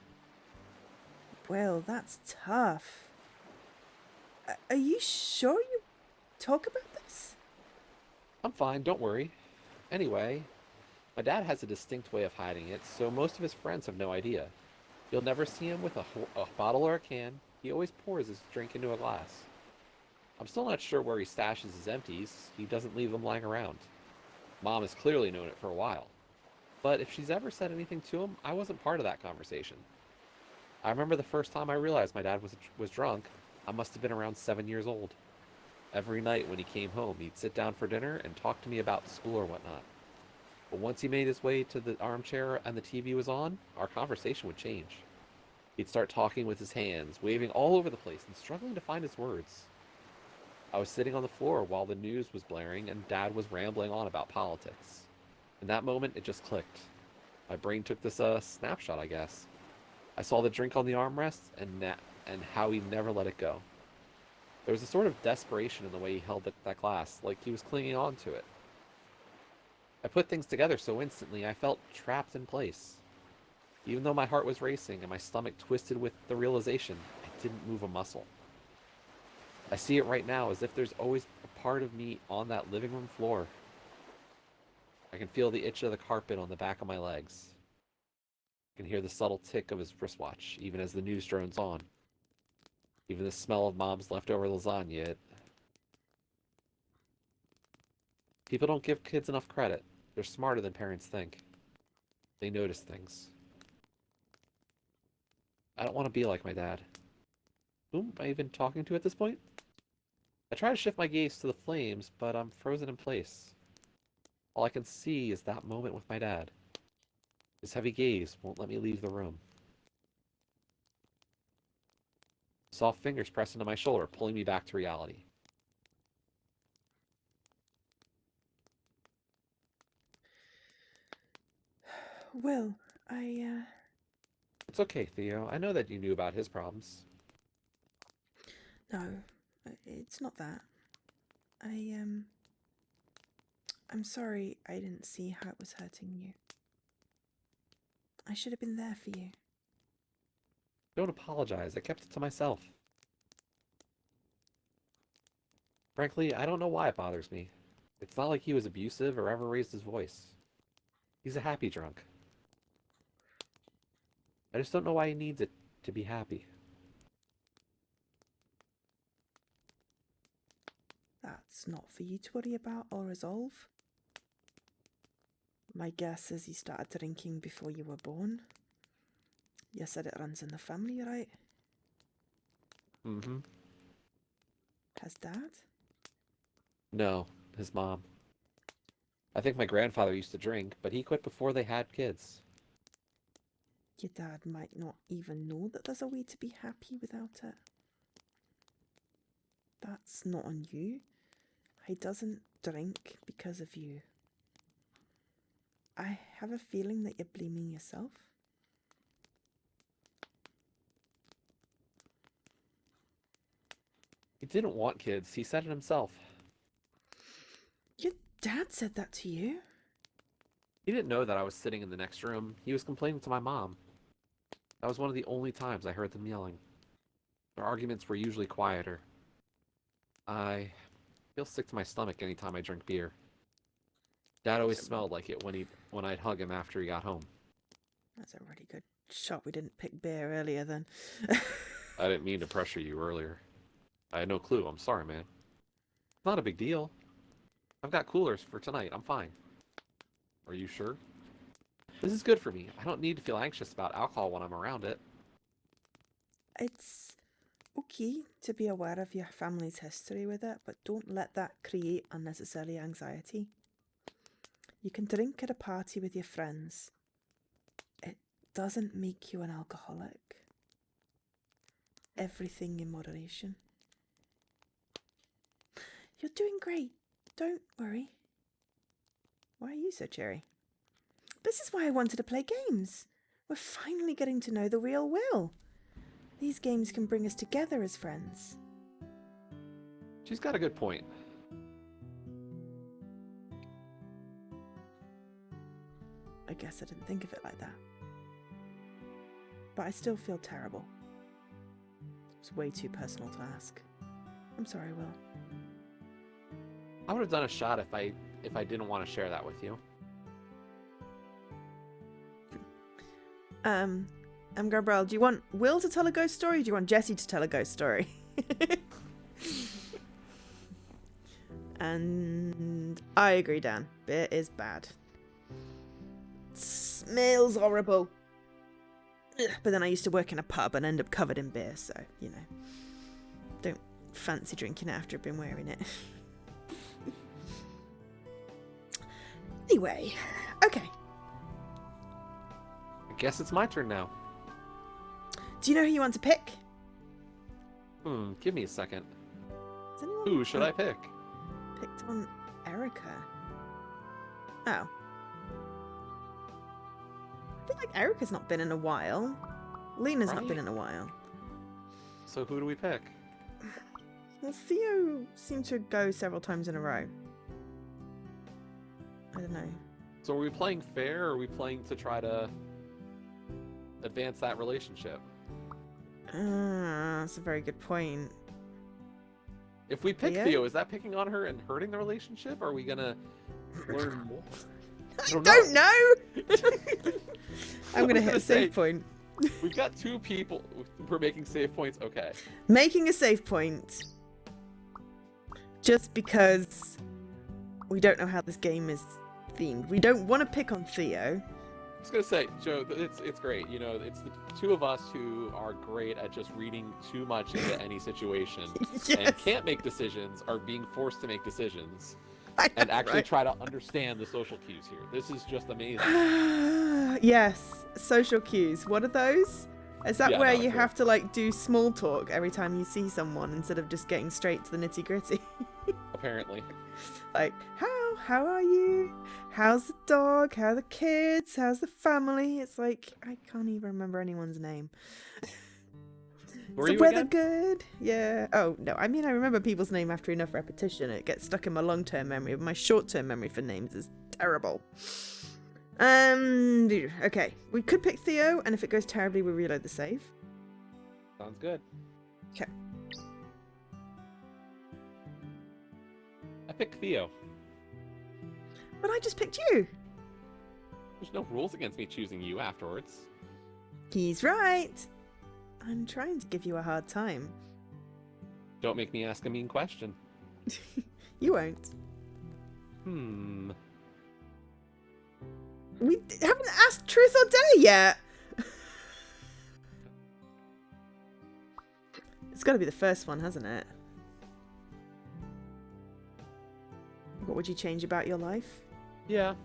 Well, that's tough. Are you sure you talk about this? I'm fine, don't worry. Anyway, my dad has a distinct way of hiding it, so most of his friends have no idea. You'll never see him with a bottle or a can. He always pours his drink into a glass. I'm still not sure where he stashes his empties. He doesn't leave them lying around. Mom has clearly known it for a while. But if she's ever said anything to him, I wasn't part of that conversation. I remember the first time I realized my dad was drunk. I must have been around 7 years old. Every night when he came home, he'd sit down for dinner and talk to me about school or whatnot. But once he made his way to the armchair and the TV was on, our conversation would change. He'd start talking with his hands, waving all over the place and struggling to find his words. I was sitting on the floor while the news was blaring and Dad was rambling on about politics. In that moment, it just clicked. My brain took this snapshot, I guess. I saw the drink on the armrest and how he never let it go. There was a sort of desperation in the way he held that glass, like he was clinging on to it. I put things together so instantly I felt trapped in place. Even though my heart was racing and my stomach twisted with the realization, I didn't move a muscle. I see it right now as if there's always a part of me on that living room floor. I can feel the itch of the carpet on the back of my legs. I can hear the subtle tick of his wristwatch, even as the news drones on. Even the smell of Mom's leftover lasagna. People don't give kids enough credit. They're smarter than parents think. They notice things. I don't want to be like my dad. Whom am I even talking to at this point? I try to shift my gaze to the flames, but I'm frozen in place. All I can see is that moment with my dad. His heavy gaze won't let me leave the room. Soft fingers press into my shoulder, pulling me back to reality. Will, It's okay, Theo. I know that you knew about his problems. No, it's not that. I'm sorry I didn't see how it was hurting you. I should have been there for you. Don't apologize. I kept it to myself. Frankly, I don't know why it bothers me. It's not like he was abusive or ever raised his voice. He's a happy drunk. I just don't know why he needs it to be happy. That's not for you to worry about or resolve. My guess is he started drinking before you were born. You said it runs in the family, right? Mm-hmm. Has Dad? No, his mom. I think my grandfather used to drink, but he quit before they had kids. Your dad might not even know that there's a way to be happy without it. That's not on you. He doesn't drink because of you. I have a feeling that you're blaming yourself. He didn't want kids. He said it himself. Your dad said that to you? He didn't know that I was sitting in the next room. He was complaining to my mom. That was one of the only times I heard them yelling. Their arguments were usually quieter. I feel sick to my stomach anytime I drink beer. Dad always smelled like it when I'd hug him after he got home. That's a really good shot. We didn't pick beer earlier then. I didn't mean to pressure you earlier. I had no clue. I'm sorry, man. It's not a big deal. I've got coolers for tonight. I'm fine. Are you sure? This is good for me. I don't need to feel anxious about alcohol when I'm around it. It's okay to be aware of your family's history with it, but don't let that create unnecessary anxiety. You can drink at a party with your friends. It doesn't make you an alcoholic. Everything in moderation. You're doing great. Don't worry. Why are you so cheery? This is why I wanted to play games. We're finally getting to know the real Will. These games can bring us together as friends. She's got a good point. I guess I didn't think of it like that. But I still feel terrible. It's way too personal to ask. I'm sorry, Will. I would have done a shot if I didn't want to share that with you. Gabrielle, do you want Will to tell a ghost story or do you want Jessie to tell a ghost story? And I agree, Dan. Beer is bad. It smells horrible. Ugh, but then I used to work in a pub and end up covered in beer, so, you know. Don't fancy drinking it after I've been wearing it. Anyway, okay. I guess it's my turn now. Do you know who you want to pick? Give me a second. Has anyone Who should I pick? picked on Erica? Oh. I feel like Erica's not been in a while. Lena's not been in a while. So who do we pick? Well, Theo seemed to go several times in a row. I don't know. So are we playing fair, or are we playing to try to advance that relationship? That's a very good point. If we pick Theo? Theo, is that picking on her and hurting the relationship? Or are we gonna learn more? I don't know! I'm gonna hit a say, save point. We've got two people. We're making save points. Okay. Making a save point. Just because we don't know how this game is themed. We don't want to pick on Theo. I was gonna say, Joe, it's great. You know, it's the two of us who are great at just reading too much into any situation Yes. and can't make decisions, are being forced to make decisions. and actually try to understand the social cues here. This is just amazing. Yes, social cues. What are those? Is that where you cool. have to like do small talk every time you see someone instead of just getting straight to the nitty gritty? Apparently. Like, how are you? How's the dog? How are the kids? How's the family? It's like, I can't even remember anyone's name. Were Is you the weather again? good? Yeah. Oh, no. I mean, I remember people's name after enough repetition. It gets stuck in my long-term memory. But my short-term memory for names is terrible. Okay. We could pick Theo, and if it goes terribly, we reload the save. Sounds good. Okay. I picked Theo. But I just picked you. There's no rules against me choosing you afterwards. He's right. I'm trying to give you a hard time. Don't make me ask a mean question. You won't. We haven't asked truth or dare yet. It's got to be the first one, hasn't it? What would you change about your life? Yeah.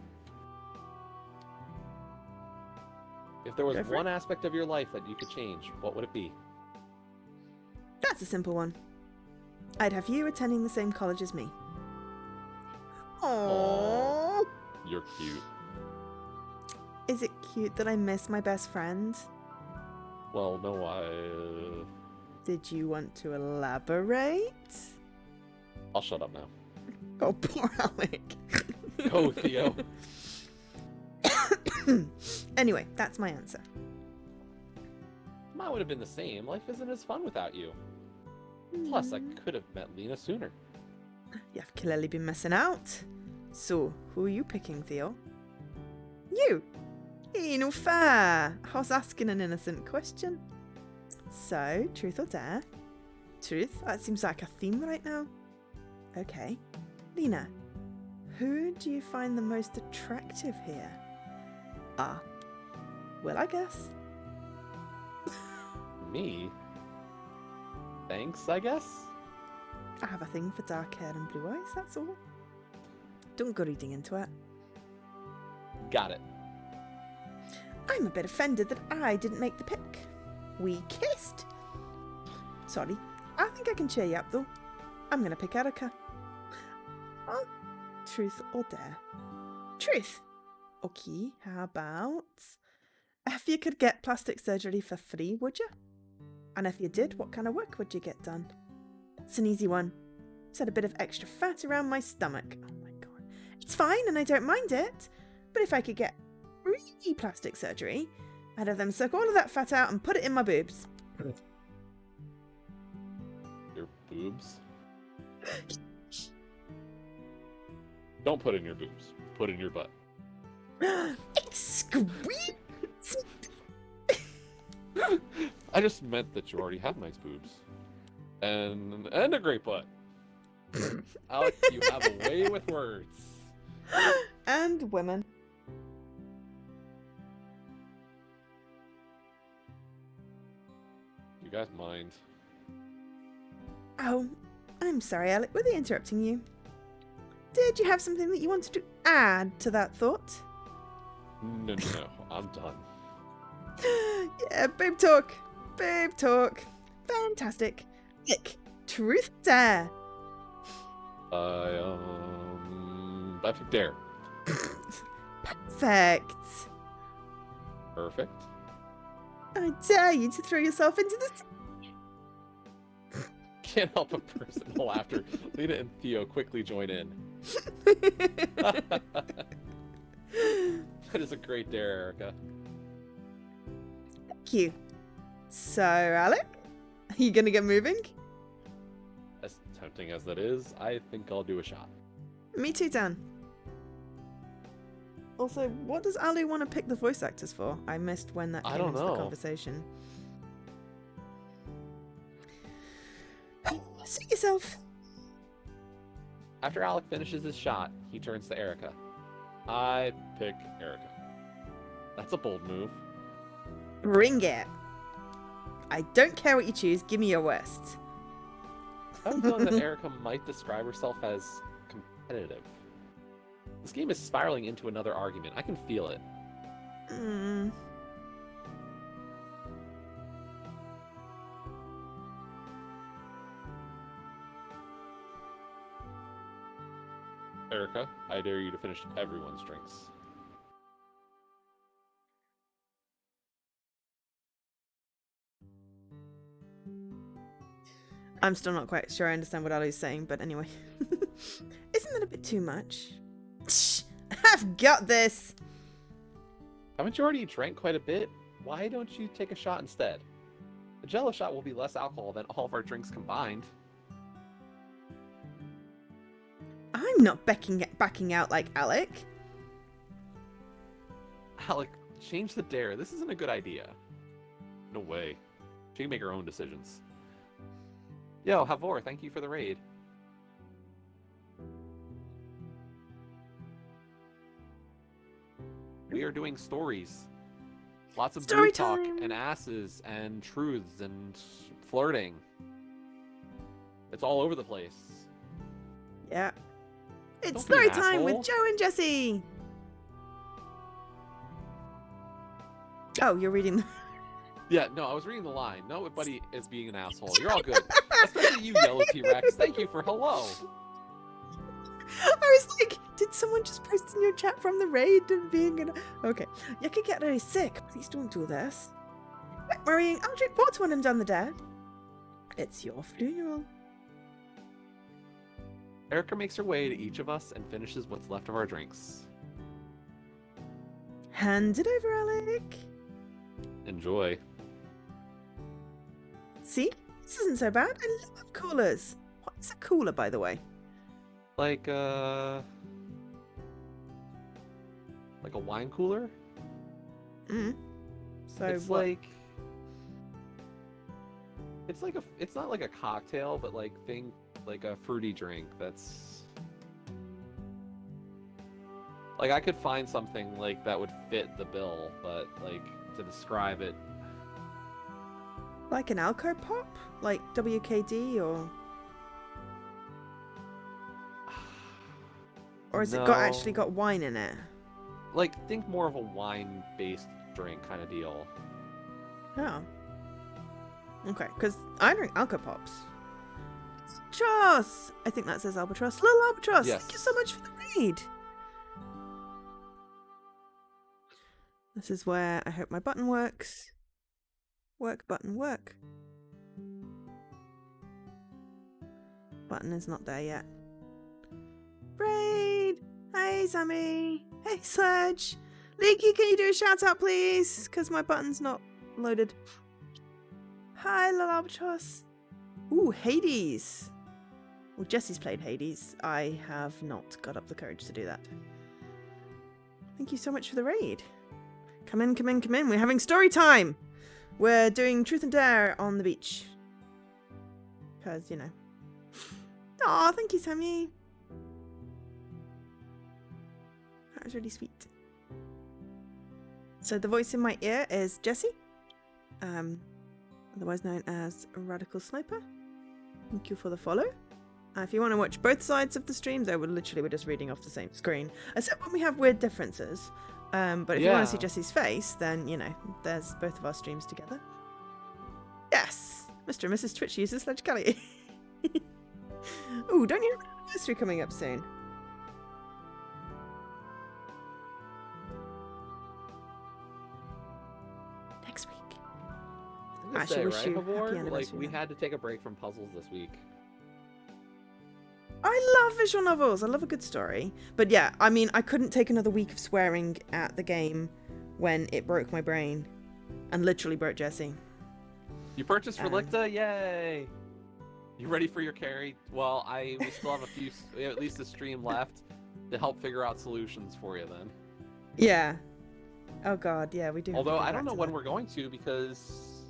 If there was Go for one aspect of your life that you could change, what would it be? That's a simple one. I'd have you attending the same college as me. Aww. You're cute. Is it cute that I miss my best friend? Well, no, Did you want to elaborate? I'll shut up now. Oh, poor Alec. Go, Theo. Anyway, that's my answer. Mine would have been the same. Life isn't as fun without you. Plus, I could have met Lena sooner. You've clearly been missing out. So, who are you picking, Theo? You! Hey, no fair! I was asking an innocent question. So, truth or dare? Truth? That seems like a theme right now. Okay. Lena, who do you find the most attractive here? Well, I guess. Me? Thanks, I guess? I have a thing for dark hair and blue eyes, that's all. Don't go reading into it. Got it. I'm a bit offended that I didn't make the pick. We kissed. Sorry, I think I can cheer you up though. I'm gonna pick Erica. Oh, truth or dare? Truth. Okay, how about if you could get plastic surgery for free, would you? And if you did, what kind of work would you get done? It's an easy one. Just had a bit of extra fat around my stomach. Oh my god. It's fine and I don't mind it. But if I could get really plastic surgery, I'd have them suck all of that fat out and put it in my boobs. Your boobs? Don't put in your boobs. Put in your butt. Exquisite! I just meant that you already have nice boobs. And a great butt. Alec, you have a way with words. And women. You guys mind? Oh, I'm sorry, Alec. Were they interrupting you? Did you have something that you wanted to add to that thought? No, I'm done. Yeah, babe talk. Babe talk. Fantastic. Nick, truth or dare? I picked Dare. Perfect. Perfect. I dare you to throw yourself into the sea. Can't help but burst into laughter. Lena and Theo quickly join in. That is a great dare, Erica. Thank you. So, Alec, are you going to get moving? As tempting as that is, I think I'll do a shot. Me too, Dan. Also, what does Ali want to pick the voice actors for? I missed when that I came don't into know. the conversation. Suit yourself. After Alec finishes his shot, he turns to Erica. I pick Erica. That's a bold move. Bring it. I don't care what you choose. Give me your worst. I have a feeling that Erica might describe herself as competitive. This game is spiraling into another argument. I can feel it. Hmm. Erica, I dare you to finish everyone's drinks. I'm still not quite sure I understand what Ali's saying, but anyway. Isn't that a bit too much? Shh, I've got this! Haven't you already drank quite a bit? Why don't you take a shot instead? The Jello shot will be less alcohol than all of our drinks combined. I'm not backing out like Alec. Alec, change the dare. This isn't a good idea. No way. She can make her own decisions. Yo, Havor, thank you for the raid. We are doing stories. Lots of Story boob talk time. and asses and truths and flirting. It's all over the place. Yeah. It's Don't be an story time with asshole. Joe and Jesse. Oh, you're reading. Yeah, no, I was reading the line. Nobody is being an asshole. You're all good. Especially you, Yellow T-Rex. Thank you for hello. I was like, did someone just post in your chat from the raid and being an... Okay. You could get really sick. Please don't do this. Quit worrying. I'll drink water when I'm done the dead. It's your funeral. Erica makes her way to each of us and finishes what's left of our drinks. Hand it over, Alec. Enjoy. See? This isn't so bad. I love coolers. What is a cooler, by the way? Like a wine cooler? Mm. So It's what? it's not like a cocktail, but think like a fruity drink that's like I could find something like that would fit the bill, but to describe it. Like an Alco Pop? Like WKD or... Or has it No. actually got wine in it? Think more of a wine-based drink kind of deal. Oh. Okay, because I drink Alco Pops. Albatross! I think that says Albatross. Little Albatross! Yes. Thank you so much for the raid! This is where I hope my button works. Work, button, work. Button is not there yet. Raid! Hey, Sammy! Hey, Sledge! Leaky, can you do a shout out, please? Because my button's not loaded. Hi, little Albatross. Ooh, Hades. Well, Jesse's played Hades. I have not got up the courage to do that. Thank you so much for the raid. Come in, come in, come in. We're having story time. We're doing Truth and Dare on the beach. Because, you know. Aw, thank you, Sammy. That was really sweet. So the voice in my ear is Jesse. Otherwise known as Radical Sniper. Thank you for the follow. If you want to watch both sides of the stream, though, we're just reading off the same screen. Except when we have weird differences. But if you want to see Jesse's face, then, you know, there's both of our streams together. Yes! Mr. and Mrs. Twitch uses Sledge Kelly. Ooh, don't you have an anniversary coming up soon? Next week. I'm gonna Actually, say, wish right, you happy Havor? anniversary We then. had to take a break from puzzles this week. I love visual novels. I love a good story. But yeah, I mean, I couldn't take another week of swearing at the game when it broke my brain. And literally broke Jesse. You purchased Relicta? Yay! You ready for your carry? Well, we still have at least a stream left to help figure out solutions for you then. Yeah. Oh god, yeah, we do. have to Although get I don't back know to when that. we're going to, because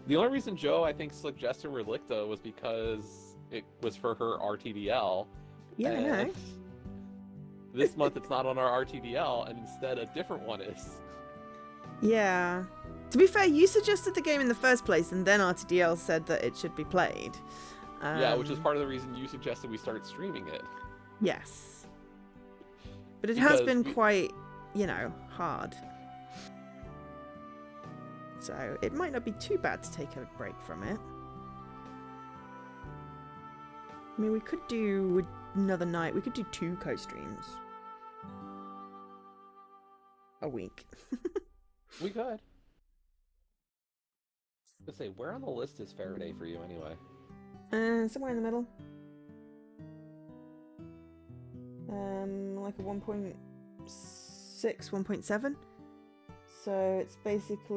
the only reason Joe, I think, suggested Relicta was because it was for her RTDL. Yeah, I know. and This month it's not on our RTDL, and instead a different one is. Yeah. To be fair, you suggested the game in the first place, and then RTDL said that it should be played. Yeah, which is part of the reason you suggested we start streaming it. Yes. But it has Because been quite, hard. So it might not be too bad to take a break from it. I mean, we could do another night. We could do 2 co-streams a week. we could. Let's say, where on the list is Faraday for you anyway? Somewhere in the middle. Like a 1.6, 1.7. So it's basically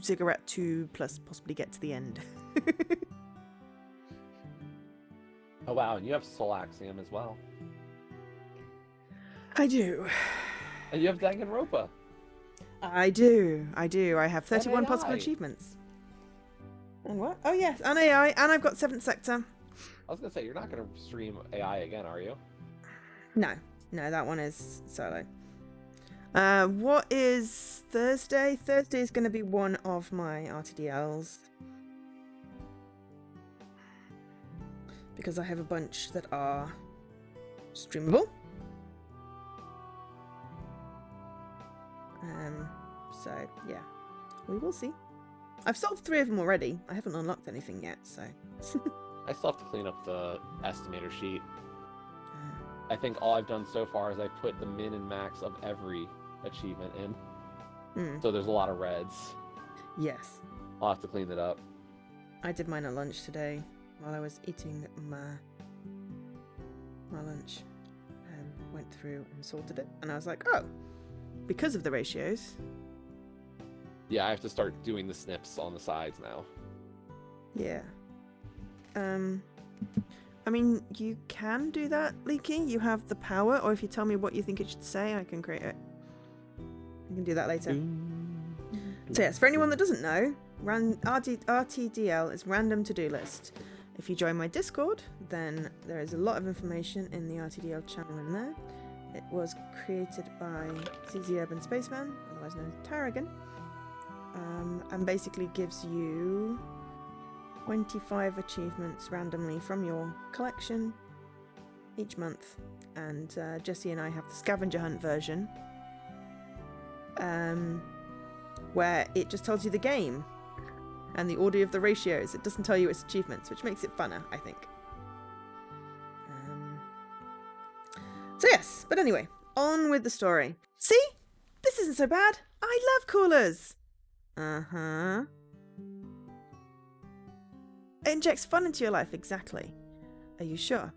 cigarette 2 plus possibly get to the end. Oh wow, and you have Solaxium as well. I do. And you have Danganronpa. I do. I have 31 And possible AI. achievements. And what? Oh yes, and AI, and I've got 7th sector. I was gonna say, you're not gonna stream AI again, are you? No, that one is solo. What is Thursday? Thursday is going to be one of my RTDLs. Because I have a bunch that are streamable. So, yeah. We will see. I've solved 3 of them already. I haven't unlocked anything yet, so... I still have to clean up the estimator sheet. I think all I've done so far is I put the min and max of every achievement in. So there's a lot of reds. Yes. I'll have to clean it up. I did mine at lunch today while I was eating my lunch. Went through and sorted it, and I was like, oh, because of the ratios. Yeah, I have to start doing the snips on the sides now. Yeah. I mean, you can do that, Leaky. You have the power, or if you tell me what you think it should say, I can create it. I can do that later. So yes, for anyone that doesn't know, RTDL is Random To-Do List. If you join my Discord, then there is a lot of information in the RTDL channel in there. It was created by CZ Urban Spaceman, otherwise known as Tarragon, and basically gives you 25 achievements randomly from your collection each month. And Jesse and I have the scavenger hunt version, where it just tells you the game and the order of the ratios. It doesn't tell you its achievements, which makes it funner, I think. So yes, but anyway, on with the story. See? This isn't so bad. I love coolers. Uh-huh. It injects fun into your life, exactly. Are you sure?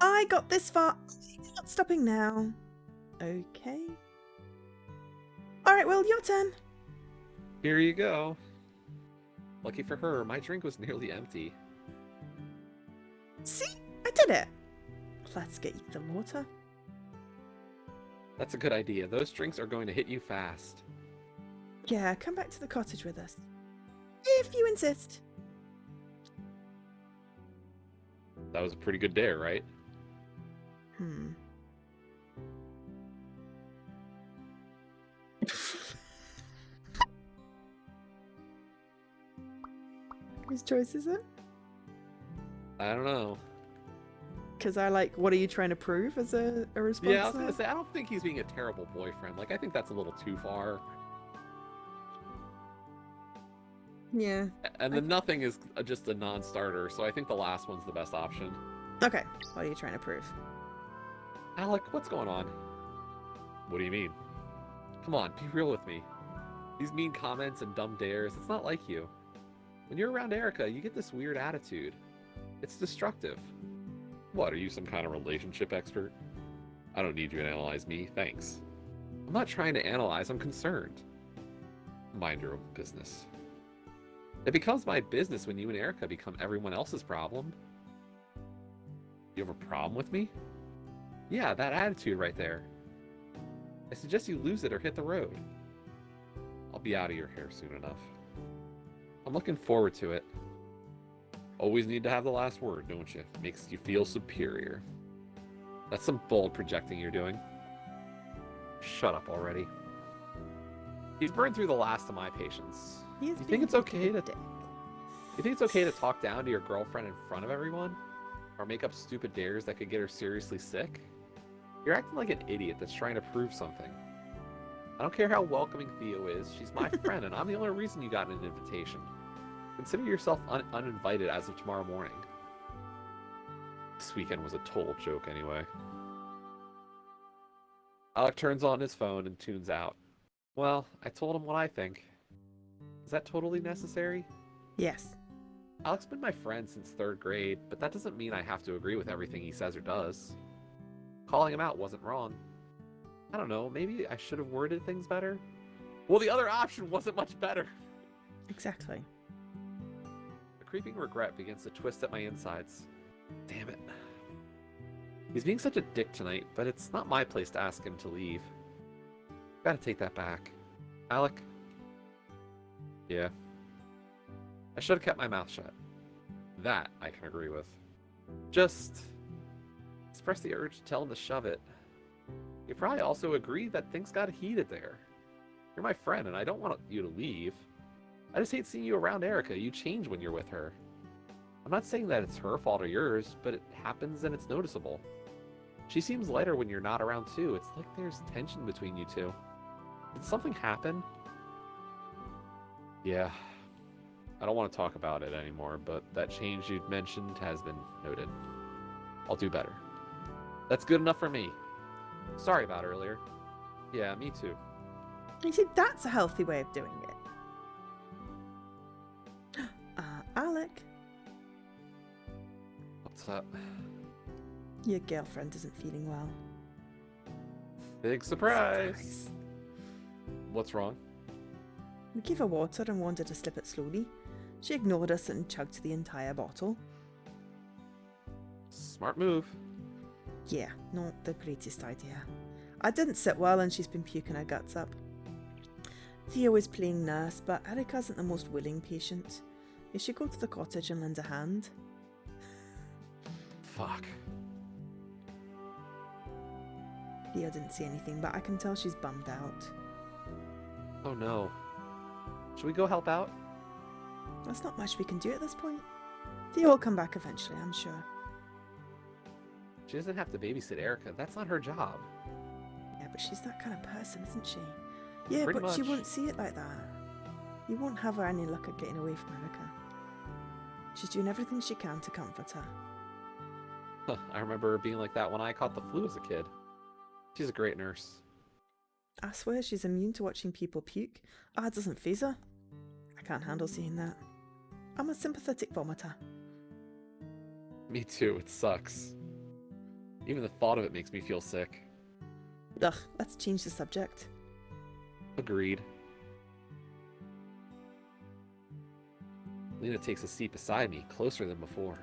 I got this far. I'm not stopping now. Okay. Alright, well, your turn. Here you go. Lucky for her, my drink was nearly empty. See? I did it. Let's get you some water. That's a good idea. Those drinks are going to hit you fast. Yeah, come back to the cottage with us. If you insist. That was a pretty good dare, right? Whose choice is it? I don't know. Because I like, what are you trying to prove as a response? Yeah, I was gonna say, I don't think he's being a terrible boyfriend. Like, I think that's a little too far. Yeah. And the nothing is just a non-starter, so I think the last one's the best option. Okay, what are you trying to prove? Alec, what's going on? What do you mean? Come on, be real with me. These mean comments and dumb dares, it's not like you. When you're around Erica, you get this weird attitude. It's destructive. What, are you some kind of relationship expert? I don't need you to analyze me, thanks. I'm not trying to analyze, I'm concerned. Mind your own business. It becomes my business when you and Erica become everyone else's problem. You have a problem with me? Yeah, that attitude right there. I suggest you lose it or hit the road. I'll be out of your hair soon enough. I'm looking forward to it. Always need to have the last word, don't you? Makes you feel superior. That's some bold projecting you're doing. Shut up already. He's burned through the last of my patience. You think it's okay to talk down to your girlfriend in front of everyone? Or make up stupid dares that could get her seriously sick? You're acting like an idiot that's trying to prove something. I don't care how welcoming Theo is, she's my friend, and I'm the only reason you got an invitation. Consider yourself uninvited as of tomorrow morning. This weekend was a total joke anyway. Alec turns on his phone and tunes out. Well, I told him what I think. Is that totally necessary? Yes. Alec's been my friend since 3rd grade, but that doesn't mean I have to agree with everything he says or does. Calling him out wasn't wrong. I don't know, maybe I should have worded things better? Well, the other option wasn't much better. Exactly. A creeping regret begins to twist at my insides. Damn it. He's being such a dick tonight, but it's not my place to ask him to leave. Gotta take that back. Alec? Yeah. I should have kept my mouth shut. That I can agree with. Just express the urge to tell him to shove it. You probably also agree that things got heated there. You're my friend, and I don't want you to leave. I just hate seeing you around Erica. You change when you're with her. I'm not saying that it's her fault or yours, but it happens and it's noticeable. She seems lighter when you're not around too. It's like there's tension between you two. Did something happen? Yeah. I don't want to talk about it anymore, but that change you'd mentioned has been noted. I'll do better. That's good enough for me. Sorry about earlier. Yeah, me too. You see, that's a healthy way of doing it. Alec. What's up? Your girlfriend isn't feeling well. Big surprise! What's wrong? We gave her water and wanted to slip it slowly. She ignored us and chugged the entire bottle. Smart move. Yeah, not the greatest idea. I didn't sit well and she's been puking her guts up. Theo is playing nurse, but Erica isn't the most willing patient. You should go to the cottage and lend a hand. Fuck. Theo didn't say anything, but I can tell she's bummed out. Oh no. Should we go help out? There's not much we can do at this point. Theo will come back eventually, I'm sure. She doesn't have to babysit Erica. That's not her job. Yeah, but she's that kind of person, isn't she? Yeah, Pretty but she much. won't see it like that. You won't have her any luck at getting away from Erica. She's doing everything she can to comfort her. I remember her being like that when I caught the flu as a kid. She's a great nurse. I swear she's immune to watching people puke. It doesn't faze her. I can't handle seeing that. I'm a sympathetic vomiter. Me too, it sucks. Even the thought of it makes me feel sick. Ugh, let's change the subject. Agreed. Lena takes a seat beside me, closer than before.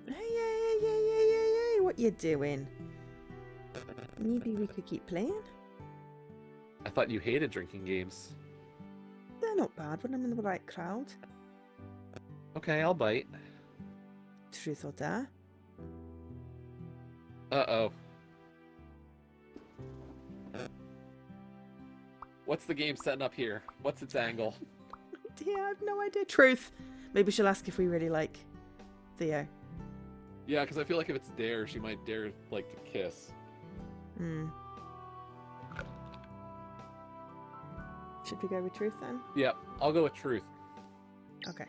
Hey, what you doing? Maybe we could keep playing? I thought you hated drinking games. They're not bad when I'm in the right crowd. Okay, I'll bite. Truth or dare? Uh-oh. What's the game setting up here? What's its angle? Yeah, I have no idea. Truth. Maybe she'll ask if we really like Theo. Yeah, because I feel like if it's dare, she might dare, like, to kiss. Should we go with truth then? Yep, I'll go with truth. Okay.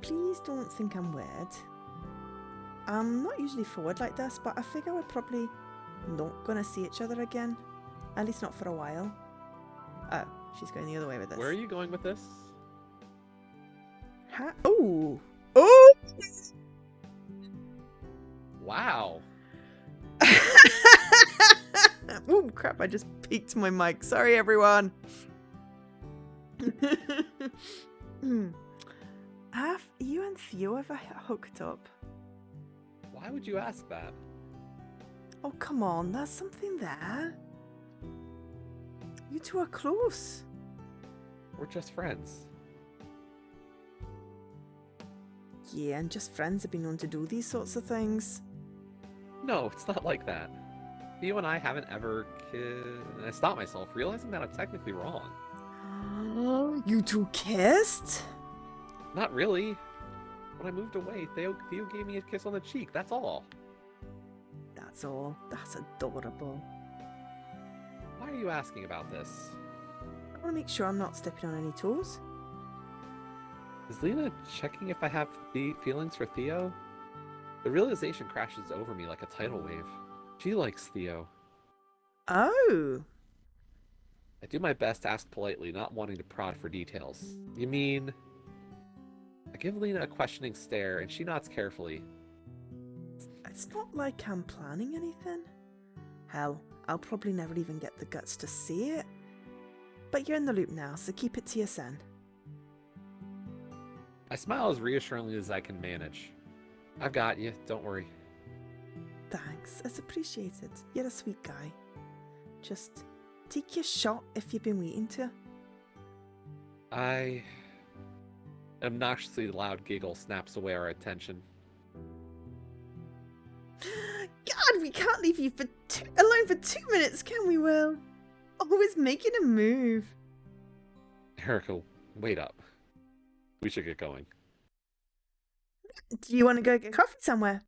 Please don't think I'm weird. I'm not usually forward like this, but I figure we're probably not gonna see each other again. At least not for a while. Oh, she's going the other way with this. Where are you going with this? Oh! Oh! Wow. Oh, crap, I just peeked my mic. Sorry, everyone. Have you and Theo ever hooked up? Why would you ask that? Oh, come on, there's something there. You two are close. We're just friends. Yeah, and just friends have been known to do these sorts of things. No, it's not like that. You and I haven't ever kissed. I stopped myself, realizing that I'm technically wrong. You two kissed? Not really. When I moved away, Theo gave me a kiss on the cheek. That's all. That's all. That's adorable. Why are you asking about this? I want to make sure I'm not stepping on any toes. Is Lena checking if I have feelings for Theo? The realization crashes over me like a tidal wave. She likes Theo. Oh! I do my best to ask politely, not wanting to prod for details. You mean... I give Lena a questioning stare, and she nods carefully. It's not like I'm planning anything. Hell, I'll probably never even get the guts to see it. But you're in the loop now, so keep it to yourself. I smile as reassuringly as I can manage. I've got you, don't worry. Thanks, it's appreciated. You're a sweet guy. Just take your shot if you've been waiting to. An obnoxiously loud giggle snaps away our attention. God, we can't leave you alone for 2 minutes, can we, Will? Always making a move. Erica, wait up. We should get going. Do you want to go get coffee somewhere?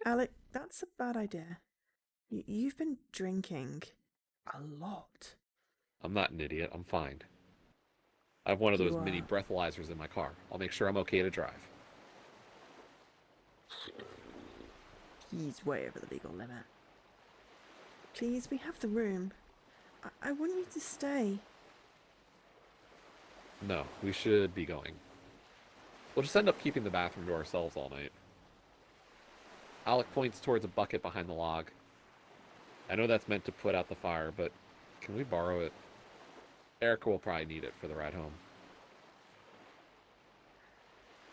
Alec, that's a bad idea. You've been drinking a lot. I'm not an idiot. I'm fine. I have one of those You are. mini breathalyzers in my car. I'll make sure I'm okay to drive. He's way over the legal limit. Please, we have the room. I want you to stay. No, we should be going. We'll just end up keeping the bathroom to ourselves all night. Alec points towards a bucket behind the log. I know that's meant to put out the fire, but can we borrow it? Erica will probably need it for the ride home.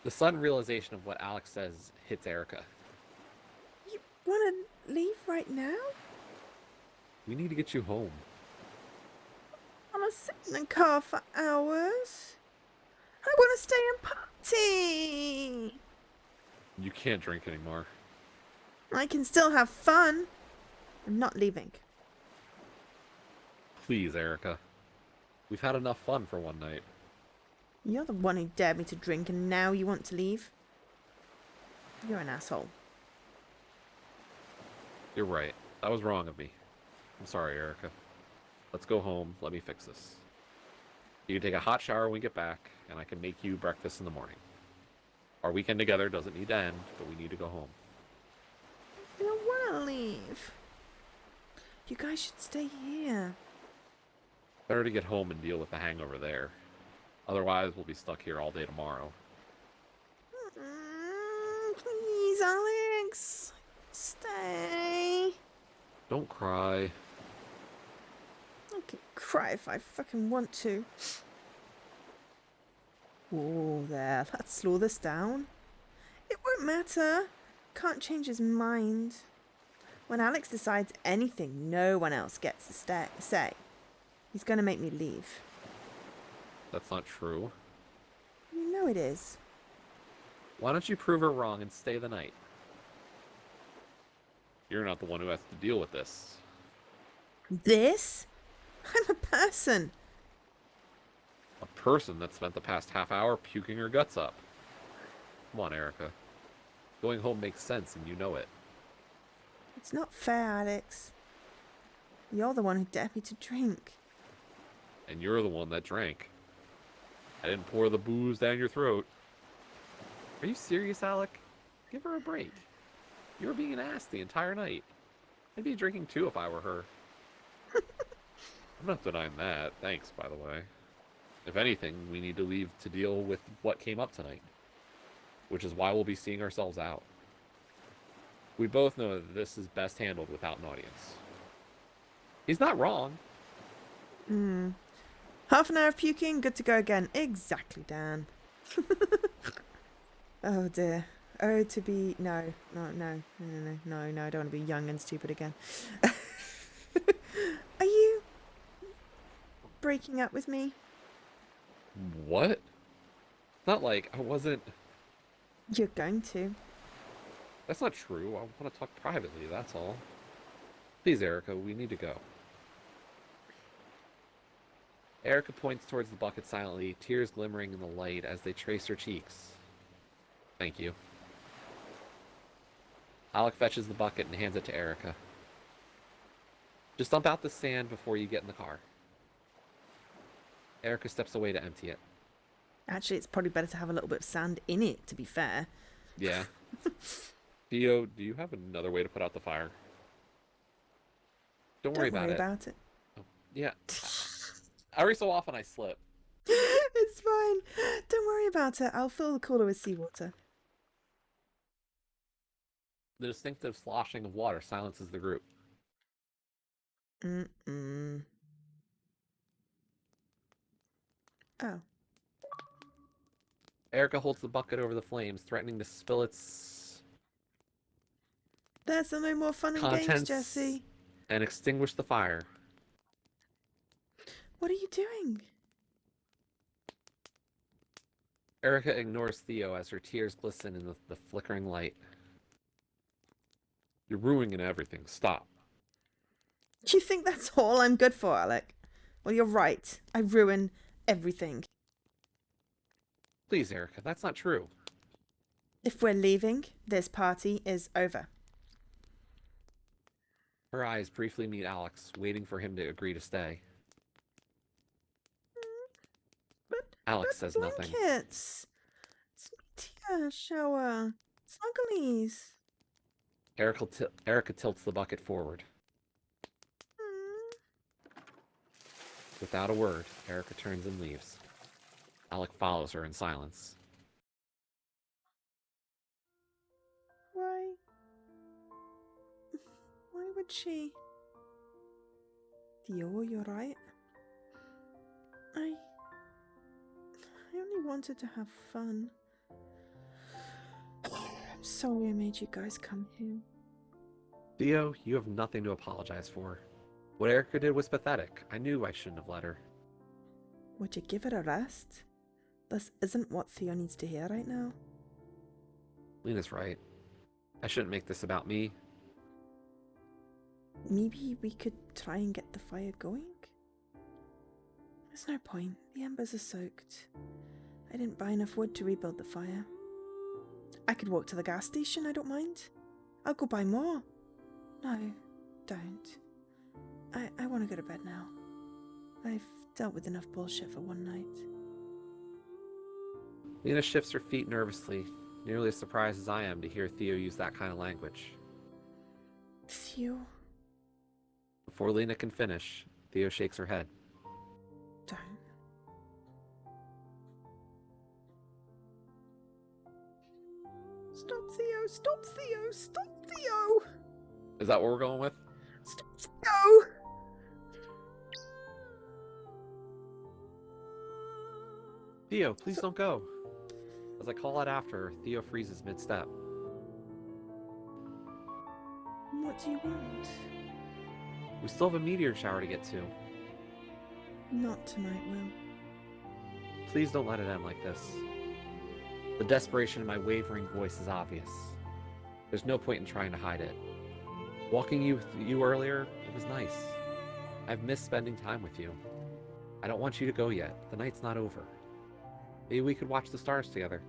The sudden realization of what Alex says hits Erica. You want to leave right now? We need to get you home. I want to sit in the car for hours. I want to stay and party. You can't drink anymore. I can still have fun. I'm not leaving. Please, Erica. We've had enough fun for one night. You're the one who dared me to drink and now you want to leave? You're an asshole. You're right. That was wrong of me. I'm sorry, Erica. Let's go home. Let me fix this. You can take a hot shower when we get back, and I can make you breakfast in the morning. Our weekend together doesn't need to end, but we need to go home. I don't want to leave. You guys should stay here. Better to get home and deal with the hangover there. Otherwise, we'll be stuck here all day tomorrow. Please, Alex. Stay. Don't cry. I can cry if I fucking want to. Oh, there. Let's slow this down. It won't matter. Can't change his mind. When Alex decides anything, no one else gets to say. He's going to make me leave. That's not true. You know it is. Why don't you prove her wrong and stay the night? You're not the one who has to deal with this. This? I'm a person. A person that spent the past half hour puking her guts up. Come on, Erica. Going home makes sense and you know it. It's not fair, Alex. You're the one who dared me to drink. And you're the one that drank. I didn't pour the booze down your throat. Are you serious, Alec? Give her a break. You were being an ass the entire night. I'd be drinking too if I were her. I'm not denying that. Thanks, by the way. If anything, we need to leave to deal with what came up tonight. Which is why we'll be seeing ourselves out. We both know that this is best handled without an audience. He's not wrong. Half an hour of puking, good to go again. Exactly, Dan. Oh dear. Oh, to be... No, I don't want to be young and stupid again. Are you breaking up with me? What? Not like I wasn't... You're going to. That's not true. I want to talk privately, that's all. Please, Erica, we need to go. Erica points towards the bucket silently, tears glimmering in the light as they trace her cheeks. Thank you. Alec fetches the bucket and hands it to Erica. Just dump out the sand before you get in the car. Erica steps away to empty it. Actually, it's probably better to have a little bit of sand in it, to be fair. Yeah. Theo, do you have another way to put out the fire? Don't worry about it. Oh, yeah. Every so often I slip. It's fine. Don't worry about it. I'll fill the cooler with seawater. The distinctive sloshing of water silences the group. Oh. Erica holds the bucket over the flames, threatening to spill its There's no more fun and games, Jesse. And extinguish the fire. What are you doing? Erica ignores Theo as her tears glisten in the flickering light. You're ruining everything. Stop. Do you think that's all I'm good for, Alec? Well, you're right. I ruin everything. Please, Erica, that's not true. If we're leaving, this party is over. Her eyes briefly meet Alec's, waiting for him to agree to stay. Alex says nothing. Blankets. Tia, shower. Snugglies. Erica tilts the bucket forward. Without a word, Erica turns and leaves. Alec follows her in silence. Why? Why would she? Theo, you're right. I only wanted to have fun. I'm sorry I made you guys come here. Theo, you have nothing to apologize for. What Erica did was pathetic. I knew I shouldn't have let her. Would you give her a rest? This isn't what Theo needs to hear right now. Lena's right. I shouldn't make this about me. Maybe we could try and get the fire going? There's no point. The embers are soaked. I didn't buy enough wood to rebuild the fire. I could walk to the gas station, I don't mind. I'll go buy more. No, don't. I want to go to bed now. I've dealt with enough bullshit for one night. Lena shifts her feet nervously, nearly as surprised as I am to hear Theo use that kind of language. Theo? Before Lena can finish, Theo shakes her head. Don't. Stop, Theo! Stop, Theo! Stop, Theo! Is that what we're going with? Stop, Theo! Theo, please don't go. As I call out after her, Theo freezes mid-step. What do you want? We still have a meteor shower to get to. Not tonight, Will. Please don't let it end like this. The desperation in my wavering voice is obvious. There's no point in trying to hide it. Walking with you earlier, it was nice. I've missed spending time with you. I don't want you to go yet. The night's not over. Maybe we could watch the stars together.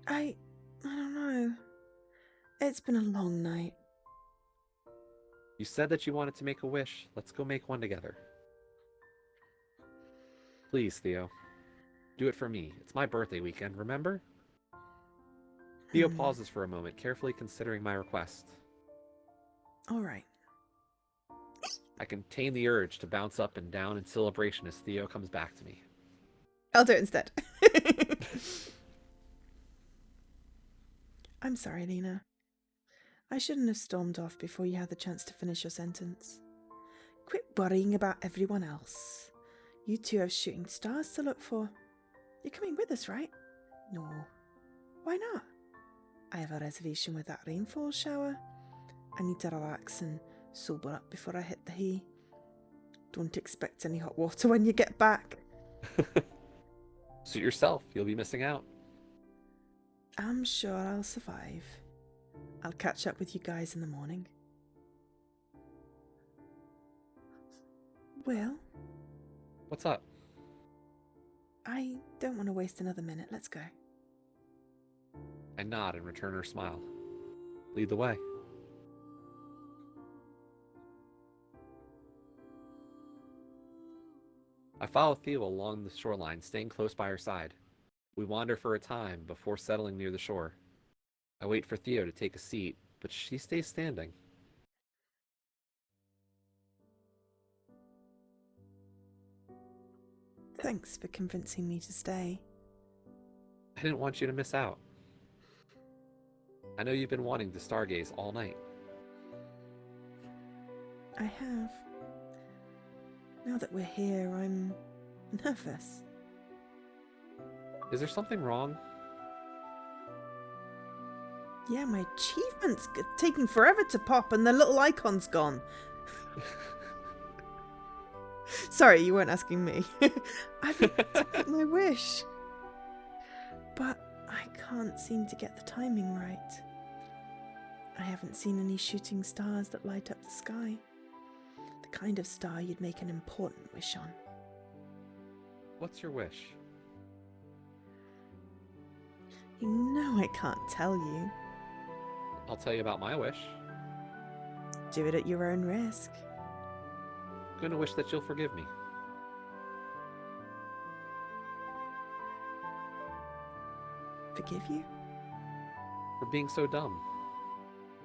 I don't know. It's been a long night. You said that you wanted to make a wish. Let's go make one together. Please, Theo. Do it for me. It's my birthday weekend, remember? Theo pauses for a moment, carefully considering my request. All right. I contain the urge to bounce up and down in celebration as Theo comes back to me. I'll do it instead. I'm sorry, Lena. I shouldn't have stormed off before you had the chance to finish your sentence. Quit worrying about everyone else. You two have shooting stars to look for. You're coming with us, right? No. Why not? I have a reservation with that rainfall shower. I need to relax and sober up before I hit the hay. Don't expect any hot water when you get back. Suit yourself. You'll be missing out. I'm sure I'll survive. I'll catch up with you guys in the morning. Will? What's up? I don't want to waste another minute. Let's go. I nod and return her smile. Lead the way. I follow Theo along the shoreline, staying close by her side. We wander for a time before settling near the shore. I wait for Theo to take a seat, but she stays standing. Thanks for convincing me to stay. I didn't want you to miss out. I know you've been wanting to stargaze all night. I have. Now that we're here, I'm nervous. Is there something wrong? Yeah, my achievement's taking forever to pop and the little icon's gone. Sorry, you weren't asking me. I've accepted my wish. But I can't seem to get the timing right. I haven't seen any shooting stars that light up the sky. The kind of star you'd make an important wish on. What's your wish? You know I can't tell you. I'll tell you about my wish. Do it at your own risk. I'm gonna wish that you'll forgive me. Forgive you? For being so dumb.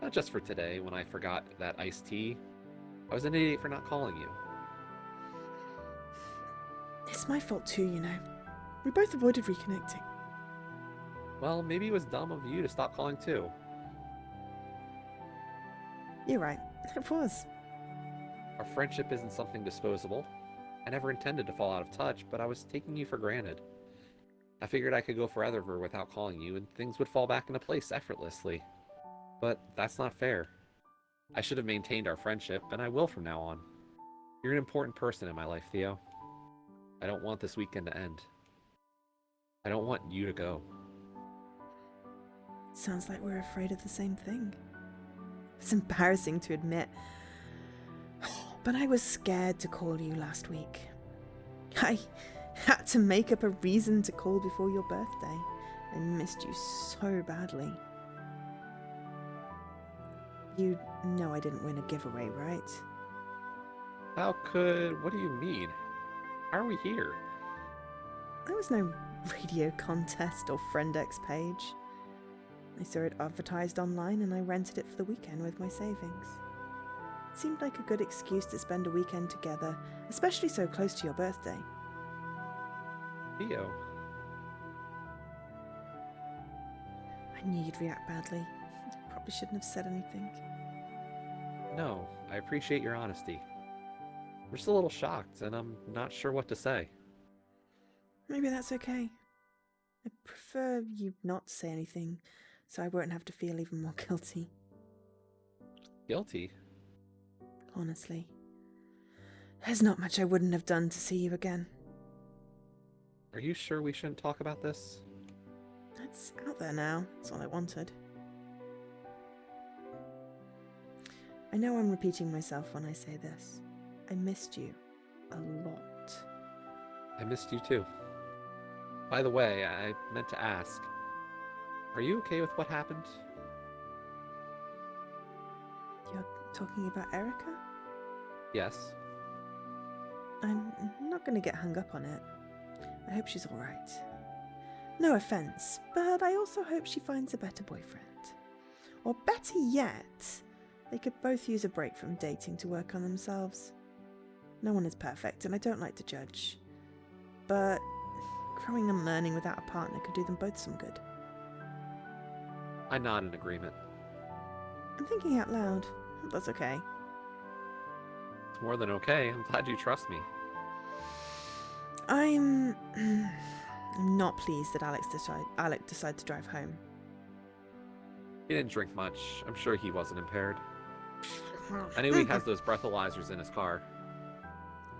Not just for today, when I forgot that iced tea. I was an idiot for not calling you. It's my fault too, you know. We both avoided reconnecting. Well, maybe it was dumb of you to stop calling too. You're right. It was. Our friendship isn't something disposable. I never intended to fall out of touch, but I was taking you for granted. I figured I could go forever without calling you, and things would fall back into place effortlessly. But that's not fair. I should have maintained our friendship, and I will from now on. You're an important person in my life, Theo. I don't want this weekend to end. I don't want you to go. Sounds like we're afraid of the same thing. It's embarrassing to admit, but I was scared to call you last week. I had to make up a reason to call before your birthday. I missed you so badly. You know I didn't win a giveaway, right? What do you mean? How are we here? There was no radio contest or FriendX page. I saw it advertised online and I rented it for the weekend with my savings. It seemed like a good excuse to spend a weekend together, especially so close to your birthday. Theo. I knew you'd react badly. Probably shouldn't have said anything. No, I appreciate your honesty. I'm just a little shocked, and I'm not sure what to say. Maybe that's okay. I prefer you not to say anything, so I won't have to feel even more guilty. Guilty? Honestly. There's not much I wouldn't have done to see you again. Are you sure we shouldn't talk about this? It's out there now. That's all I wanted. I know I'm repeating myself when I say this. I missed you a lot. I missed you too. By the way, I meant to ask, are you okay with what happened? You're talking about Erica? Yes. I'm not going to get hung up on it. I hope she's alright. No offence, but I also hope she finds a better boyfriend. Or better yet, they could both use a break from dating to work on themselves. No one is perfect, and I don't like to judge. But growing and learning without a partner could do them both some good. I nod in agreement. I'm thinking out loud. That's okay. It's more than okay. I'm glad you trust me. I'm not pleased that Alec decided to drive home. He didn't drink much. I'm sure he wasn't impaired. I know he has those breathalyzers in his car.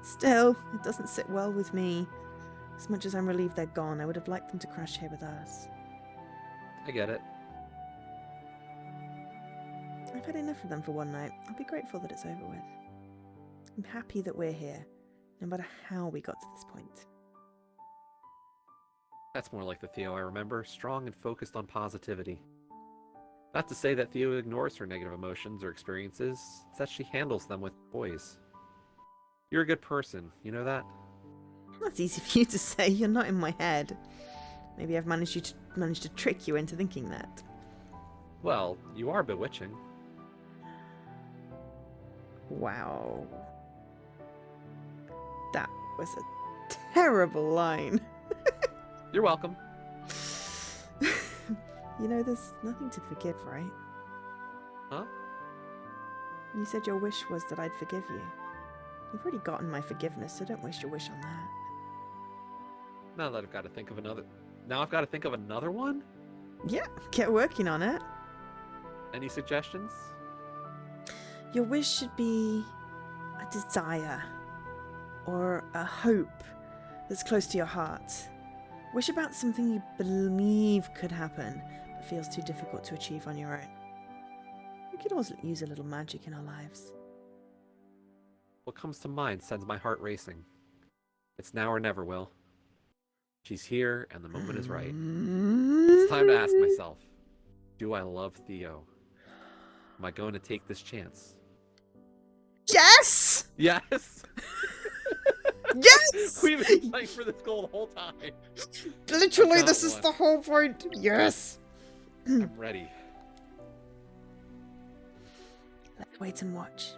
Still, it doesn't sit well with me. As much as I'm relieved they're gone, I would have liked them to crash here with us. I get it. I've had enough of them for one night. I'll be grateful that it's over with. I'm happy that we're here. no matter how we got to this point. That's more like the Theo I remember, strong and focused on positivity. Not to say that Theo ignores her negative emotions or experiences, it's that she handles them with poise. You're a good person, you know that? That's easy for you to say. You're not in my head. Maybe I've managed to trick you into thinking that. Well, you are bewitching. Wow. That was a terrible line. You're welcome. You know, there's nothing to forgive, right? Huh? You said your wish was that I'd forgive you. You've already gotten my forgiveness, so don't waste your wish on that. Now that I've got to think of another... Now I've got to think of another one? Yeah, get working on it. Any suggestions? Your wish should be a desire or a hope that's close to your heart. Wish about something you believe could happen, but feels too difficult to achieve on your own. We could also use a little magic in our lives. What comes to mind sends my heart racing. It's now or never, Will. She's here, and the moment is right. It's time to ask myself, do I love Theo? Am I going to take this chance? Yes! Yes! Yes! We've been playing for this goal the whole time. Literally, this is the whole point. Yes! I'm ready. Let's wait and watch.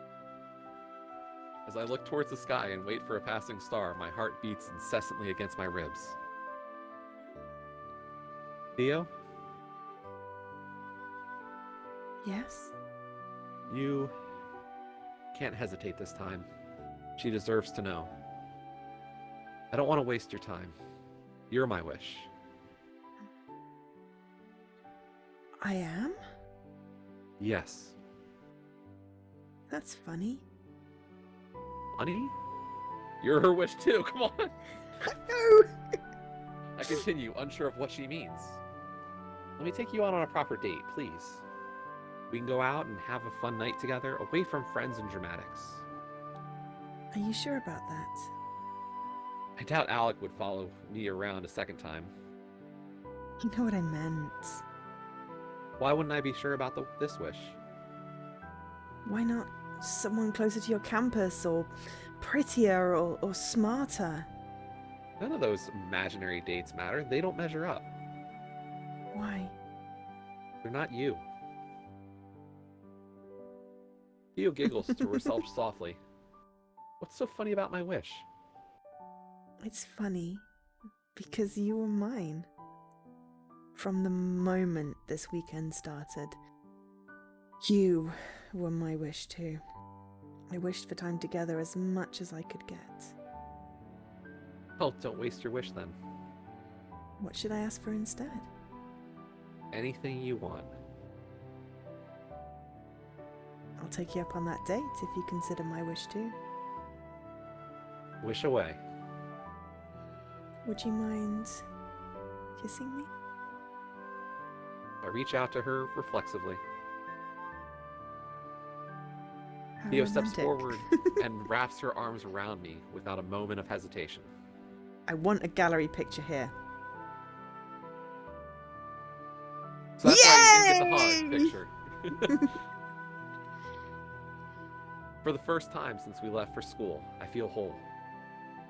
As I look towards the sky and wait for a passing star, my heart beats incessantly against my ribs. Theo? Yes? You can't hesitate this time. She deserves to know. I don't want to waste your time. You're my wish. I am? Yes. That's funny. Honey? You're her wish too, come on! No! I continue, unsure of what she means. Let me take you out on a proper date, please. We can go out and have a fun night together, away from friends and dramatics. Are you sure about that? I doubt Alec would follow me around a second time. You know what I meant. Why wouldn't I be sure about this wish? Why not someone closer to your campus, or prettier, or smarter? None of those imaginary dates matter. They don't measure up. Why? They're not you. Theo giggles to herself softly. What's so funny about my wish? It's funny because you were mine. From the moment this weekend started, you were my wish too. I wished for time together as much as I could get. Oh, don't waste your wish then. What should I ask for instead? Anything you want. I'll take you up on that date if you consider my wish too. Wish away. Would you mind kissing me? I reach out to her reflexively. How Theo steps romantic. forward and wraps her arms around me without a moment of hesitation. I want a gallery picture here. So that's why you didn't get the Yay! hug picture. For the first time since we left for school, I feel whole.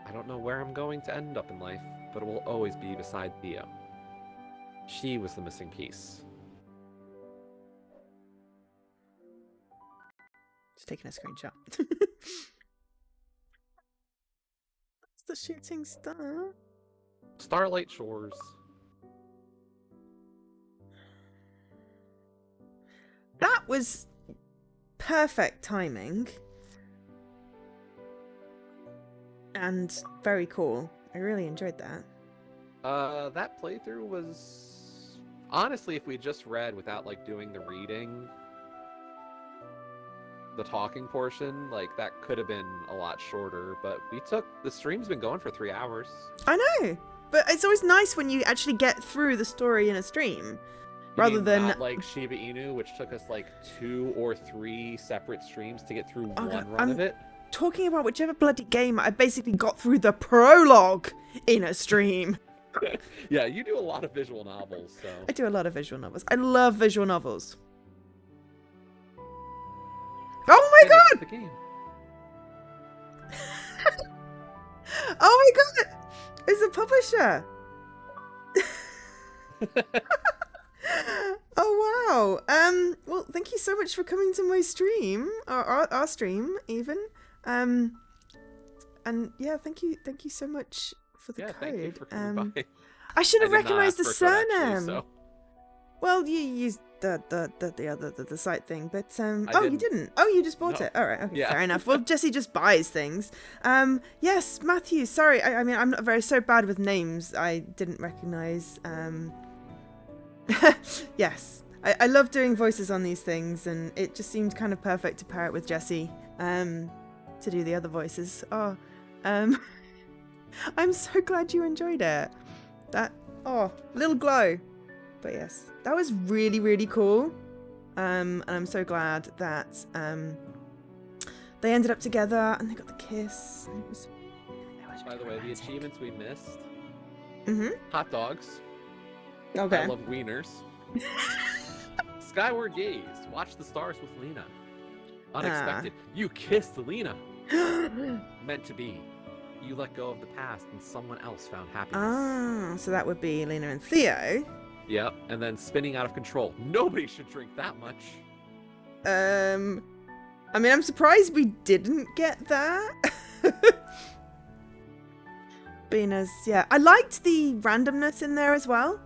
I don't know where I'm going to end up in life, but it will always be beside Theo. She was the missing piece. Just taking a screenshot. That's the shooting star. Starlight Shores. That was perfect timing. And very cool. I really enjoyed that. That playthrough was... Honestly, if we just read without, like, doing the reading, the talking portion, like, that could have been a lot shorter, but the stream's been going for 3 hours. I know, but it's always nice when you actually get through the story in a stream. Rather than not like Shiba Inu, which took us like 2 or 3 separate streams to get through one run I'm of it. talking about whichever bloody game I basically got through the prologue in a stream. Yeah, you do a lot of visual novels, so. I do a lot of visual novels. I love visual novels. Oh my god! The game. Oh my god! It's a publisher! Oh wow! Well, thank you so much for coming to my stream, or our stream even. And yeah, thank you so much for the code. Thank you for coming by. I should have recognized the surname. Actually, so. Well, you used the site thing, but I you didn't. Oh, you just bought it. All right, okay, fair enough. Well, Jesse just buys things. Yes, Matthew. Sorry, I mean I'm not so bad with names. I didn't recognize. Yes, I love doing voices on these things, and it just seemed kind of perfect to pair it with Jesse. To do the other voices. Oh, I'm so glad you enjoyed it. Little glow. But yes, that was really, really cool. And I'm so glad that they ended up together and they got the kiss. And it was By the way, the achievements we missed. Mm-hmm. Hot dogs. Okay. I love wieners. Skyward gaze. Watch the stars with Lena. Unexpected. You kissed Lena. Meant to be. You let go of the past and someone else found happiness. So that would be Lena and Theo. Yep, and then spinning out of control. Nobody should drink that much. I mean, I'm surprised we didn't get that. Being yeah, I liked the randomness in there as well.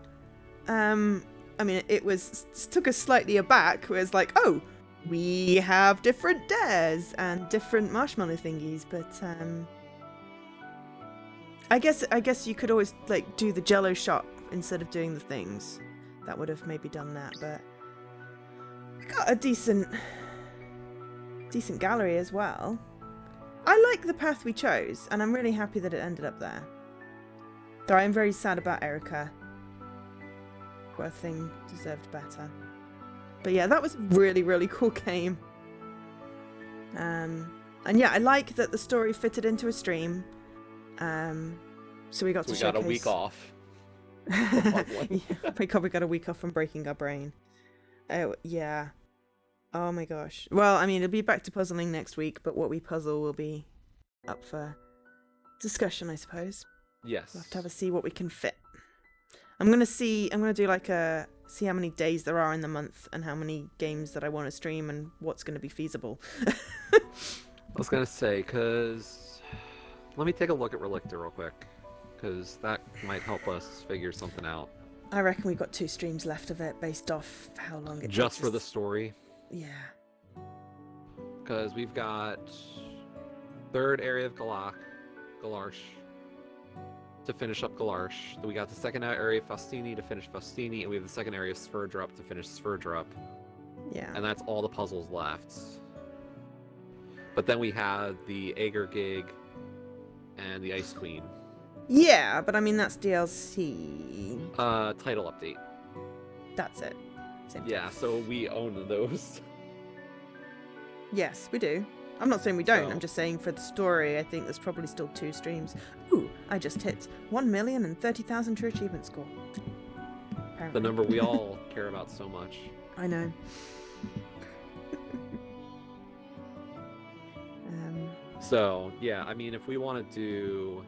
I mean, it took us slightly aback. Where it's like, oh, we have different dares and different marshmallow thingies, but I guess you could always like do the Jello shot instead of doing the things. That would have maybe done that, but we got a decent gallery as well. I like the path we chose, and I'm really happy that it ended up there. Though I am very sad about Erica. Poor thing deserved better. But yeah, that was a really, really cool game. And yeah, I like that the story fitted into a stream. So we got to showcase... We got a week off. We got a week off from breaking our brain. Oh, yeah. Oh my gosh. Well, I mean, it'll be back to puzzling next week, but what we puzzle will be up for discussion, I suppose. Yes. We'll have to have a see what we can fit. I'm gonna do like see how many days there are in the month and how many games that I want to stream and what's gonna be feasible. I was gonna say, cause let me take a look at Relicta real quick, cause that might help us figure something out. I reckon we've got 2 streams left of it based off how long it just takes for us. the story. Yeah. Because we've got 3rd area of Galarsh to finish up Galarsh. Then we got the 2nd area of Faustini to finish Faustini, and we have the 2nd area of Sverdrup to finish Sverdrup. Yeah. And that's all the puzzles left. But then we have the Ager Gig and the Ice Queen. Yeah, but I mean that's DLC. Title update. That's it. Same thing. Yeah, so we own those. Yes, we do. I'm not saying we don't. So... I'm just saying for the story, I think there's probably still 2 streams. Ooh, I just hit 1,030,000 true achievement score. Apparently. The number we all care about so much. I know. So, yeah, I mean, if we want to do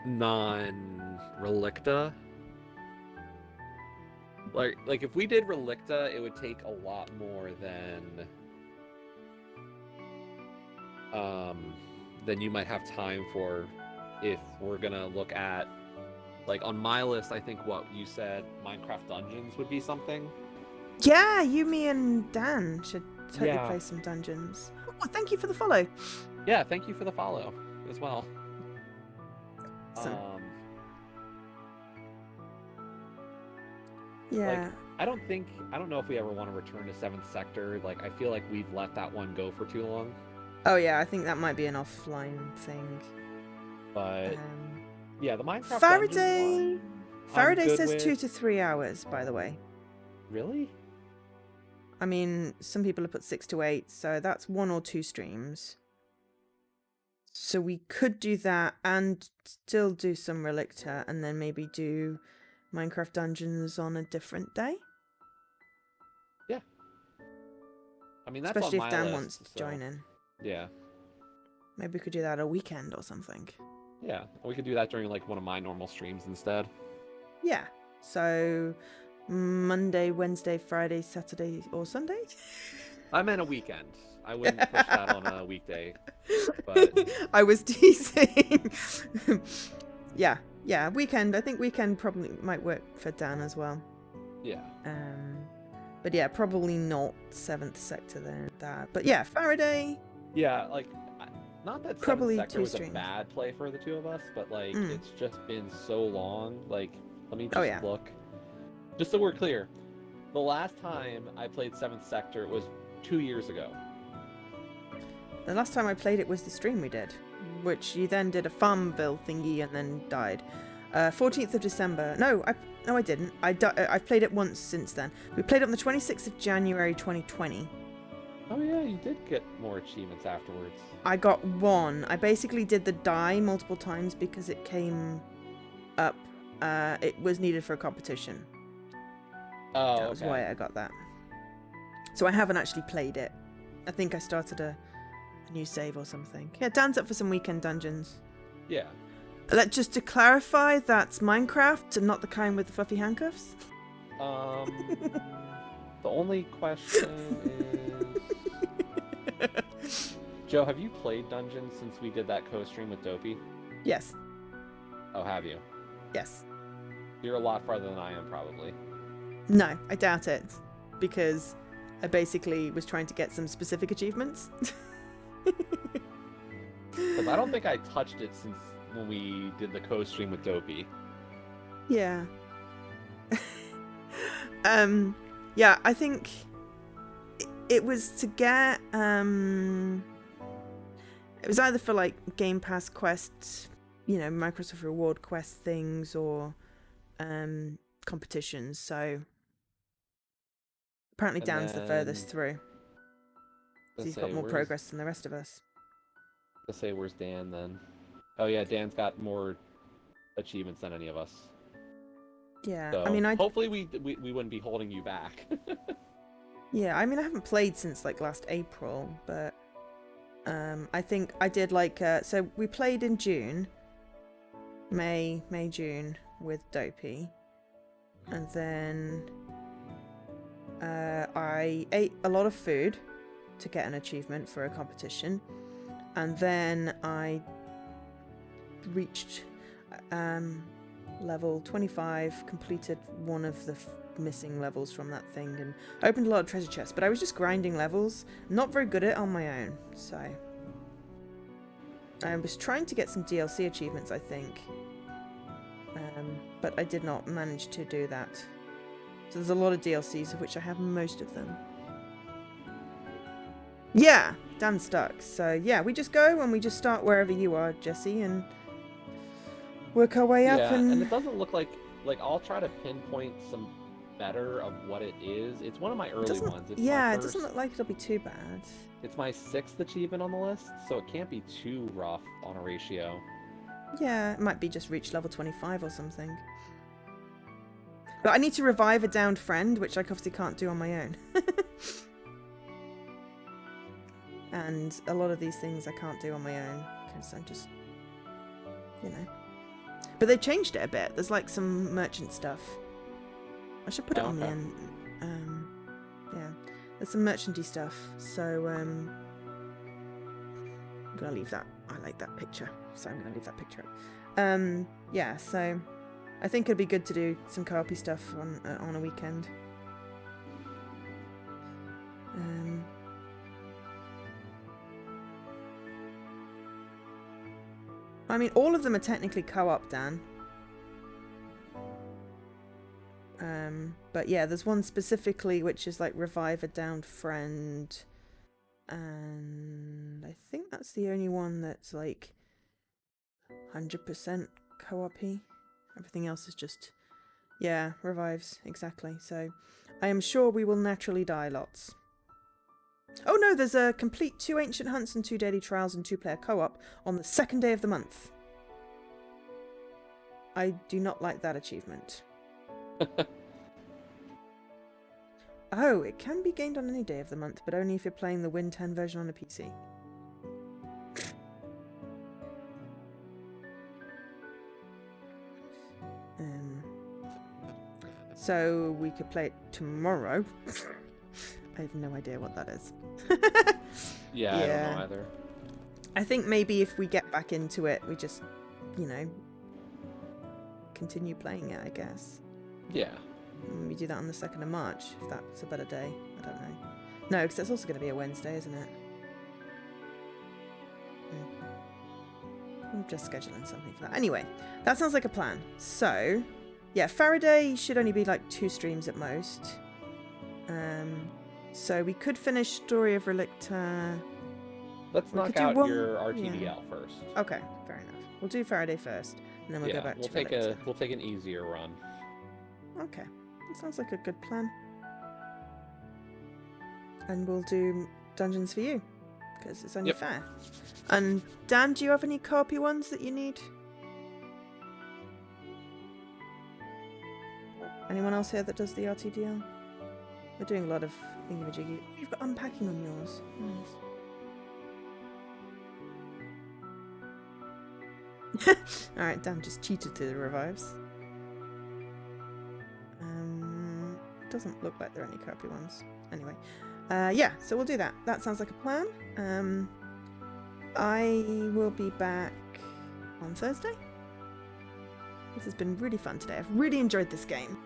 non-Relicta, like if we did Relicta, it would take a lot more than you might have time for if we're gonna look at, like, on my list, I think what you said, Minecraft Dungeons would be something. Yeah, you, me, and Dan should totally Yeah. play some dungeons. Oh, thank you for the follow. Yeah, thank you for the follow as well. Awesome. Yeah. Like, I don't know if we ever want to return to 7th Sector. Like, I feel like we've let that one go for too long. Oh yeah, I think that might be an offline thing. But yeah, the Minecraft Faraday. Dungeons one, Faraday I'm good says with. 2 to 3 hours, by the way. Really? I mean, some people have put 6 to 8, so that's 1 or 2 streams. So we could do that and still do some Relicta and then maybe do Minecraft Dungeons on a different day. Yeah. I mean, that's Especially on if my Dan list, wants to join in. Yeah. Maybe we could do that a weekend or something. Yeah. We could do that during like one of my normal streams instead. Yeah. So Monday, Wednesday, Friday, Saturday, or Sunday? I meant a weekend. I wouldn't push that on a weekday. But I was teasing. Yeah, weekend. I think weekend probably might work for Dan as well. yeah. But yeah, probably not 7th sector then. But yeah, Faraday. Yeah, like, not that Probably 7th sector 2 was streams. a bad play for the two of us, but like, it's just been so long. Like, let me just look. Just so we're clear, the last time I played 7th sector was 2 years ago. The last time I played it was the stream we did, which you then did a Farmville thingy and then died. 14th of December. No, I didn't. I've played it once since then. We played it on the 26th of January 2020. Oh yeah, you did get more achievements afterwards. I got 1. I basically did the die multiple times because it came up. It was needed for a competition. Oh, that was why I got that. So I haven't actually played it. I think I started a new save or something. Yeah, Dan's up for some weekend dungeons. Yeah. Just to clarify, that's Minecraft and not the kind with the fluffy handcuffs. The only question is, Joe, have you played Dungeons since we did that co-stream with Dopey? Yes. Oh, have you? Yes. You're a lot farther than I am, probably. No, I doubt it, because I basically was trying to get some specific achievements. Because I don't think I touched it since when we did the co-stream with Dopey. Yeah. Yeah, I think it was to get it was either for like Game Pass quests, Microsoft Reward quest things, or competitions. So apparently Dan's the furthest through. So he's got more progress than the rest of us. Let's say, where's Dan then? Oh yeah, Dan's got more achievements than any of us. Yeah, so, I mean, hopefully we wouldn't be holding you back. Yeah, I mean, I haven't played since like last April, but I think I did like so we played in June, June with Dopey, and then I ate a lot of food to get an achievement for a competition, and then I reached level 25, completed one of the missing levels from that thing, and opened a lot of treasure chests, but I was just grinding levels, not very good at it on my own, so I was trying to get some DLC achievements, I think, but I did not manage to do that. So there's a lot of DLCs, of which I have most of them. Yeah, Dan's stuck, so yeah, we just go and we just start wherever you are, Jesse, and work our way up. And it doesn't look like I'll try to pinpoint some better of what it is. It's one of my early ones. It's it doesn't look like it'll be too bad. It's my 6th achievement on the list, so it can't be too rough on a ratio. Yeah, it might be just reach level 25 or something. But I need to revive a downed friend, which I obviously can't do on my own. And a lot of these things I can't do on my own, because I'm just, But they changed it a bit. There's like some merchant stuff. I should put it on the end. Yeah, there's some merchanty stuff. So I'm gonna leave that. I like that picture, so I'm gonna leave that picture up. Yeah, so I think it'd be good to do some co-op-y stuff on a weekend. I mean, all of them are technically co-op, Dan. But yeah, there's one specifically which is like revive a downed friend, and I think that's the only one that's like 100% co-op-y. Everything else is just, yeah, revives, exactly. So I am sure we will naturally die lots. Oh no, there's a complete 2 ancient hunts and 2 daily trials and 2-player co-op on the 2nd day of the month. I do not like that achievement. Oh, it can be gained on any day of the month, but only if you're playing the Win 10 version on the PC. So we could play it tomorrow. I have no idea what that is. Yeah, I don't know either. I think maybe if we get back into it, we just, you know, continue playing it, I guess. Yeah. We do that on the 2nd of March, if that's a better day. I don't know. No, because it's also going to be a Wednesday, isn't it? I'm just scheduling something for that. Anyway, that sounds like a plan. So, yeah, Faraday should only be like 2 streams at most. So we could finish Story of Relicta. Let's knock out your RTDL first. Okay, fair enough. We'll do Faraday first, and then we'll go back to Relicta. We'll take an easier run. Okay, that sounds like a good plan. And we'll do Dungeons for You, because it's only fair. And Dan, do you have any copy ones that you need? Anyone else here that does the RTDL? We're doing a lot of thingy-majiggy. You've got unpacking on yours. Nice. Alright, Dan just cheated to the revives. Doesn't look like there are any copy ones. Anyway. Yeah, so we'll do that. That sounds like a plan. I will be back on Thursday. This has been really fun today. I've really enjoyed this game.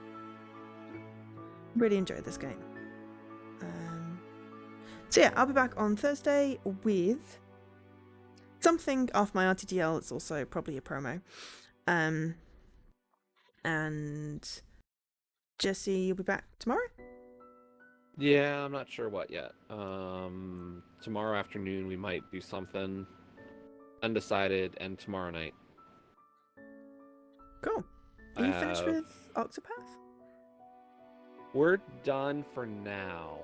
Really enjoyed this game. So yeah, I'll be back on Thursday with something off my RTDL. It's also probably a promo. And Jesse, you'll be back tomorrow? Yeah, I'm not sure what yet. Tomorrow afternoon we might do something. Undecided, and tomorrow night. Cool. Are you finished with Octopath? We're done for now.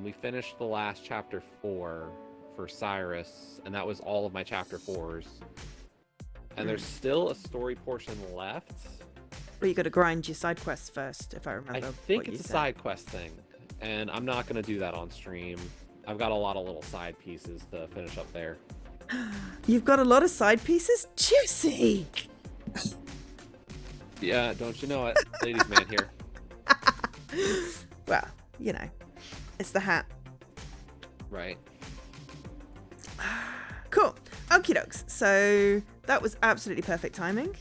We finished the last chapter 4 for Cyrus, and that was all of my chapter 4s. And there's still a story portion left. But you got to grind your side quests first, if I remember. I think it's a side quest thing, and I'm not going to do that on stream. I've got a lot of little side pieces to finish up there. You've got a lot of side pieces? Juicy! Yeah, don't you know it? Ladies' man here. Well, you know, it's the hat. Right. Cool. Okie dokes. So that was absolutely perfect timing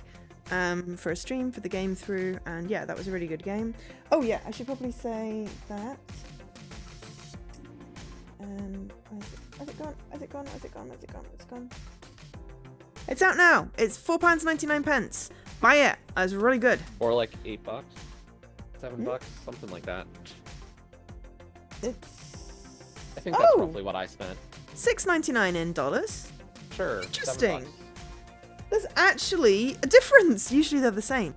for a stream, for the game through. And yeah, that was a really good game. Oh yeah, I should probably say that. Has it gone? Has it gone? Has it gone? Has it gone? It's gone. It's out now. It's £4.99. Buy it. It's really good. Or like $8, $7, something like that. I think that's roughly what I spent. $6.99 in dollars. Sure. Interesting. $7. There's actually a difference. Usually they're the same.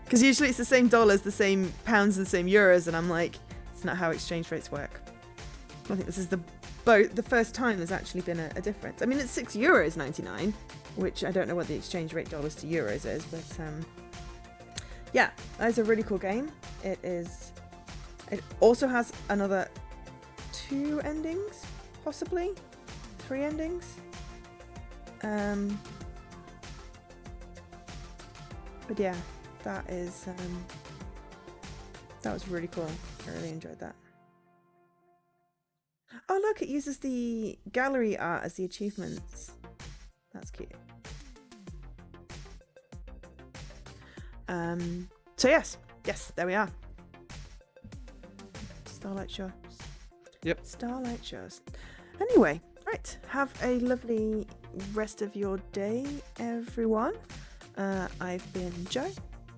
Because usually it's the same dollars, the same pounds, the same euros, and I'm like, it's not how exchange rates work. I think this is the first time there's actually been a difference. I mean, it's €6.99, which I don't know what the exchange rate dollars to euros is, but yeah, that is a really cool game. It also has another 2 endings, possibly 3 endings. But yeah, that was really cool. I really enjoyed that. Oh look, it uses the gallery art as the achievements. That's cute. So yes, there we are. Starlight Shores. Yep. Starlight Shores. Anyway, right. Have a lovely rest of your day, everyone. I've been Joe,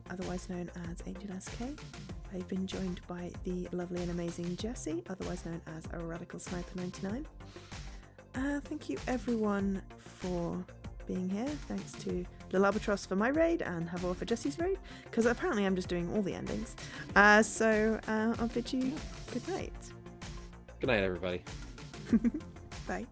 otherwise known as Angel SK. I've been joined by the lovely and amazing Jessie, otherwise known as a Radical Sniper 99. Thank you everyone for being here. Thanks to Little Albatross for my raid and Havor for Jesse's raid, because apparently I'm just doing all the endings. So I'll bid you good night. Good night, everybody. Bye.